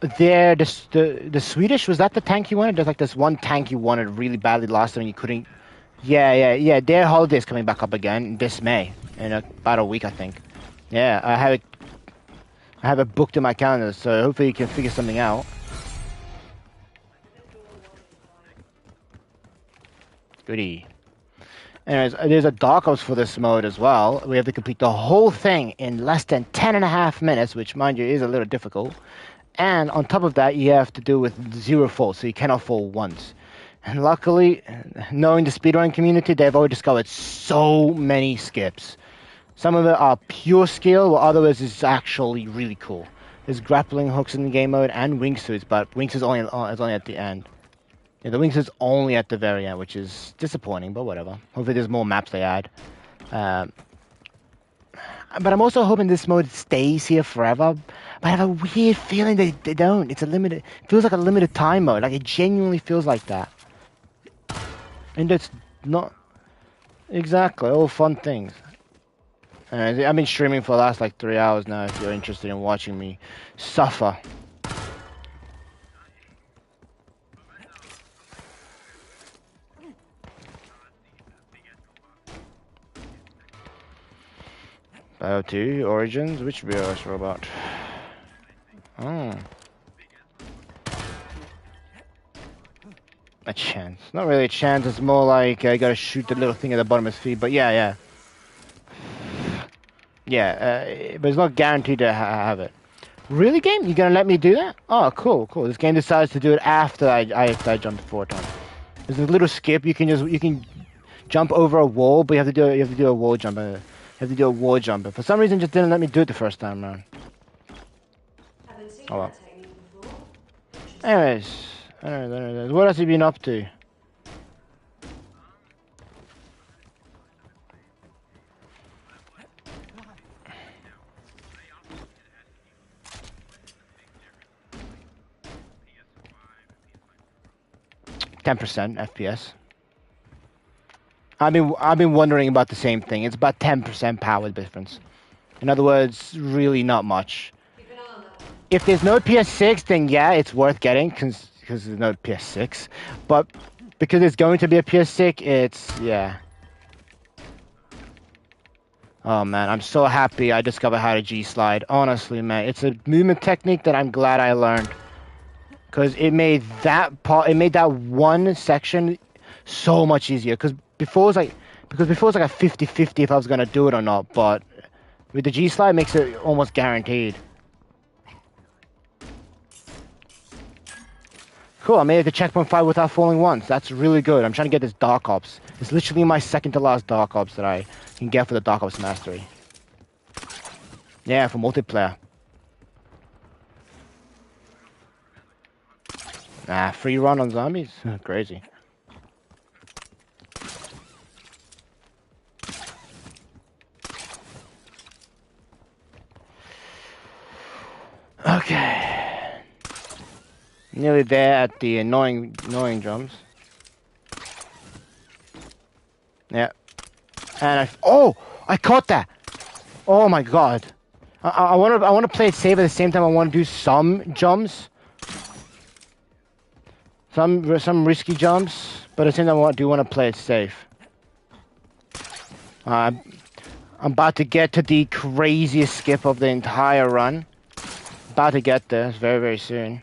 There, the Swedish, was that the tank you wanted? There's like this one tank you wanted really badly last time and you couldn't. Yeah. Their holiday's coming back up again this May in about a week, I think. Yeah, I have it booked in my calendar, so hopefully you can figure something out. Goody. Anyways, there's a DarkOps for this mode as well. We have to complete the whole thing in less than 10.5 minutes, which, mind you, is a little difficult. And on top of that, you have to do with 0 falls, so you cannot fall once. And luckily, knowing the speedrun community, they've already discovered so many skips. Some of it are pure skill, while others is actually really cool. There's grappling hooks in the game mode and wingsuits, but wingsuits is only at the end. Yeah, the wingsuit's only at the very end, which is disappointing, but whatever. Hopefully there's more maps they add. But I'm also hoping this mode stays here forever. But I have a weird feeling they don't. It's a limited... It feels like a limited time mode. Like, it genuinely feels like that. And it's not... Exactly, all fun things. I've been streaming for the last, like, 3 hours now, if you're interested in watching me suffer. BO2, Origins, which BOS robot? Oh. A chance. Not really a chance, it's more like I gotta shoot the little thing at the bottom of his feet, but yeah. Yeah, but it's not guaranteed to have it. Really, game? You gonna let me do that? Oh, cool. This game decides to do it after I jumped 4 times. There's a little skip, you can jump over a wall, but you have to do a wall jump. For some reason, it just didn't let me do it the first time around. Oh well. Anyways, what else have you been up to? %, FPS. I've been wondering about the same thing. It's about 10% power difference. In other words, really not much. If there's no PS6, then yeah, it's worth getting because there's no PS6. But because it's going to be a PS6, yeah. Oh man, I'm so happy I discovered how to G-slide. Honestly, man, it's a movement technique that I'm glad I learned. Because it made that one section so much easier. Because before it was like a 50-50 if I was gonna do it or not. But with the G-slide, it makes it almost guaranteed. Cool, I made it to checkpoint 5 without falling once. That's really good. I'm trying to get this DarkOps. It's literally my second to last DarkOps that I can get for the DarkOps Mastery. Yeah, for multiplayer. Free run on zombies? Crazy. Okay. Nearly there at the annoying drums. Yeah. And I caught that! Oh my god. I wanna play it safe at the same time I wanna do some jumps. Some risky jumps, but at the same time I do want to play it safe. I'm about to get to the craziest skip of the entire run. About to get there, it's very, very soon.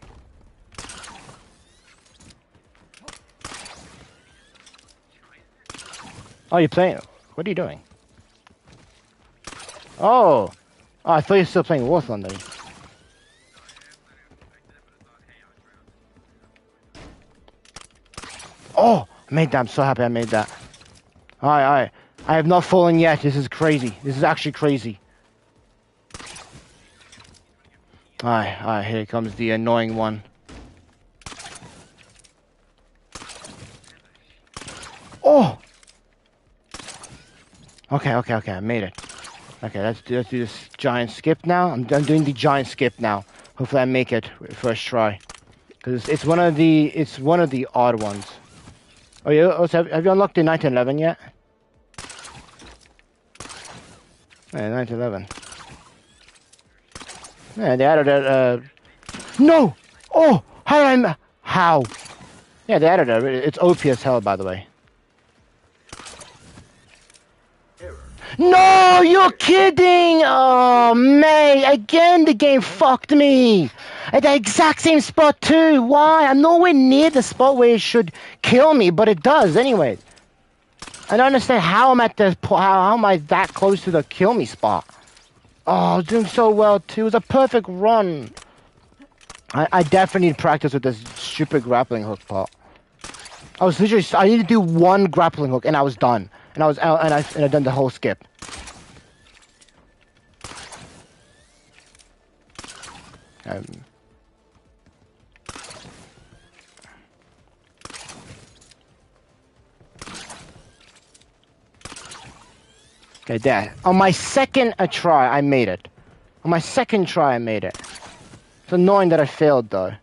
Oh, you're playing? What are you doing? Oh, I thought you were still playing War Thunder. Oh, I made that. I'm so happy I made that. Alright. I have not fallen yet. This is crazy. This is actually crazy. Alright. Here comes the annoying one. Oh! Okay. I made it. Okay, let's do this giant skip now. I'm doing the giant skip now. Hopefully I make it first try. Because it's one of the odd ones. Oh, yeah. Also, have you unlocked the 1911 yet? Yeah, 1911. Yeah, they added that. No! Oh, how? Yeah, the editor. It's OP as hell, by the way. No, you're kidding! Oh, mate, again the game fucked me! At the exact same spot too, why? I'm nowhere near the spot where it should kill me, but it does anyway. I don't understand how I'm at this point, how am I that close to the kill me spot? Oh, I was doing so well too, it was a perfect run. I definitely need practice with this stupid grappling hook part. I need to do one grappling hook and I was done. And I was out and I done the whole skip. Okay, there. On my second try, I made it. On my second try, I made it. It's annoying that I failed, though.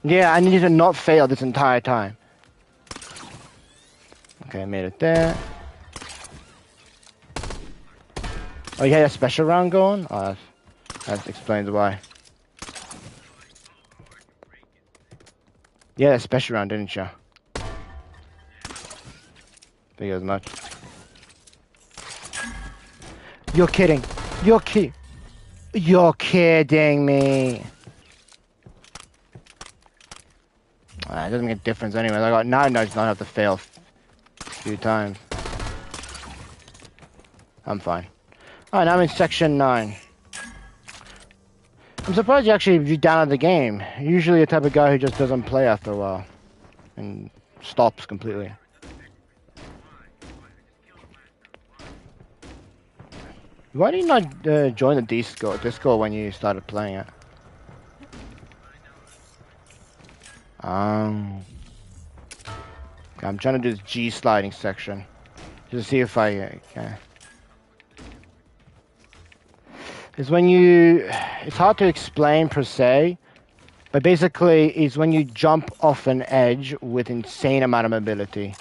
Yeah, I needed to not fail this entire time. Okay, I made it there. Oh, you had a special round going? Oh, that explains why. Yeah, a special round, didn't you? Think as much. You're kidding. You're kidding me. It doesn't make a difference anyway. I got now I just don't have to fail a few times. I'm fine. Alright, now I'm in section 9. I'm surprised you actually downloaded the game. You're usually the type of guy who just doesn't play after a while. And stops completely. Why did you not join the Discord when you started playing it? Okay, I'm trying to do this G sliding section. Just to see if I can. It's when it's hard to explain per se, but basically it's when you jump off an edge with insane amount of mobility.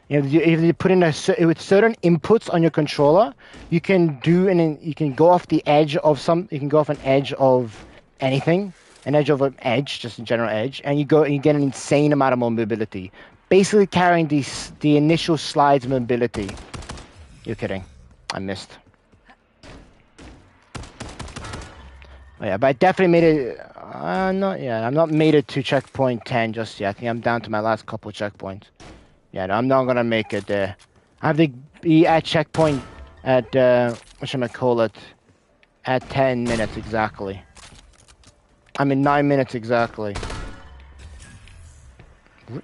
You know, if you put in with certain inputs on your controller, you can go off the edge of you can go off an edge of anything, an edge of an edge, just a general edge, and you get an insane amount of more mobility. Basically carrying the initial slide's mobility. You're kidding. I missed. Oh yeah, but I definitely made it. I'm not made it to checkpoint 10 just yet. I think I'm down to my last couple checkpoints. Yeah, no, I'm not gonna make it there. I have to be at checkpoint at what should I call it? At 10 minutes exactly. I'm in 9 minutes exactly.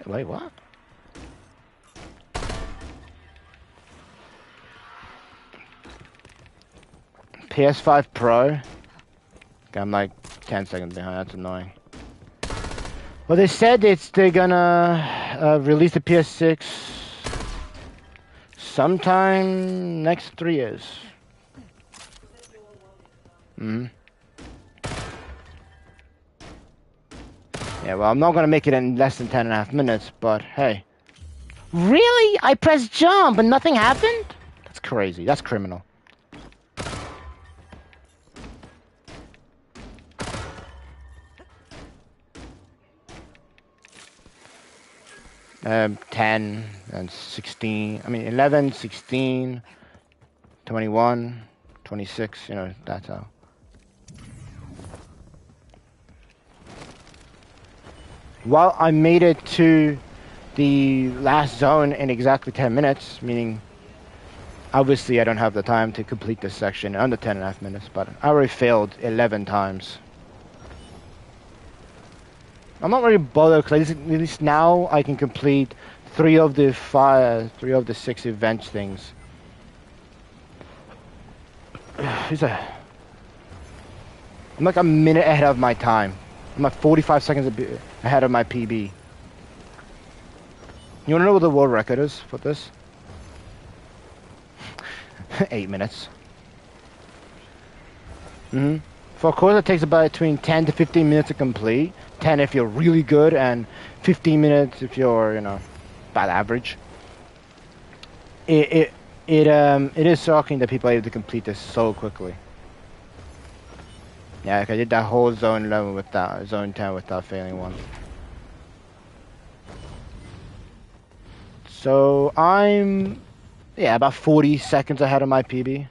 Wait, what? PS5 Pro. Okay, I'm like 10 seconds behind. That's annoying. Well, they said they're gonna release the PS6 sometime next 3 years. Yeah, well, I'm not gonna make it in less than 10.5 minutes, but hey. Really? I pressed jump and nothing happened? That's crazy. That's criminal. 10 and 16, 11, 16, 21, 26, that's how. Well, I made it to the last zone in exactly 10 minutes, meaning obviously I don't have the time to complete this section under 10.5 minutes, but I already failed 11 times. I'm not really bothered because at least now I can complete 3 of the 6 event things. I'm like a minute ahead of my time. I'm like 45 seconds ahead of my PB. You wanna know what the world record is for this? 8 minutes. For a course it takes about between 10 to 15 minutes to complete. 10 if you're really good, and 15 minutes if you're, about average. It is shocking that people are able to complete this so quickly. Yeah, like I did that whole zone 11 without zone 10 without failing one. So I'm, yeah, about 40 seconds ahead of my PB.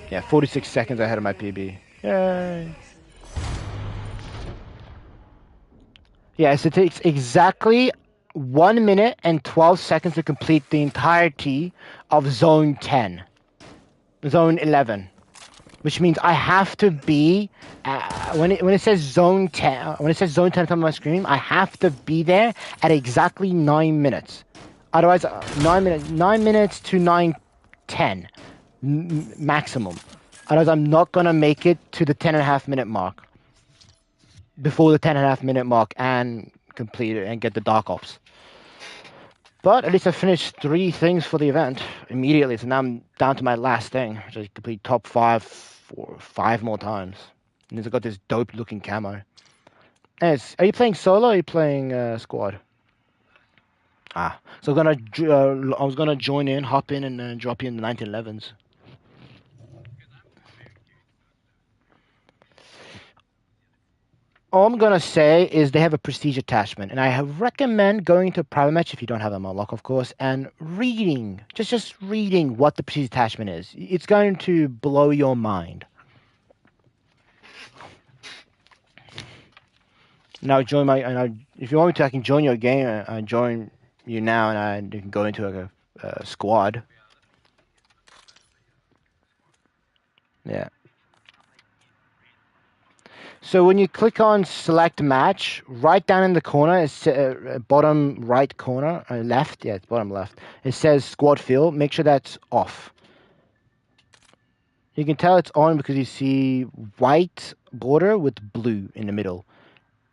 Yeah, 46 seconds ahead of my PB. Yay! Yes, it takes exactly 1 minute and 12 seconds to complete the entirety of zone 10, zone 11. Which means I have to be when it says zone 10 when it says zone 10 on my screen, I have to be there at exactly 9 minutes. Otherwise, 9 minutes to 9:10 maximum. Otherwise, I'm not gonna make it to the 10.5 minute mark before the 10.5 minute mark and complete it and get the DarkOps. But at least I finished 3 things for the event immediately, so now I'm down to my last thing, which is complete top 5 for 5 more times. And it's got this dope looking camo. And are you playing solo or are you playing squad? So I was gonna join in, hop in, and drop you in the 1911s. All I'm gonna say is they have a prestige attachment, and I recommend going to a private match if you don't have them on lock, of course, and reading, just reading what the prestige attachment is. It's going to blow your mind. Now if you want me to, I can join your game. I join you now, and you can go into a squad. Yeah. So when you click on select match, right down in the corner, it's bottom right corner, left. Yeah, it's bottom left. It says squad field. Make sure that's off. You can tell it's on because you see white border with blue in the middle.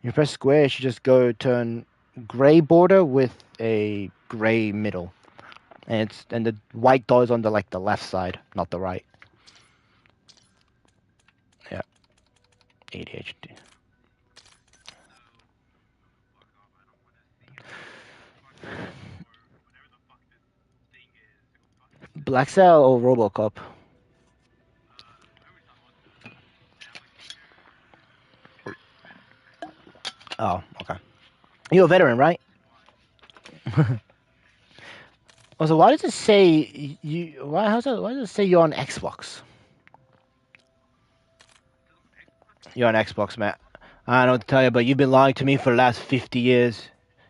You press square, it should just go turn gray border with a gray middle. And the white dot is on the left side, not the right. Yeah. ADHD. Black Cell or Robocop? Oh, okay. You're a veteran, right? Also, why does it say you? Why does it say you're on Xbox? You're on Xbox, man. I don't know what to tell you, but you've been lying to me for the last 50 years.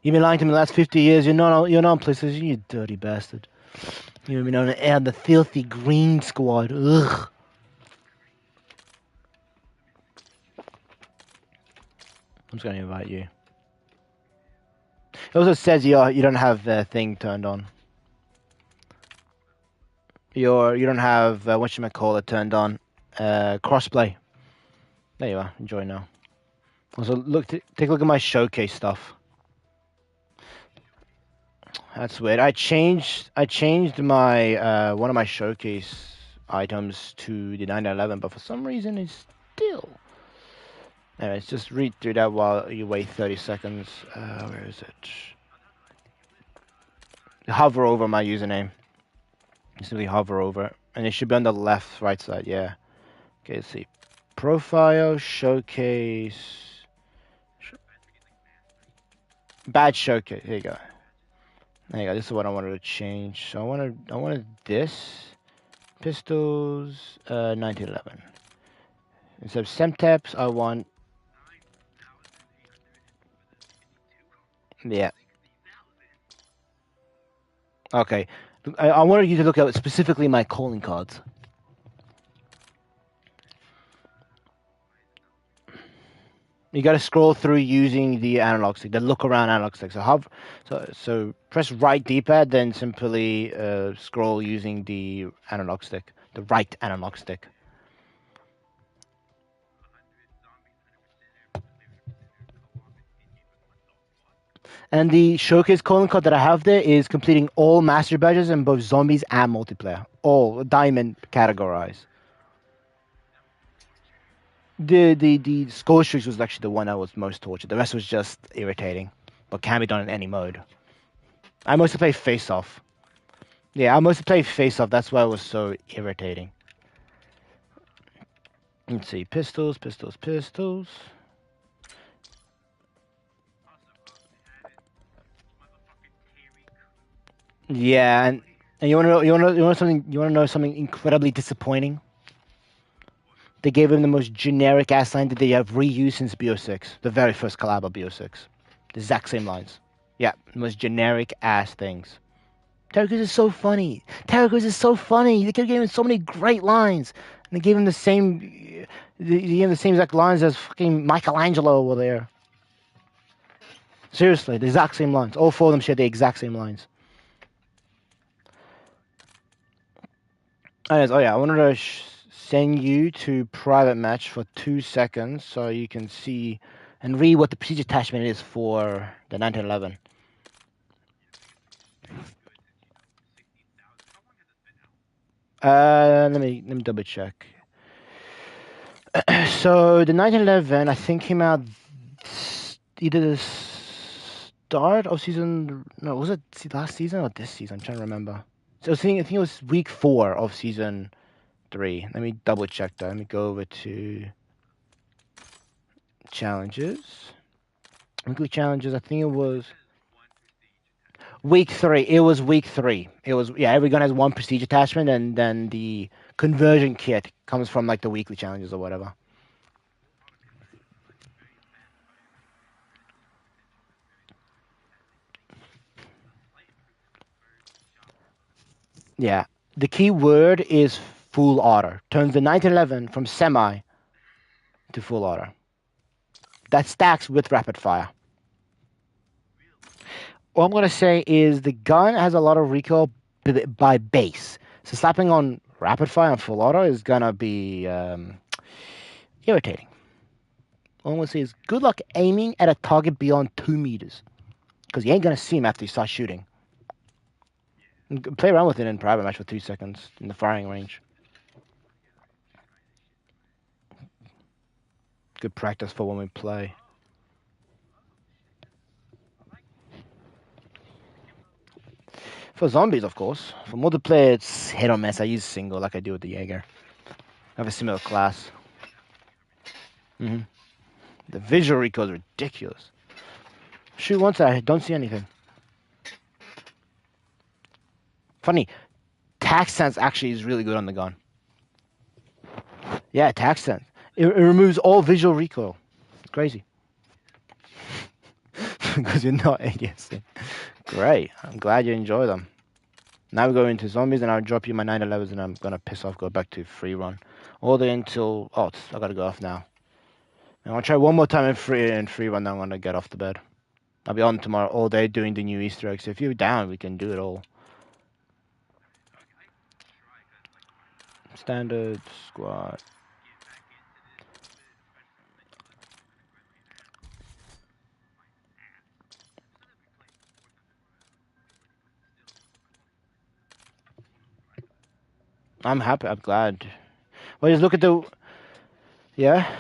You've been lying to me the last 50 years. You're not on PlayStation, you dirty bastard. You've been on the filthy green squad. Ugh. I'm just gonna invite you. It also says you don't have the thing turned on. You don't have whatchamacallit turned on. Crossplay. There you are. Enjoy now. Also, take a look at my showcase stuff. That's weird. I changed my one of my showcase items to the 911, but for some reason it's still. Anyways, just read through that while you wait 30 seconds. Where is it? Hover over my username. Simply hover over it, and it should be on the right side. Yeah. Okay. Let's see. Profile showcase. Badge showcase. Here you go. There you go. This is what I wanted to change. So I wanted this. Pistols, 1911. Instead of Semteps, I want. Yeah. Okay. I wanted you to look at specifically my calling cards. You got to scroll through using the analog stick, the look around analog stick. So press right D-pad, then simply scroll using the analog stick, the right analog stick. And the showcase calling card that I have there is completing all master badges in both zombies and multiplayer. All diamond categorized. The score streaks was actually the one I was most tortured. The rest was just irritating, but can be done in any mode. I mostly play face-off. Yeah, I mostly play face-off. That's why it was so irritating. Let's see. Pistols, pistols, pistols. Yeah, and you wanna know something incredibly disappointing? They gave him the most generic ass line that they have reused since BO6, the very first collab of BO6. The exact same lines. Yeah, the most generic ass things. Terracruz is so funny. Terracruz is so funny. They could have given him so many great lines, and they gave him the same, they gave him the same exact lines as fucking Michelangelo over there. Seriously, the exact same lines. All four of them share the exact same lines. Anyways, oh yeah, I wanted to send you to private match for 2 seconds so you can see and read what the procedure attachment is for the 1911. Let me double check. So the 1911, I think, came out either the start of season. No, was it last season or this season? I'm trying to remember. So I think it was week 4 of season 3. Let me double check that. Let me go over to challenges. Weekly challenges. I think it was week 3. It was week 3. It was, yeah. Every gun has one prestige attachment, and then the conversion kit comes from like the weekly challenges or whatever. Yeah. The key word is full auto. Turns the 1911 from semi to full auto. That stacks with rapid fire. All I'm going to say is the gun has a lot of recoil by base. So slapping on rapid fire and full auto is going to be irritating. All I'm going to say is good luck aiming at a target beyond 2 meters. Because you ain't going to see him after you start shooting. And play around with it in private match for 3 seconds in the firing range. Good practice for when we play. For zombies, of course. For multiplayer, it's hit or miss. I use single like I do with the Jaeger. I have a similar class. The visual recoil is ridiculous. Shoot once, I don't see anything. Funny, tac sense actually is really good on the gun. Yeah, tac sense. It removes all visual recoil. It's crazy. Because you're not ADSing. Great. I'm glad you enjoy them. Now we go into zombies, and I'll drop you my 911s, and I'm gonna piss off, go back to free run. All the way until... Oh, I gotta go off now. I'm gonna try one more time in free run, then I'm gonna get off the bed. I'll be on tomorrow all day doing the new Easter eggs. So if you're down, we can do it all. Standard squad. I'm happy. I'm glad. Well, just look at the... Yeah?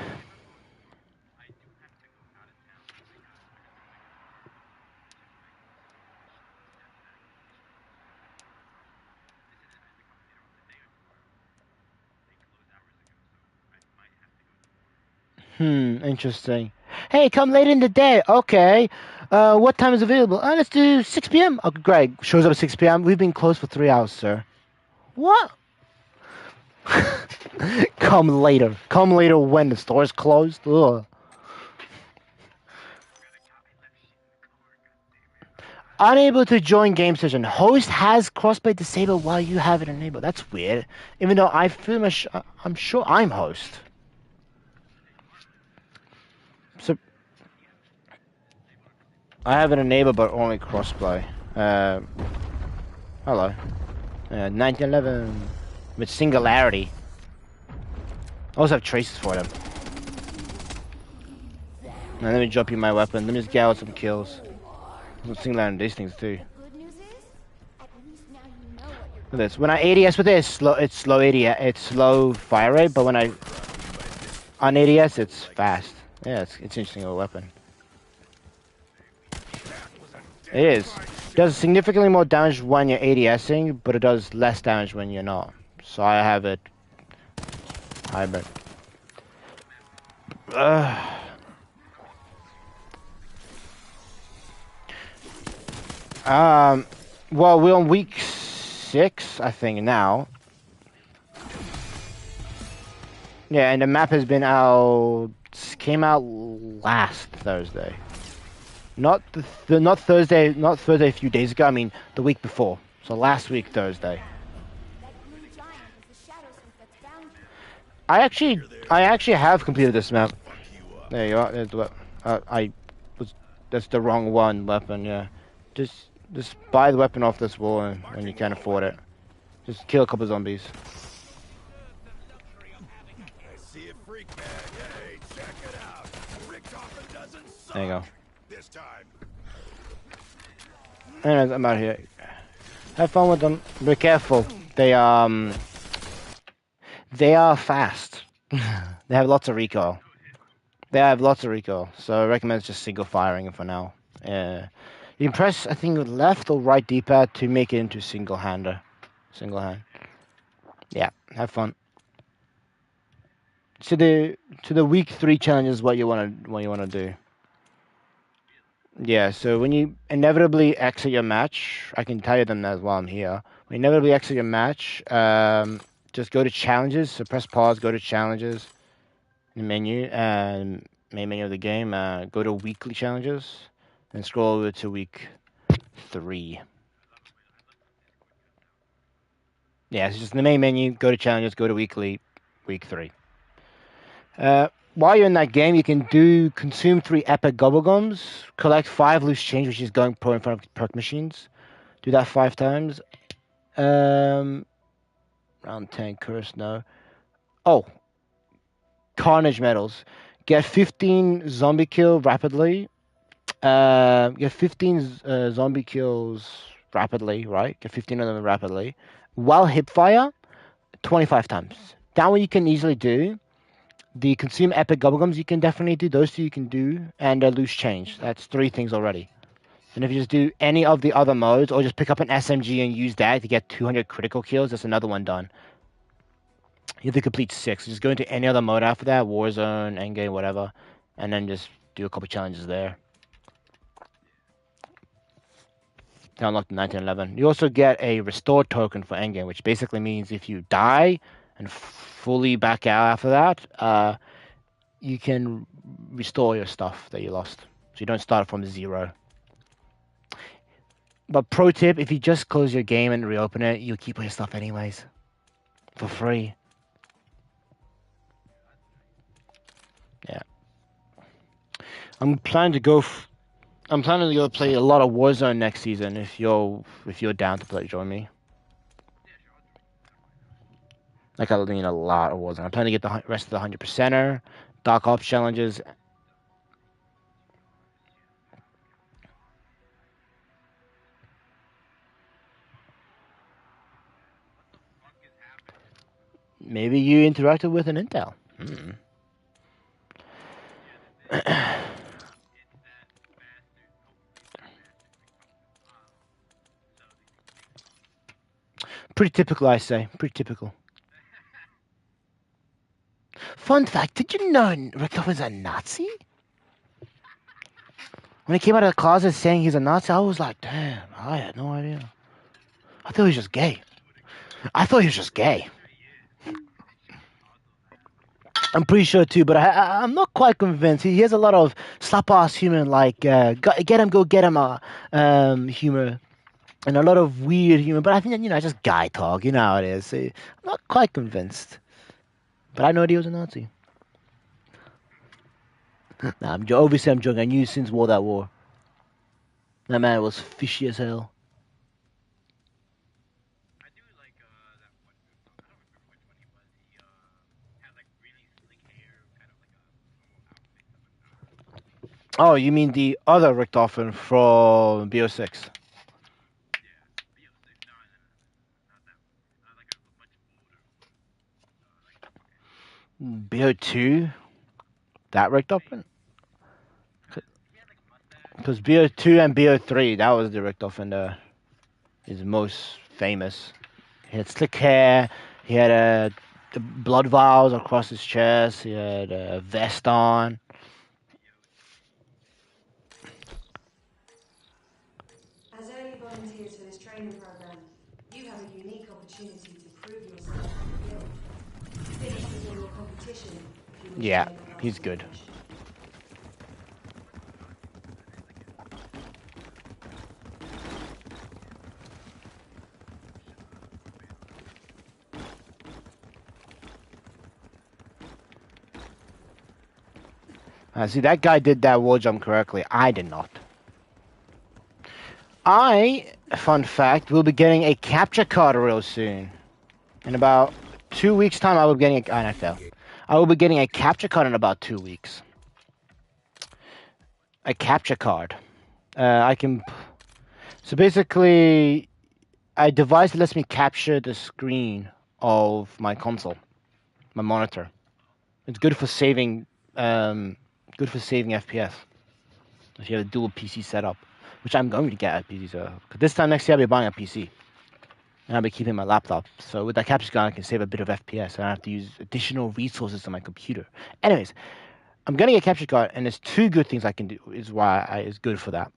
Interesting. Hey, come late in the day. Okay. What time is available? Let's do 6 p.m. Oh, Greg shows up at 6 p.m. We've been closed for 3 hours, sir. What? Come later. Come later when the store's closed. Ugh. Unable to join game session. Host has crossplay disabled while you have it enabled. That's weird. Even though I feel I'm sure I'm host. So I have it enabled, but only crossplay. Hello. 1911 with singularity. I also have traces for them. Now let me drop you my weapon. Let me just get out some kills. I'm singularity on these things too. Look at this. When I ADS with it, it's slow ADS. It's slow fire rate, but when I on ADS, it's fast. Yeah, it's interesting little weapon. It is. Does significantly more damage when you're ADSing, but it does less damage when you're not. So I have it hybrid. Well, we're on week 6, I think, now. Yeah, and the map has been out. Came out last Thursday. Not not Thursday. Not Thursday a few days ago. I mean the week before. So last week Thursday. I actually have completed this map. There you are. There's the I was. That's the wrong weapon. Yeah, just buy the weapon off this wall when you can afford it. Just kill a couple zombies. There you go. Anyways, I'm out here. Have fun with them. Be careful. They are fast. They have lots of recoil. So I recommend just single firing for now. You can press, I think, left or right D-pad to make it into single hand. Yeah, have fun. To the week 3 challenge is what you wanna do. Yeah, so when you inevitably exit your match, I can tell you them as while I'm here. When you inevitably exit your match, just go to challenges. So press pause, go to challenges, in the menu, and main menu of the game. Go to weekly challenges, and scroll over to week 3. Yeah, it's just in the main menu. Go to challenges, go to weekly, week 3. While you're in that game, you can consume 3 epic gobblegums, collect 5 loose change, which is going pro in front of perk machines. Do that 5 times. Round 10 curse, no. Oh, carnage medals. Get 15 zombie kill rapidly. Get 15 zombie kills rapidly, right? Get 15 of them rapidly. While hipfire, 25 times. That one you can easily do. The consume epic gobblegums you can definitely do. Those 2 you can do. And loose change. That's 3 things already. And if you just do any of the other modes, or just pick up an SMG and use that to get 200 critical kills, that's another one done. You have to complete 6. Just go into any other mode after that, Warzone, Endgame, whatever, and then just do a couple challenges there. To unlock the 1911. You also get a restore token for Endgame, which basically means if you die and fully back out after that, you can restore your stuff that you lost. So you don't start from 0. But pro tip, if you just close your game and reopen it, you'll keep all your stuff anyways. For free. Yeah. I'm planning to go play a lot of Warzone next season. If you're down to join me. Like I mean a lot of Warzone. I'm planning to get the rest of the 100%er, DarkOps challenges. Maybe you interacted with an intel. Pretty typical, I say. Pretty typical. Fun fact, did you know Rick was a Nazi? When he came out of the closet saying he's a Nazi, I was like, damn, I had no idea. I thought he was just gay. I'm pretty sure too, but I'm not quite convinced. He has a lot of slap-ass humor, like get him, go get him, humor, and a lot of weird humor. But I think just guy talk. You know how it is. I'm not quite convinced, but I know that he was a Nazi. Nah, obviously I'm joking. I knew since War that War. That man was fishy as hell. Oh, you mean the other Richtofen from BO6? BO2? That Richtofen? Because BO2 and BO3, that was the Richter Offender, his most famous. He had slick hair. He had the blood vials across his chest. He had a vest on. As early volunteers for this training program, you have a unique opportunity to prove yourself to the guild. Finish before your competition if you wish to Yeah, make a he's lasting good. impression. See, that guy did that wall jump correctly. I did not. Fun fact, will be getting a capture card real soon. In about 2 weeks' time, I will be getting a NFL. I will be getting a capture card in about 2 weeks. A capture card. I can. So basically, a device that lets me capture the screen of my console, my monitor. It's good for saving. Good for saving FPS. If you have a dual PC setup, which I'm going to get a PC setup. Because this time next year I'll be buying a PC. And I'll be keeping my laptop. So with that capture card, I can save a bit of FPS. And I don't have to use additional resources on my computer. Anyways, I'm gonna get a capture card, and there's two good things I can do. Is why it's good for that.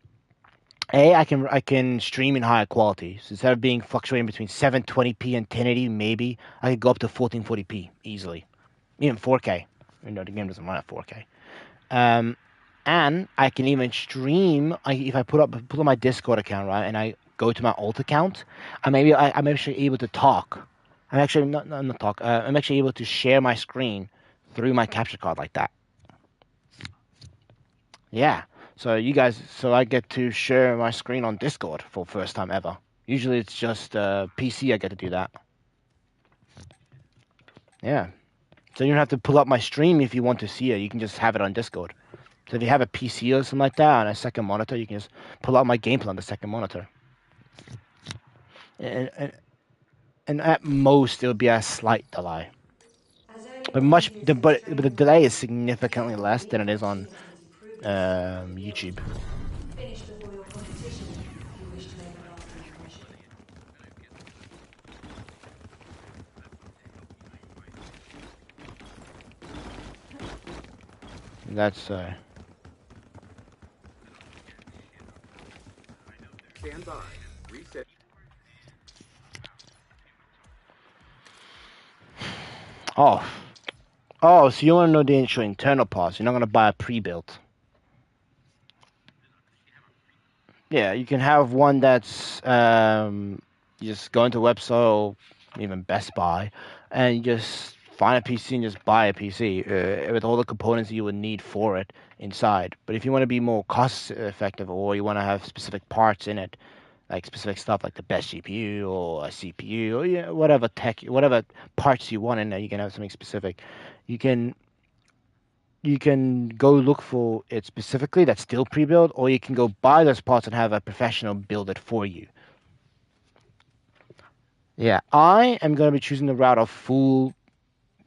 I can stream in higher quality. So instead of being fluctuating between 720p and 1080, maybe I could go up to 1440p easily, even 4K. You know, the game doesn't run at 4K. And I can even stream. If I put on my Discord account, right, and I go to my alt account, I'm actually able to talk. I'm actually not talk. I'm actually able to share my screen through my capture card like that. Yeah. So I get to share my screen on Discord for first time ever. Usually it's just PC I get to do that. Yeah. So you don't have to pull up my stream if you want to see it. You can just have it on Discord. So if you have a PC or something like that on a second monitor, you can just pull out my gameplay on the second monitor. And, and, and at most it would be a slight delay. As early But volunteers for this the training delay is program, you significantly have a less than unique it is on opportunity to prove yourself to the guild. YouTube. Finish before your competition if you wish to make a lasting impression. That's Stand by. Reset. oh oh. So you want to know the actual internal parts? You're not gonna buy a pre-built. Yeah, you can have one that's you just go into a website or even Best Buy, and you just find a PC and just buy a PC with all the components you would need for it inside. But if you want to be more cost effective, or you want to have specific parts in it, like specific stuff like the best GPU or a CPU or whatever whatever parts you want in there, you can have something specific. You can go look for it specifically that's still pre-built, or you can go buy those parts and have a professional build it for you. Yeah, I am going to be choosing the route of full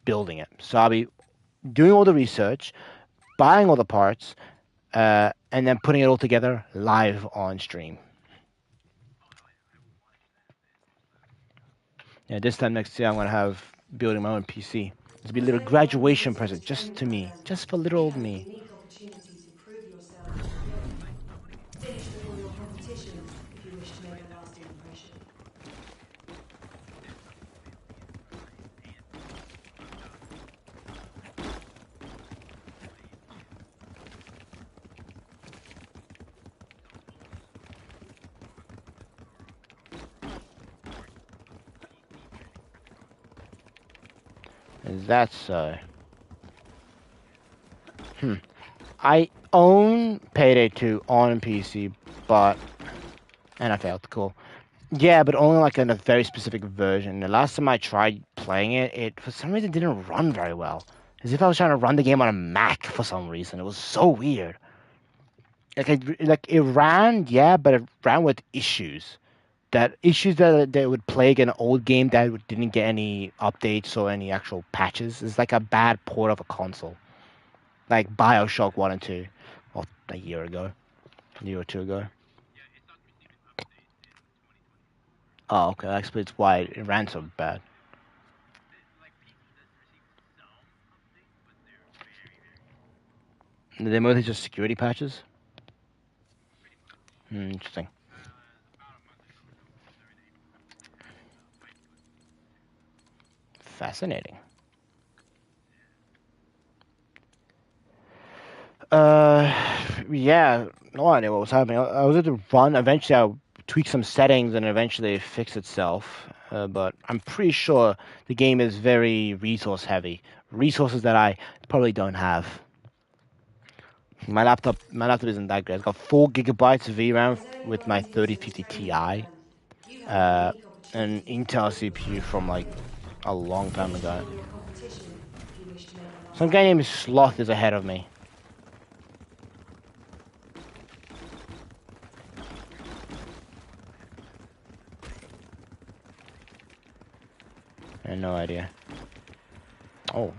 building it. So I'll be doing all the research, buying all the parts, and then putting it all together live on stream. Yeah, this time next year I'm going to have building my own PC. This will be a As little early graduation volunteers for this present just training to me, program, just for little you old have a me. unique opportunity to prove yourself to the guild. Finish before your competition if you wish to make a lasting impression. Is that so? I own Payday 2 on PC, but and I failed. Cool. Yeah, but only like in a very specific version. The last time I tried playing it, it for some reason didn't run very well. As if I was trying to run the game on a Mac for some reason. It was so weird. Like it ran, yeah, but it ran with issues. That would plague an old game that didn't get any updates or any actual patches. It's like a bad port of a console, like BioShock 1 and 2, or a year ago. A year or two ago. Oh, okay. That explains why it ran so bad. They're mostly just security patches. Interesting. Fascinating. Yeah, no idea what was happening. I was able to run. Eventually, I tweaked some settings, and eventually it fixed itself. But I'm pretty sure the game is very resource heavy. Resources that I probably don't have. My laptop isn't that great. It's got 4 GB of VRAM As early with my volunteer to this 3050 training Ti, program, you have a uh, unique an opportunity to Intel prove CPU yourself from to the like guild. a long time Finish ago. before your competition if you wish to make a Some lasting guy named impact. Sloth is ahead of me. I have no idea. Oh.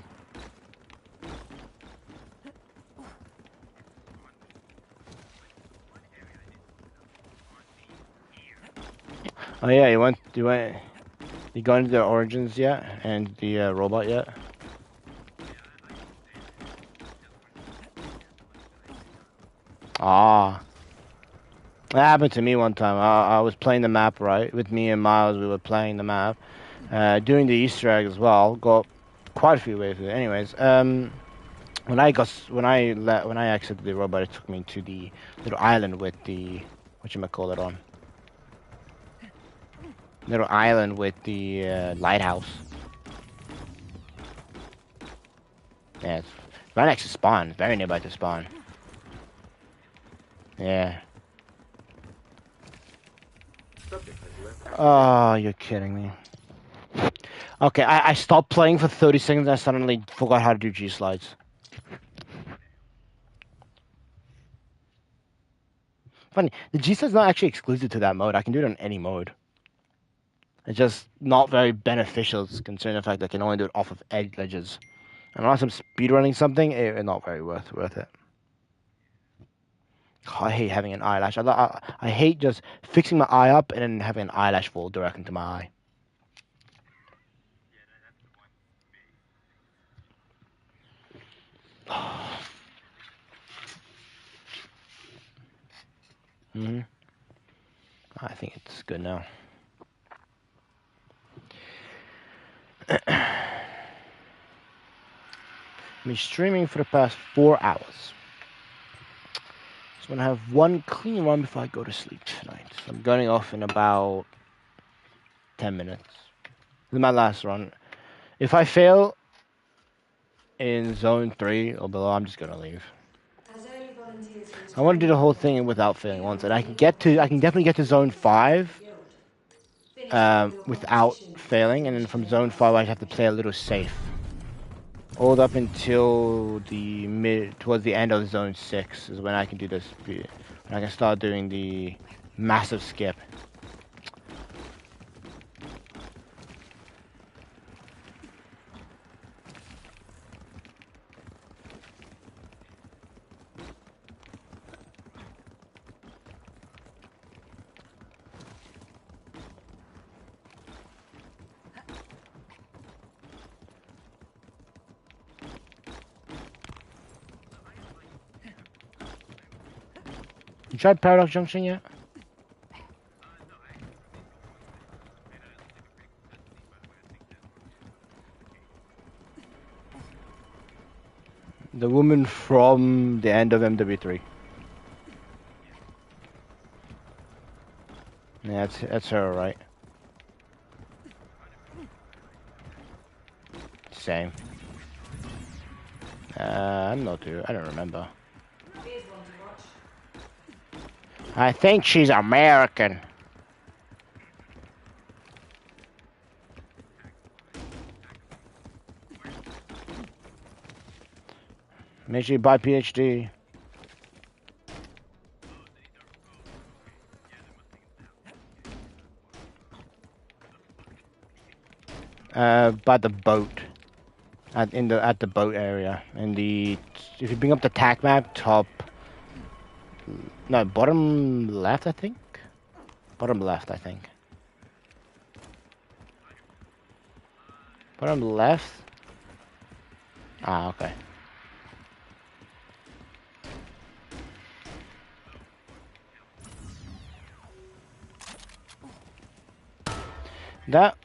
Oh yeah, you got into the origins yet? And the robot yet? Ah. That happened to me one time. I was playing the map, right? With me and Miles, we were playing the map. Doing the Easter egg as well. Got quite a few ways with it. Anyways, when I exited the robot, it took me to the little island with the whatchamacallit on. Little island with the lighthouse. Yeah, it's right next to spawn. Very nearby to spawn. Yeah. Subject has left active Oh, you're kidding me. Okay, I stopped playing for 30 seconds and I suddenly forgot how to do G-slides. Funny, the G-slide's not actually exclusive to that mode. I can do it on any mode. It's just not very beneficial considering the fact that I can only do it off of ledges. And unless I'm speedrunning something, it's not very worth it. Oh, I hate having an eyelash. I hate just fixing my eye up and then having an eyelash fall direct into my eye. I think it's good now. I've been streaming for the past 4 hours. So I'm gonna have one clean run before I go to sleep tonight. So I'm going off in about 10 minutes. This is my last run. If I fail in zone 3 or below, I'm just gonna leave. As early volunteer to this I want to do training the whole program, thing without failing you once, have and a I can unique I can opportunity definitely to get to prove zone yourself to 5 the guild. Finish before your without competition if failing, you and then wish to from make a zone 5 I lasting have to impression. play a little safe. All up until towards the end of zone 6 is when I can do this. When I can start doing the massive skip. You tried Paradox Junction yet? The woman from the end of MW3. Yeah, that's her, right? Same. I'm not too. I don't remember. Here's one to watch. I think she's American. Make sure you buy PhD. By the boat. At the boat area. If you bring up the tac map, top No, bottom left, I think. Bottom left, I think. Bottom left. Ah, okay. That.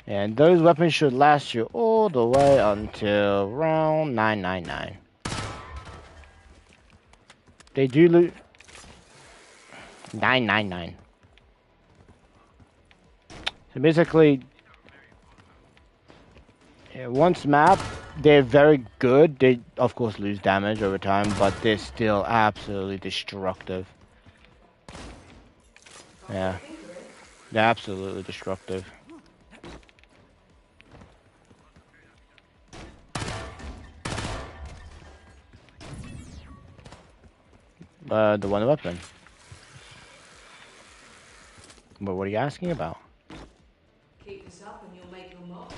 And those weapons should last you all the way until round 999. They do loot 999. So basically, yeah, once map, they're very good. They of course lose damage over time, but they're still absolutely destructive. Yeah, they're absolutely destructive. The one weapon. But what are you asking about? Keep this up and you'll make your mark.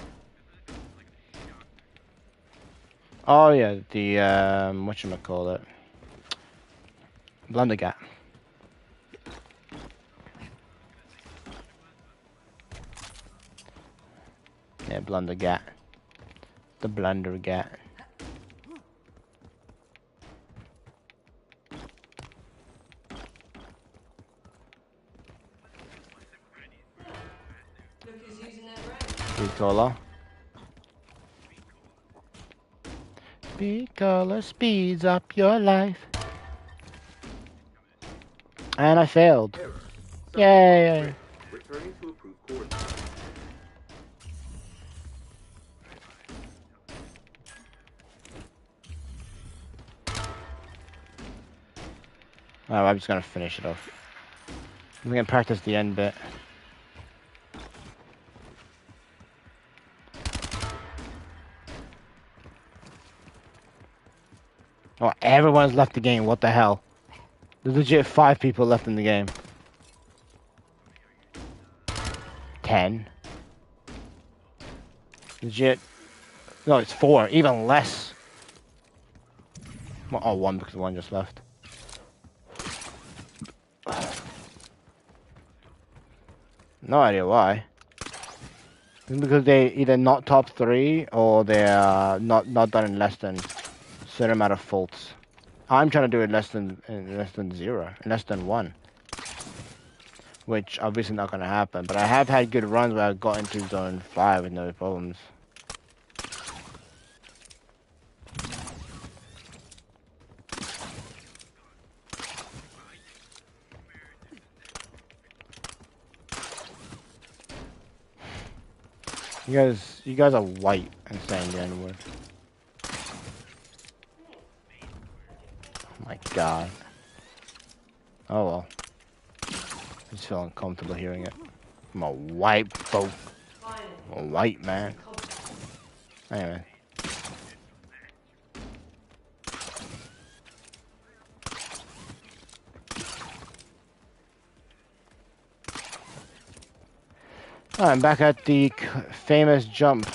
Oh yeah, the whatchamacallit? Blunder gap. Yeah, blunder gap. The blunder gap. Look who's using their brain. Speed caller. Speed caller speeds up your life. And I failed. Error. Yay! Returning to approved coordinates. Oh, I'm just gonna finish it off. I'm gonna practice the end bit. Oh, everyone's left the game. What the hell? There's legit 5 people left in the game. 10. Legit. No, it's 4. Even less. Well, oh, 1 because 1 just left. No idea why. It's because they either not top 3 or they're not done in less than a certain amount of faults. I'm trying to do it in less than 0, in less than 1. Which obviously not gonna happen, but I have had good runs where I got into zone 5 with no problems. You guys are white and saying the N-word. Oh my god. Oh well. I just feel uncomfortable hearing it. I'm a white folk. I'm a white man. Anyway. I'm back at the famous jump.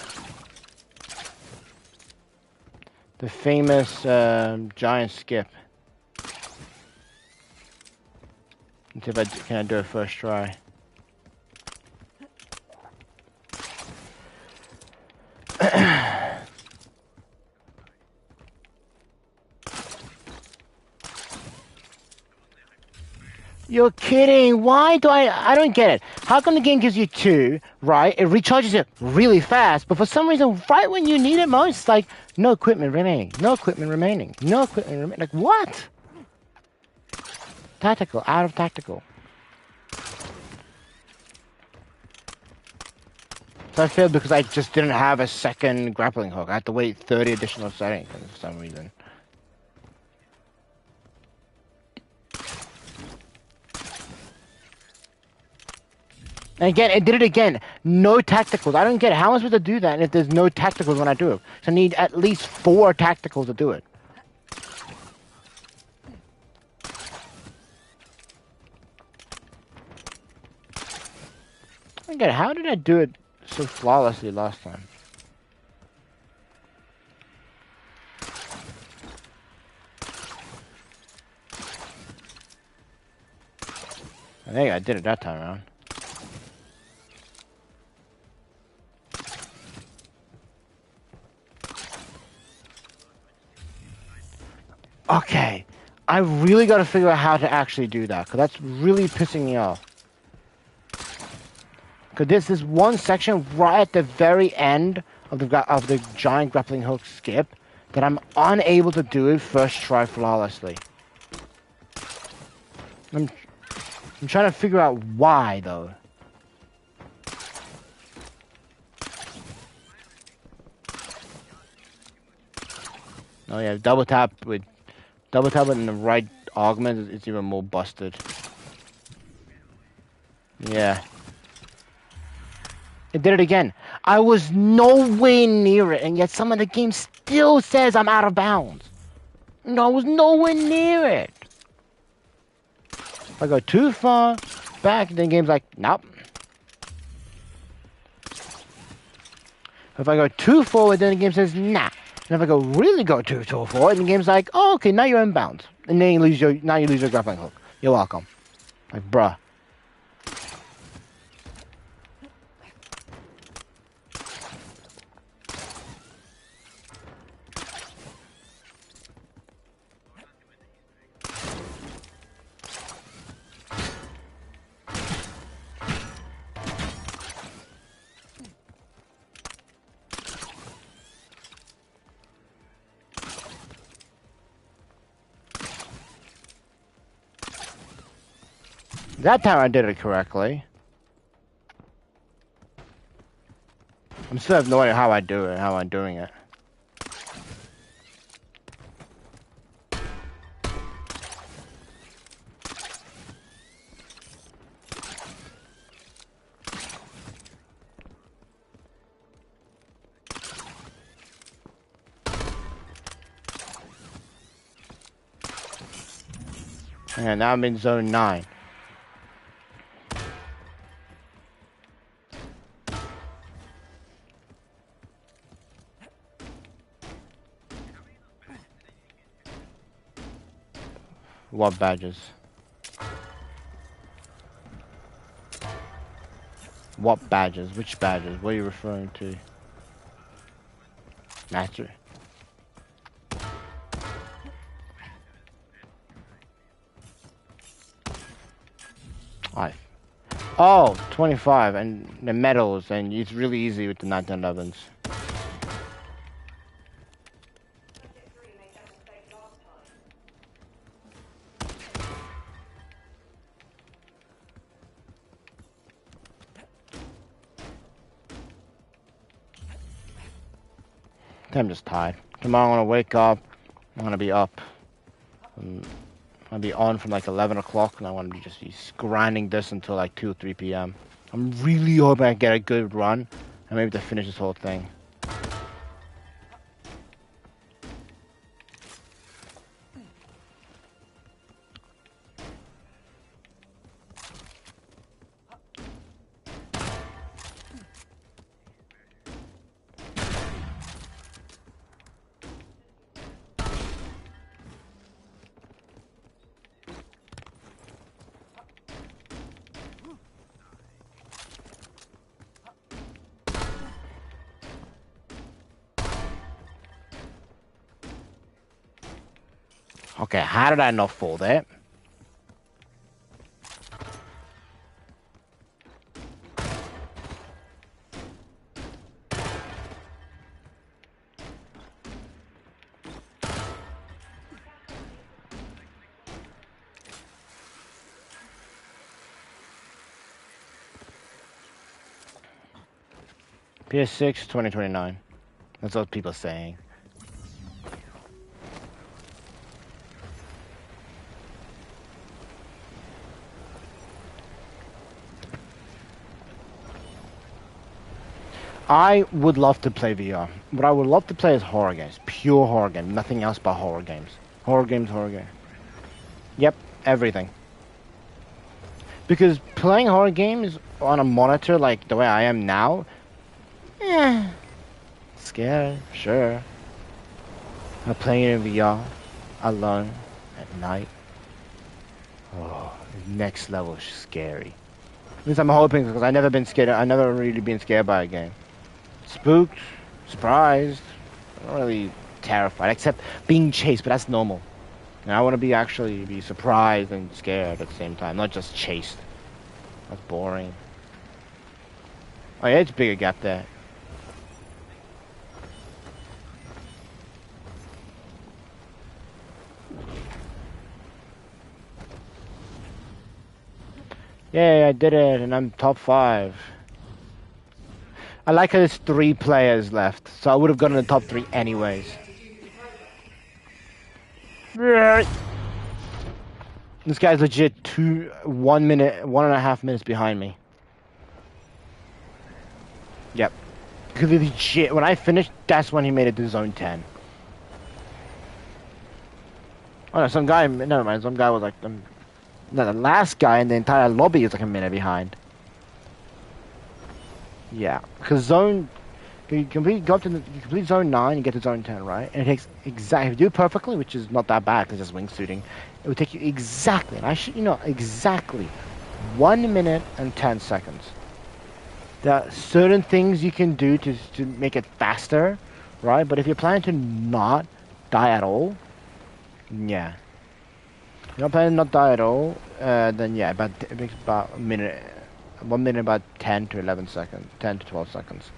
The famous giant skip. Let's see if can I do it first try. You're kidding. Why do I don't get it. How come the game gives you 2, right? It recharges it really fast, but for some reason, right when you need it most, like, no equipment remaining, no equipment remaining, no equipment remaining. Like, what? Tactical, out of tactical. So I failed because I just didn't have a second grappling hook. I had to wait 30 additional settings for some reason. And again, it did it again. No tacticals. I don't get it. How am I supposed to do that if there's no tacticals when I do it? So I need at least 4 tacticals to do it. I don't get it. How did I do it so flawlessly last time? I think I did it that time around. Okay, I really got to figure out how to actually do that, because that's really pissing me off. Because there's this one section right at the very end of the giant grappling hook skip that I'm unable to do it first try flawlessly. I'm trying to figure out why, though. Oh yeah, double tap with in the right augment, it's even more busted. Yeah. It did it again. I was nowhere near it, and yet some of the game still says I'm out of bounds. No, I was nowhere near it. If I go too far back, then the game's like, nope. If I go too forward, then the game says, nah. And if I really go too forward, then the game's like, oh, okay, now you're in bounds. And then you lose your grappling hook. You're welcome. Like, bruh. That time I did it correctly. I still have no idea how I do it, how I'm doing it. And now I'm in zone 9. What badges? What badges? Which badges? What are you referring to? Master. Oh, 25 and the medals, and it's really easy with the 1911s. I'm just tired. Tomorrow I'm gonna wake up. I'm gonna be up. I'm gonna be on from like 11 o'clock, and I want to just be grinding this until like 2 or 3 p.m. I'm really hoping I get a good run, and maybe to finish this whole thing. Okay, how did I not fall there? PS6 2029. That's what people are saying. I would love to play VR. What I would love to play is horror games. Pure horror games. Nothing else but horror games. Horror games, horror games. Yep, everything. Because playing horror games on a monitor like the way I am now, scary, sure. I'm playing it in VR, alone, at night. Oh. Next level scary. At least I'm hoping, because I've never been scared. I've never really been scared by a game. Spooked, surprised. I'm not really terrified, except being chased, but that's normal. And I want to be actually be surprised and scared at the same time, not just chased. That's boring. Oh yeah, it's a bigger gap there. Yay, I did it, and I'm top 5. I like how there's 3 players left, so I would have gotten the top 3 anyways. This guy's legit 1 minute, 1.5 minutes behind me. Yep. Because legit, when I finished, that's when he made it to zone 10. Oh no, some guy, never mind, some guy was like, no, the last guy in the entire lobby is like a minute behind. Yeah, because you complete zone 9, you get to zone 10, right? And it takes exactly, if you do it perfectly, which is not that bad, because it's just wingsuiting, it would take you exactly, and I should, exactly 1 minute and 10 seconds. There are certain things you can do to make it faster, right? But if you're planning to not die at all, yeah. If you're not planning to not die at all, then yeah, it makes about a minute, 1 minute, about 10 to 11 seconds, 10 to 12 seconds.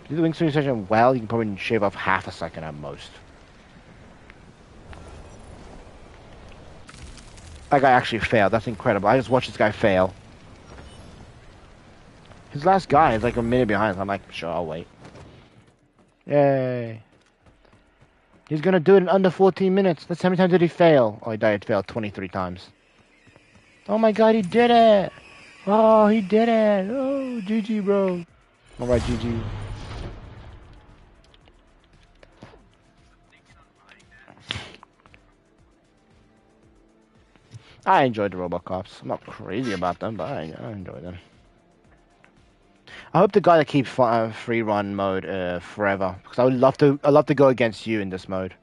If you do the wingsuit session well, you can probably shave off half a second at most. That guy actually failed. That's incredible. I just watched this guy fail. His last guy is like a minute behind, so I'm like, sure, I'll wait. Yay. He's gonna do it in under 14 minutes. That's how many times did he fail? Oh, he failed 23 times. Oh my god, he did it! Oh, he did it! Oh, GG, bro. Alright, GG. I enjoyed the Robot Cops. I'm not crazy about them, but I enjoy them. I hope the guy that keeps free run mode forever, because I would love to. I love to go against you in this mode.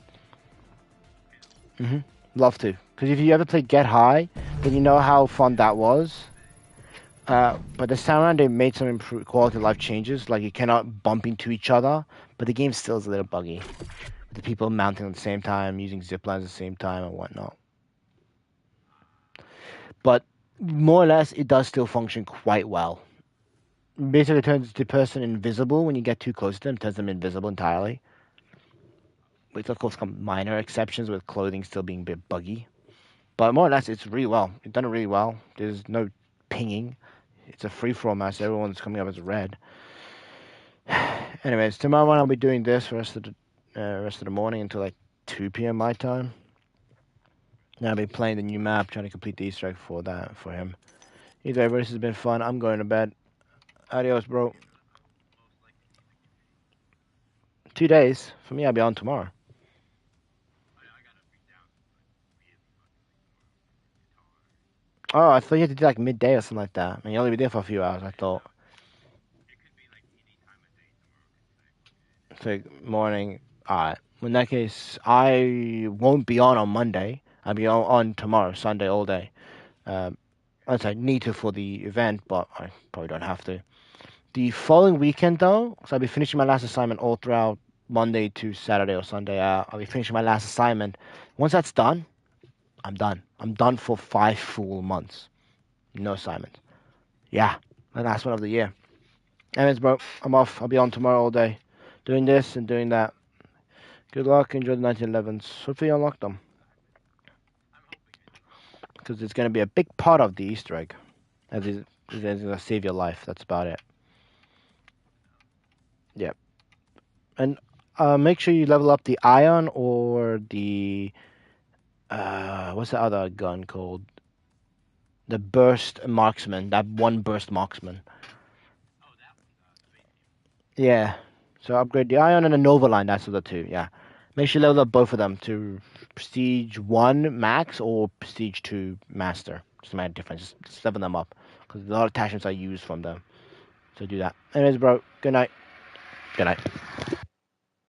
Love to, because if you ever play Get High, then you know how fun that was. But this time around, they made some improved quality of life changes, like you cannot bump into each other, but the game still is a little buggy. With the people mounting at the same time, using zip lines at the same time, and whatnot. But more or less, it does still function quite well. Basically, it turns the person invisible when you get too close to them. It turns them invisible entirely. With, of course, some minor exceptions, with clothing still being a bit buggy. But more or less, it's really well. It's done it really well. There's no pinging. It's a free-for-all match. Everyone's coming up as red. Anyways, tomorrow morning I'll be doing this for the rest of the morning until like 2 p.m. my time. And I'll be playing the new map, trying to complete the Easter egg for him. Either way, this has been fun. I'm going to bed. Adios, bro. 2 days. For me, I'll be on tomorrow. Oh, I thought you had to do like midday or something like that. And you only be there for a few hours, I thought. So, morning. Alright. In that case, I won't be on Monday. I'll be on tomorrow, Sunday, all day. As I need to for the event, but I probably don't have to. The following weekend, though, so I'll be finishing my last assignment all throughout Monday to Saturday or Sunday. I'll be finishing my last assignment. Once that's done, I'm done. I'm done for 5 full months. No assignments. Yeah, the last one of the year. Anyways, bro, I'm off. I'll be on tomorrow all day, doing this and doing that. Good luck. Enjoy the 1911s. Hopefully you unlock them. Because it's going to be a big part of the Easter egg. As it's going to save your life. That's about it. Yep. And make sure you level up the Ion or the... what's the other gun called? The Burst Marksman. That one Burst Marksman. Yeah. So upgrade the Ion and the Nova line. That's the two. Yeah. Make sure you level up both of them to Prestige 1 Max or Prestige 2 Master. Doesn't matter difference. Just level them up. Because a lot of attachments I use from them. So do that. Anyways, bro. Good night. Good night.